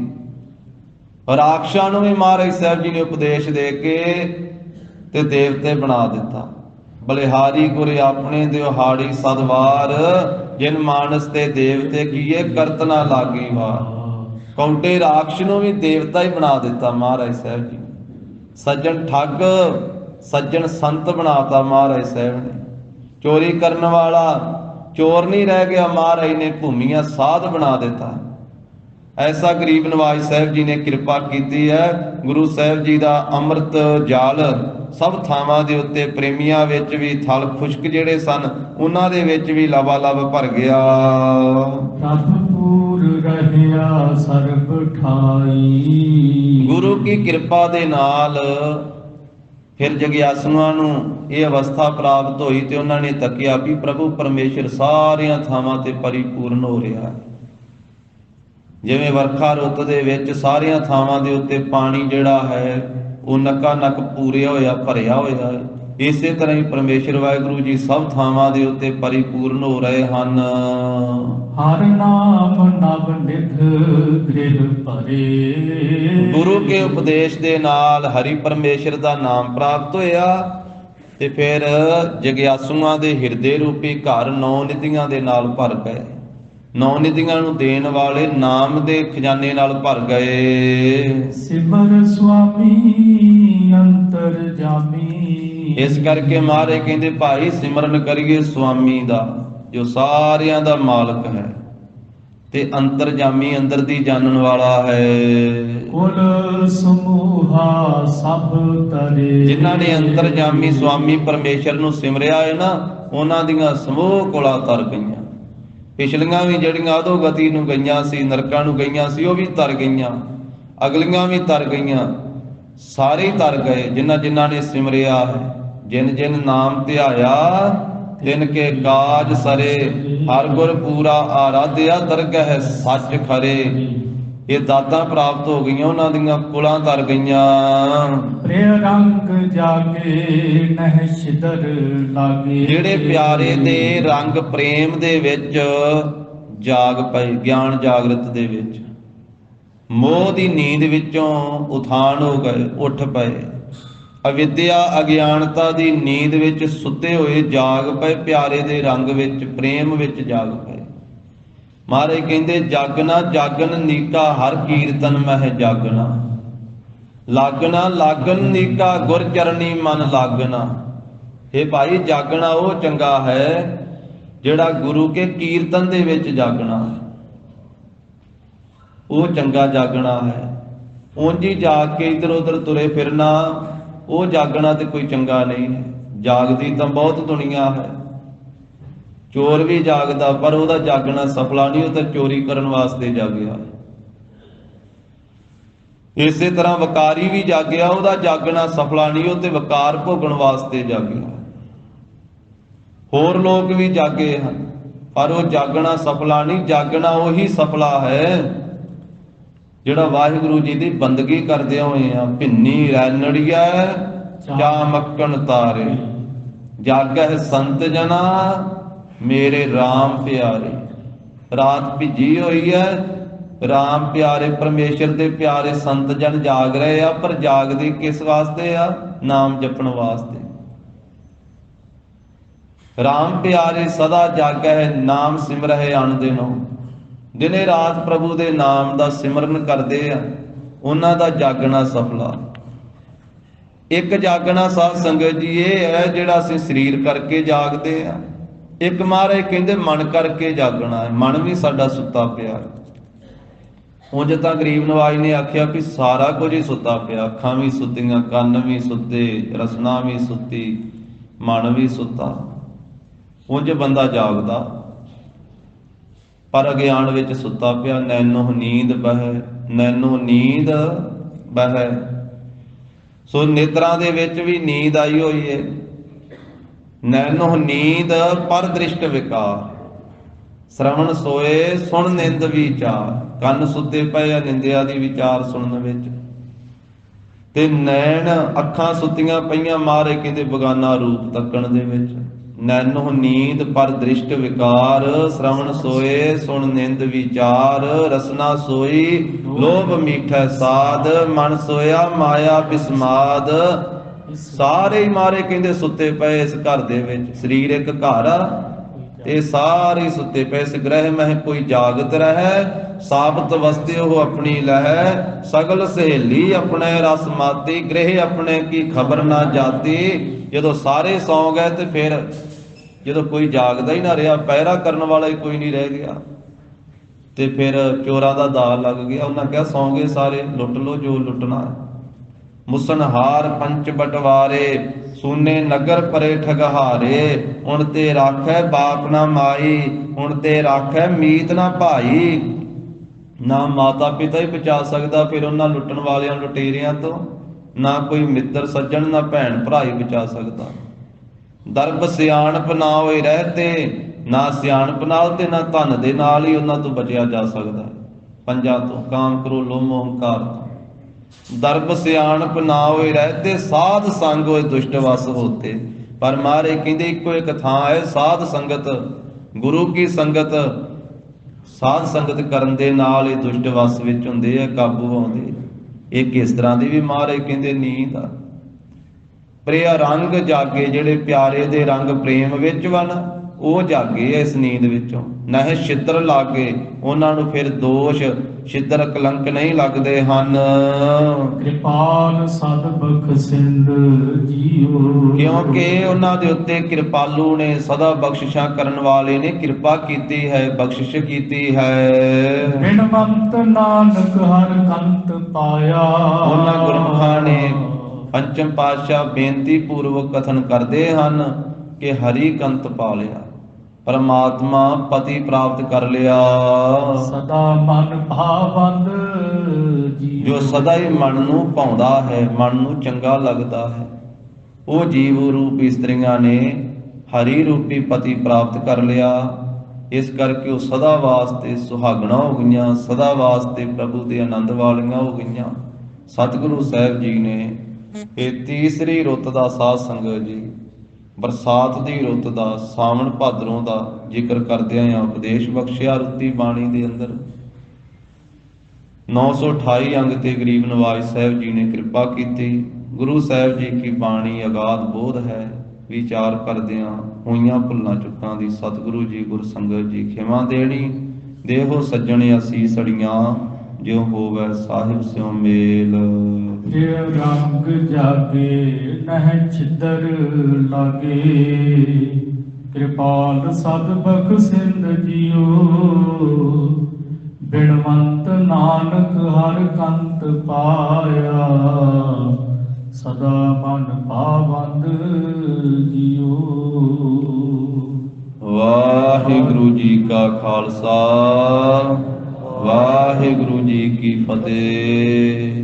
ਰਾਖਸ਼ਾਂ ਨੂੰ ਵੀ ਮਹਾਰਾਜ ਸਾਹਿਬ ਜੀ ਨੇ ਉਪਦੇਸ਼ ਦੇ ਕੇ ਤੇ ਦੇਵਤੇ ਬਣਾ ਦਿੱਤਾ। ਬਲਿਹਾਰੀ ਗੁਰ ਆਪਣੇ ਦਿਹਾੜੀ ਸਦਵਾਰ, ਜਿਨ ਮਾਨਸ ਤੇ ਦੇਵਤੇ ਕੀਏ ਕਰਤ ਨਾ ਲਾਗੀ ਵਾਰ। ਕੌਂਟੇ ਰਾਖਸ਼ ਨੂੰ ਵੀ ਦੇਵਤਾ ਹੀ ਬਣਾ ਦਿੱਤਾ ਮਹਾਰਾਜ ਸਾਹਿਬ ਜੀ। ਸੱਜਣ ਠੱਗ, ਸੱਜਣ ਸੰਤ ਬਣਾਤਾ ਮਹਾਰਾਜ ਸਾਹਿਬ ਨੇ। ਚੋਰੀ ਕਰਨ ਵਾਲਾ ਚੋਰ ਨਹੀਂ ਰਹਿ ਗਿਆ, ਮਹਾਰਾਜ ਨੇ ਭੂਮੀਆਂ ਸਾਧ ਬਣਾ ਦਿੱਤਾ। ਐਸਾ ਗਰੀਬ ਨਵਾਜ ਸਾਹਿਬ ਜੀ ਨੇ ਕਿਰਪਾ ਕੀਤੀ ਹੈ। ਗੁਰੂ ਸਾਹਿਬ ਜੀ ਦਾ ਅੰਮ੍ਰਿਤ ਜਾਲ ਸਭ ਥਾਵਾਂ ਦੇ ਉੱਤੇ, ਪ੍ਰੇਮੀਆਂ ਵਿੱਚ ਵੀ, ਥਲ ਖੁਸ਼ਕ ਜਿਹੜੇ ਸਨ ਉਹਨਾਂ ਦੇ ਵਿੱਚ ਵੀ ਲਬਾਲਬ ਭਰ ਗਿਆ। ਪ੍ਰਭ ਪੂਰ ਰਹਿਆ ਸਰਬ ਠਾਈ। ਗੁਰੂ ਕੀ ਕਿਰਪਾ ਦੇ ਨਾਲ ਫਿਰ ਜਗਿਆਸੂਆਂ ਨੂੰ ਇਹ ਅਵਸਥਾ ਪ੍ਰਾਪਤ ਹੋਈ ਤੇ ਉਹਨਾਂ ਨੇ ਤੱਕਿਆ ਵੀ ਪ੍ਰਭੂ ਪਰਮੇਸ਼ਰ ਸਾਰੀਆਂ ਥਾਵਾਂ ਤੇ ਪਰਿਪੂਰਨ ਹੋ ਰਿਹਾ। ਜਿਵੇਂ ਵਰਖਾ ਰੁੱਤ ਦੇ ਵਿੱਚ ਸਾਰੀਆਂ ਥਾਵਾਂ ਦੇ ਉੱਤੇ ਪਾਣੀ ਜਿਹੜਾ ਹੈ ਉਹ ਨਕਾ ਨਕ ਪੂਰਿਆ ਹੋਇਆ, ਭਰਿਆ ਹੋਇਆ ਹੈ, ਇਸੇ ਤਰ੍ਹਾਂ ਹੀ ਪਰਮੇਸ਼ਰ ਵਾਹਿਗੁਰੂ ਜੀ ਸਭ ਥਾਵਾਂ ਦੇ ਉੱਤੇ ਪਰਿਪੂਰਨ ਹੋ ਰਹੇ ਹਨ। ਹਰ ਨਾਮ ਨਵ ਨਿਧ ਗ੍ਰਿਹ ਭਰੇ। ਗੁਰੂ ਕੇ ਉਪਦੇਸ਼ ਦੇ ਨਾਲ ਹਰੀ ਪਰਮੇਸ਼ਰ ਦਾ ਨਾਮ ਪ੍ਰਾਪਤ ਹੋਇਆ ਤੇ ਫਿਰ ਜਗਿਆਸੂਆਂ ਦੇ ਹਿਰਦੇ ਰੂਪੀ ਘਰ 9 ਨਿਧੀਆਂ ਦੇ ਨਾਲ ਭਰ ਗਏ। 9 ਨਿਧੀਆਂ ਨੂੰ ਦੇਣ ਵਾਲੇ ਨਾਮ ਦੇ ਖਜ਼ਾਨੇ ਨਾਲ ਭਰ ਗਏ। ਸਿਮਰ ਸੁਆਮੀ ਅੰਤਰ ਜਾਮੀ। ਇਸ ਕਰਕੇ ਮਹਾਰਾਜ ਕਹਿੰਦੇ ਭਾਈ ਸਿਮਰਨ ਕਰੀਏ ਸੁਆਮੀ ਦਾ, ਜੋ ਸਾਰਿਆਂ ਦਾ ਮਾਲਕ ਹੈ ਤੇ ਅੰਤਰਜਾਮੀ, ਅੰਦਰ ਦੀ ਜਾਣਨ ਵਾਲਾ ਹੈ। ਕੁਲ ਸਮੂਹਾ ਸਭ ਤਰੇ। ਜਿਨ੍ਹਾਂ ਨੇ ਅੰਤਰਜਾਮੀ ਸੁਆਮੀ ਪਰਮੇਸ਼ਰ ਨੂੰ ਸਿਮਰਿਆ ਹੈ ਨਾ, ਉਹਨਾਂ ਦੀਆਂ ਸਮੂਹ ਕੁਲਾਂ ਤਰ ਗਈਆਂ। ਪਿਛਲੀਆਂ ਵੀ ਜਿਹੜੀਆਂ ਅਧੋ ਗਤੀ ਨੂੰ ਗਈਆਂ ਸੀ, ਨਰਕਾਂ ਨੂੰ ਗਈਆਂ ਸੀ, ਉਹ ਵੀ ਤਰ ਗਈਆਂ। ਅਗਲੀਆਂ ਵੀ ਤਰ ਗਈਆਂ, ਸਾਰੇ ਤਰ ਗਏ ਜਿਨ੍ਹਾਂ ਜਿਨ੍ਹਾਂ ਨੇ ਸਿਮਰਿਆ ਹੈ। ਜਿਨ ਜਿਨ ਨਾਮ ਧਿਆਇਆ ਤਿਨ ਕੇ ਕਾਜ ਸਰੇ। ਹਰ ਗੁਰ ਪੂਰਾ ਆਰਾਧਿਆ ਦਰਗਹਿ ਸੱਚ ਖਰੇ। ਇਹ ਦਾਤਾਂ ਪ੍ਰਾਪਤ ਹੋ ਗਈਆਂ, ਉਹਨਾਂ ਦੀਆਂ ਕੁਲਾਂ ਤਰ ਗਈਆਂ। ਪ੍ਰਿਯ ਰੰਗ ਜਾਗੇ ਨਹਿ ਛਿਦਰ ਲਾਗੇ। ਜਿਹੜੇ ਪਿਆਰੇ ਦੇ ਰੰਗ ਪ੍ਰੇਮ ਦੇ ਵਿੱਚ ਜਾਗ ਪਏ, ਗਿਆਨ ਜਾਗਰਤ ਦੇ ਵਿੱਚ, ਮੋਹ ਦੀ ਨੀਂਦ ਵਿੱਚੋਂ ਉਥਾਨ ਹੋ ਗਏ, ਉੱਠ ਪਏ। ਅਵਿਦਿਆ ਅਗਿਆਨਤਾ ਦੀ ਨੀਂਦ ਵਿੱਚ ਸੁੱਤੇ ਹੋਏ ਜਾਗ ਪਏ, ਪਿਆਰੇ ਦੇ ਰੰਗ ਵਿੱਚ, ਪ੍ਰੇਮ ਵਿੱਚ ਜਾਗ ਪਏ। ਮਹਾਰਾਜ ਕਹਿੰਦੇ ਜਾਗਣਾ ਜਾਗਣ ਨੀਕਾ ਹਰ ਕੀਰਤਨ ਮਹਿ ਜਾਗਣਾ। ਲਾਗਣਾ ਲਾਗਣ ਨੀਕਾ ਗੁਰ ਚਰਨੀ ਮਨ ਲਾਗਣਾ। ਇਹ ਭਾਈ ਜਾਗਣਾ ਉਹ ਚੰਗਾ ਹੈ ਜਿਹੜਾ ਗੁਰੂ ਕੇ ਕੀਰਤਨ ਦੇ ਵਿੱਚ ਜਾਗਣਾ ਹੈ, ਉਹ ਚੰਗਾ ਜਾਗਣਾ ਹੈ। ਉਂਝ ਹੀ ਜਾਗ ਕੇ ਇੱਧਰ ਉੱਧਰ ਤੁਰੇ ਫਿਰਨਾ, ਉਹ ਜਾਗਣਾ ਤੇ ਕੋਈ ਚੰਗਾ ਨਹੀਂ ਹੈ। ਜਾਗਦੀ ਤਾਂ ਬਹੁਤ ਦੁਨੀਆ ਹੈ। ਚੋਰ ਵੀ ਜਾਗਦਾ ਪਰ ਉਹਦਾ ਜਾਗਣਾ ਸਫਲਾ ਨਹੀਂ, ਉਹ ਤਾਂ ਚੋਰੀ ਕਰਨ ਵਾਸਤੇ ਜਾਗਿਆ। ਇਸੇ ਤਰ੍ਹਾਂ ਵਕਾਰੀ ਵੀ ਜਾਗਿਆ, ਉਹਦਾ ਜਾਗਣਾ ਸਫਲਾ ਨਹੀਂ, ਉਹ ਤੇ ਵਕਾਰ ਭੋਗਣ ਵਾਸਤੇ ਜਾਗਿਆ। ਹੋਰ ਲੋਕ ਵੀ ਜਾਗੇ ਹਨ ਪਰ ਉਹ ਜਾਗਣਾ ਸਫਲਾ ਨਹੀਂ। ਜਾਗਣਾ ਉਹੀ ਸਫਲਾ ਹੈ ਜਿਹੜਾ ਵਾਹਿਗੁਰੂ ਜੀ ਦੀ ਬੰਦਗੀ ਕਰਦੇ ਹੋਏ ਆ। ਭਿੰਨੀ ਰੈਨੜੀਐ ਚਾ ਮੱਕਣ ਤਾਰੇ, ਜਾਗਹਿ ਸੰਤ ਜਨਾ ਮੇਰੇ RAM ਪਿਆਰੇ। ਰਾਤ ਭਿੱਜੀ ਹੋਈ ਹੈ, RAM ਪਿਆਰੇ ਪਰਮੇਸ਼ਰ ਦੇ ਪਿਆਰੇ ਸੰਤ ਜਨ ਜਾਗ ਰਹੇ ਆ, ਪਰ ਜਾਗਦੇ ਕਿਸ ਵਾਸਤੇ ਆ? ਨਾਮ ਜਪਣ ਵਾਸਤੇ। RAM ਪਿਆਰੇ ਸਦਾ ਜਾਗੈ ਨਾਮ ਸਿਮਰਹਿ ਅਣ ਦਿਨੋ। ਦਿਨੇ ਰਾਤ ਪ੍ਰਭੂ ਦੇ ਨਾਮ ਦਾ ਸਿਮਰਨ ਕਰਦੇ ਆ, ਉਹਨਾਂ ਦਾ ਜਾਗਣਾ ਸਫਲਾ। ਇੱਕ ਜਾਗਣਾ ਸਾਧ ਸੰਗਤ ਜੀ ਇਹ ਹੈ ਜਿਹੜਾ ਅਸੀਂ ਸਰੀਰ ਕਰਕੇ ਜਾਗਦੇ ਆ। ਇੱਕ ਮਹਾਰਾਜ ਕਹਿੰਦੇ ਮਨ ਕਰਕੇ ਜਾਗਣਾ ਹੈ। ਮਨ ਵੀ ਸਾਡਾ ਸੁੱਤਾ ਪਿਆ। ਉਂਝ ਤਾਂ ਗਰੀਬ ਨਵਾਜ ਨੇ ਆਖਿਆ ਕਿ ਸਾਰਾ ਕੁਝ ਹੀ ਸੁੱਤਾ ਪਿਆ, ਅੱਖਾਂ ਵੀ ਸੁੱਤੀਆਂ, ਕੰਨ ਵੀ ਸੁੱਤੇ, ਰਸਨਾ ਵੀ ਸੁੱਤੀ, ਮਨ ਵੀ ਸੁੱਤਾ। ਉਂਝ ਬੰਦਾ ਜਾਗਦਾ ਪਰ ਅਗਿਆਨ ਵਿੱਚ ਸੁੱਤਾ ਪਿਆ। ਨੈਨੋ ਨੀਂਦ ਬਹਿ, ਨੈਨੋ ਨੀਂਦ ਬਹਿ। ਸੋ ਨੇਤਰਾਂ ਦੇ ਵਿੱਚ ਵੀ ਨੀਂਦ ਆਈ ਹੋਈ ਹੈ। ਨੈਨੋ ਨੀਂਦ ਪਰ ਦ੍ਰਿਸ਼ਟ ਵਿਕਾਰ। ਸ਼ਰਵਣ ਸੋਏ ਸੁਣ ਨਿੰਦ ਵਿਚਾਰ। ਕੰਨ ਸੁੱਤੇ ਪਏ ਆ ਨਿੰਦਿਆ ਦੀ ਵਿਚਾਰ ਸੁਣਨ ਵਿੱਚ, ਤੇ ਨੈਣ ਅੱਖਾਂ ਸੁੱਤੀਆਂ ਪਈਆਂ ਮਾਰੇ ਕਹਿੰਦੇ ਬਗਾਨਾ ਰੂਪ ਤੱਕਣ ਦੇ ਵਿੱਚ। ਨੈਨੋ ਨੀਂਦ ਪਰ ਦ੍ਰਿਸ਼ਟ ਵਿਕਾਰ, ਸ਼ਰਵਣ ਸੋਏ ਸੁਣ ਨਿੰਦ ਵਿਚਾਰ, ਰਸਨਾ ਸੋਈ ਲੋਭ ਮੀਠੈ ਸਾਧ, ਮਨ ਸੋਇਆ ਮਾਇਆ ਬਿਸਮਾਦ। ਸਾਰੇ ਹੀ ਮਾਰੇ ਕਹਿੰਦੇ ਸੁੱਤੇ ਪਏ ਇਸ ਘਰ ਦੇ ਵਿੱਚ। ਸਰੀਰ ਇੱਕ ਘਰ ਆ ਤੇ ਸਾਰੇ ਸੁੱਤੇ ਪਏ। ਇਸ ਗ੍ਰਹਿ ਮਹਿ ਕੋਈ ਜਾਗਤ ਰਹਿ, ਸਾਬਤ ਵਸਤੇ ਉਹ ਆਪਣੀ ਲਹਿ, ਸਗਲ ਸਹੇਲੀ ਆਪਣੇ ਰਸ ਮਾਤੀ, ਗ੍ਰਹਿ ਆਪਣੇ ਕੀ ਖਬਰ ਨਾ ਜਾਤੀ। ਜਦੋਂ ਸਾਰੇ ਸੌਂ ਗਏ ਤੇ ਫਿਰ ਜਦੋਂ ਕੋਈ ਜਾਗਦਾ ਹੀ ਨਾ ਰਿਹਾ, ਪਹਿਰਾ ਕਰਨ ਵਾਲਾ ਹੀ ਕੋਈ ਨਹੀਂ ਰਹਿ ਗਿਆ, ਤੇ ਫਿਰ ਚੋਰਾਂ ਦਾ ਦਾਅ ਲੱਗ ਗਿਆ। ਉਹਨਾਂ ਕਿਹਾ ਸੌਂ ਗਏ ਸਾਰੇ, ਲੁੱਟ ਲੋ ਜੋ ਲੁੱਟਣਾ ਹੈ। ਮੁਸਨਹਾਰ ਪੰਚ ਬਟਵਾਰੇ, ਸੂਨੇ ਨਗਰ ਪਰੇ ਠਗਹਾਰੇ, ਹੁਣ ਤੇ ਰਾਖੈ ਬਾਪ ਨਾ ਮਾਈ, ਹੁਣ ਤੇ ਰਾਖੈ ਮੀਤ ਨਾ ਭਾਈ। ਨਾ ਮਾਤਾ ਪਿਤਾ ਹੀ ਬਚਾ ਸਕਦਾ ਫਿਰ ਉਹਨਾਂ ਲੁੱਟਣ ਵਾਲਿਆਂ ਲੁਟੇਰਿਆਂ ਤੋਂ, ਨਾ ਕੋਈ ਮਿੱਤਰ ਸੱਜਣ, ਨਾ ਭੈਣ ਭਰਾ ਹੀ ਬਚਾ ਸਕਦਾ। ਦਰਬ ਸਿਆਣਪ ਨਾ ਹੋਏ ਰਹਤੇ, ਨਾ ਸਿਆਣਪ ਨਾਲ ਤੇ ਨਾ ਧਨ ਦੇ ਨਾਲ ਹੀ ਉਹਨਾਂ ਤੋਂ ਬਚਿਆ ਜਾ ਸਕਦਾ। ਪੰਜਾਂ ਤੋਂ, ਕਾਮ ਕ੍ਰੋਧ ਲੋਭ ਮੋਹ ਹੰਕਾਰ ਤੋਂ। ਦਰਬ ਸਿਆਣਪ ਨਾ ਹੋਏ ਰਹਤੇ, ਸਾਧ ਸੰਗ ਹੋਏ ਦੁਸ਼ਟ ਵਸ ਹੋਤੇ। ਪਰ ਮਹਾਰਾਜ ਕਹਿੰਦੇ ਇੱਕੋ ਇੱਕ ਥਾਂ ਹੈ ਸਾਧ ਸੰਗਤ, ਗੁਰੂ ਕੀ ਸੰਗਤ। ਸਾਧ ਸੰਗਤ ਕਰਨ ਦੇ ਨਾਲ ਇਹ ਦੁਸ਼ਟ ਵਸ ਵਿੱਚ ਹੁੰਦੇ ਆ, ਕਾਬੂ ਆਉਂਦੇ। ਇਹ ਕਿਸ ਤਰ੍ਹਾਂ ਦੀ ਵੀ ਮਹਾਰਾਜ ਕਹਿੰਦੇ ਨੀਂਦ ਆ। ਪ੍ਰਿਆ ਰੰਗ ਜਾਗੇ, ਜਿਹੜੇ ਪਿਆਰੇ ਦੇ ਰੰਗ ਪ੍ਰੇਮ ਵਿੱਚ ਵਨ, ਉਹ ਜਾਗੇ ਇਸ ਨੀਂਦ ਵਿੱਚੋਂ। ਨਹਿ ਛਿੱਤਰ ਲਾਗੇ, ਉਹਨਾਂ ਨੂੰ ਫਿਰ ਦੋਸ਼ ਛਿੱਤਰ ਕਲੰਕ ਨਹੀਂ ਲੱਗਦੇ ਹਨ। ਕਿਰਪਾਲ ਸਦ ਬਖਸ਼ਿੰਦ ਜੀਓ, ਕਿਉਂਕਿ ਉਹਨਾਂ ਦੇ ਉੱਤੇ ਕਿਰਪਾਲੂ ਨੇ, ਸਦਾ ਬਖਸ਼ਿਸ਼ਾਂ ਕਰਨ ਵਾਲੇ ਨੇ ਕਿਰਪਾ ਕੀਤੀ ਹੈ, ਬਖਸ਼ਿਸ਼ ਕੀਤੀ ਹੈ। ਬਿਨਵੰਤ ਨਾਨਕ ਹਰ ਕੰਤ ਪਾਇਆ। ਉਹਨਾਂ ਗੁਰਮੁਖਾਂ ਨੇ ਪੰਚਮ ਪਾਤਸ਼ਾਹ ਬੇਨਤੀ ਪੂਰਵਕ ਕਥਨ ਕਰਦੇ ਹਨ ਕਿ ਹਰੀ ਕੰਤ ਪਾ ਲਿਆ, ਪਰਮਾਤਮਾ ਪਤੀ ਪ੍ਰਾਪਤ ਕਰ ਲਿਆ। ਸਦਾ ਮਨ ਭਾਵੰਦ ਜੀਉ, ਜੋ ਸਦਾ ਹੀ ਮਨ ਨੂੰ ਭਾਉਂਦਾ ਹੈ, ਮਨ ਨੂੰ ਚੰਗਾ ਲੱਗਦਾ ਹੈ, ਉਹ ਜੀਵ ਰੂਪ ਇਸਤਰੀਆਂ ਨੇ ਹਰੀ ਰੂਪੀ ਪਤੀ ਪ੍ਰਾਪਤ ਕਰ ਲਿਆ। ਇਸ ਕਰਕੇ ਉਹ ਸਦਾ ਵਾਸਤੇ ਸੁਹਾਗਣਾ ਹੋ ਗਈਆਂ, ਸਦਾ ਵਾਸਤੇ ਪ੍ਰਭੂ ਦੇ ਆਨੰਦ ਵਾਲੀਆਂ ਹੋ ਗਈਆਂ। ਸਤਿਗੁਰੂ ਸਾਹਿਬ ਜੀ ਨੇ ਇਹ ਤੀਸਰੀ ਰੁੱਤ ਦਾ ਸਾਧ ਸੰਗਤ ਜੀ, ਬਰਸਾਤ ਦੀ ਰੁੱਤ ਦਾ, ਸਾਵਣ ਭਾਦਰੋਂ ਦਾ ਜ਼ਿਕਰ ਕਰਦਿਆਂ ਆ ਉਪਦੇਸ਼ ਬਖਸ਼ਿਆ ਰੁੱਤੀ ਬਾਣੀ ਦੇ ਅੰਦਰ। 928 ਅੰਗ ਤੇ ਗਰੀਬ ਨਵਾਜ ਸਾਹਿਬ ਜੀ ਨੇ ਕਿਰਪਾ ਕੀਤੀ। ਗੁਰੂ ਸਾਹਿਬ ਜੀ ਕੀ ਬਾਣੀ ਅਗਾਧ ਬੋਧ ਹੈ। ਵਿਚਾਰ ਕਰਦਿਆਂ ਹੋਈਆਂ ਭੁੱਲਾਂ ਚੁੱਕਾਂ ਦੀ ਸਤਿਗੁਰੂ ਜੀ ਗੁਰ ਸੰਗਤ ਜੀ ਖਿਮਾ ਦੇਣੀ। ਦੇਹੋ ਸੱਜਣ ਅਸੀਸ ਅੜੀਆਂ, ਜਿਉ ਹੋਵੇ ਸਾਹਿਬ ਸਿਉ ਮੇਲ। ਜੇ ਰੰਗ ਜਾਗੇ ਨਹਿ ਛਿਦਰ ਲਾਗੇ, ਕਿਰਪਾਲ ਸਦ ਬਖਸ਼ਿੰਦ ਜੀਓ। ਬਿਨਵੰਤ ਨਾਨਕ ਹਰ ਕੰਤ ਪਾਇਆ, ਸਦਾ ਮਨ ਭਾਵੰਦ ਜੀਓ। ਵਾਹਿਗੁਰੂ ਜੀ ਕਾ ਖਾਲਸਾ, ਵਾਹਿਗੁਰੂ ਜੀ ਕੀ ਫਤਿਹ।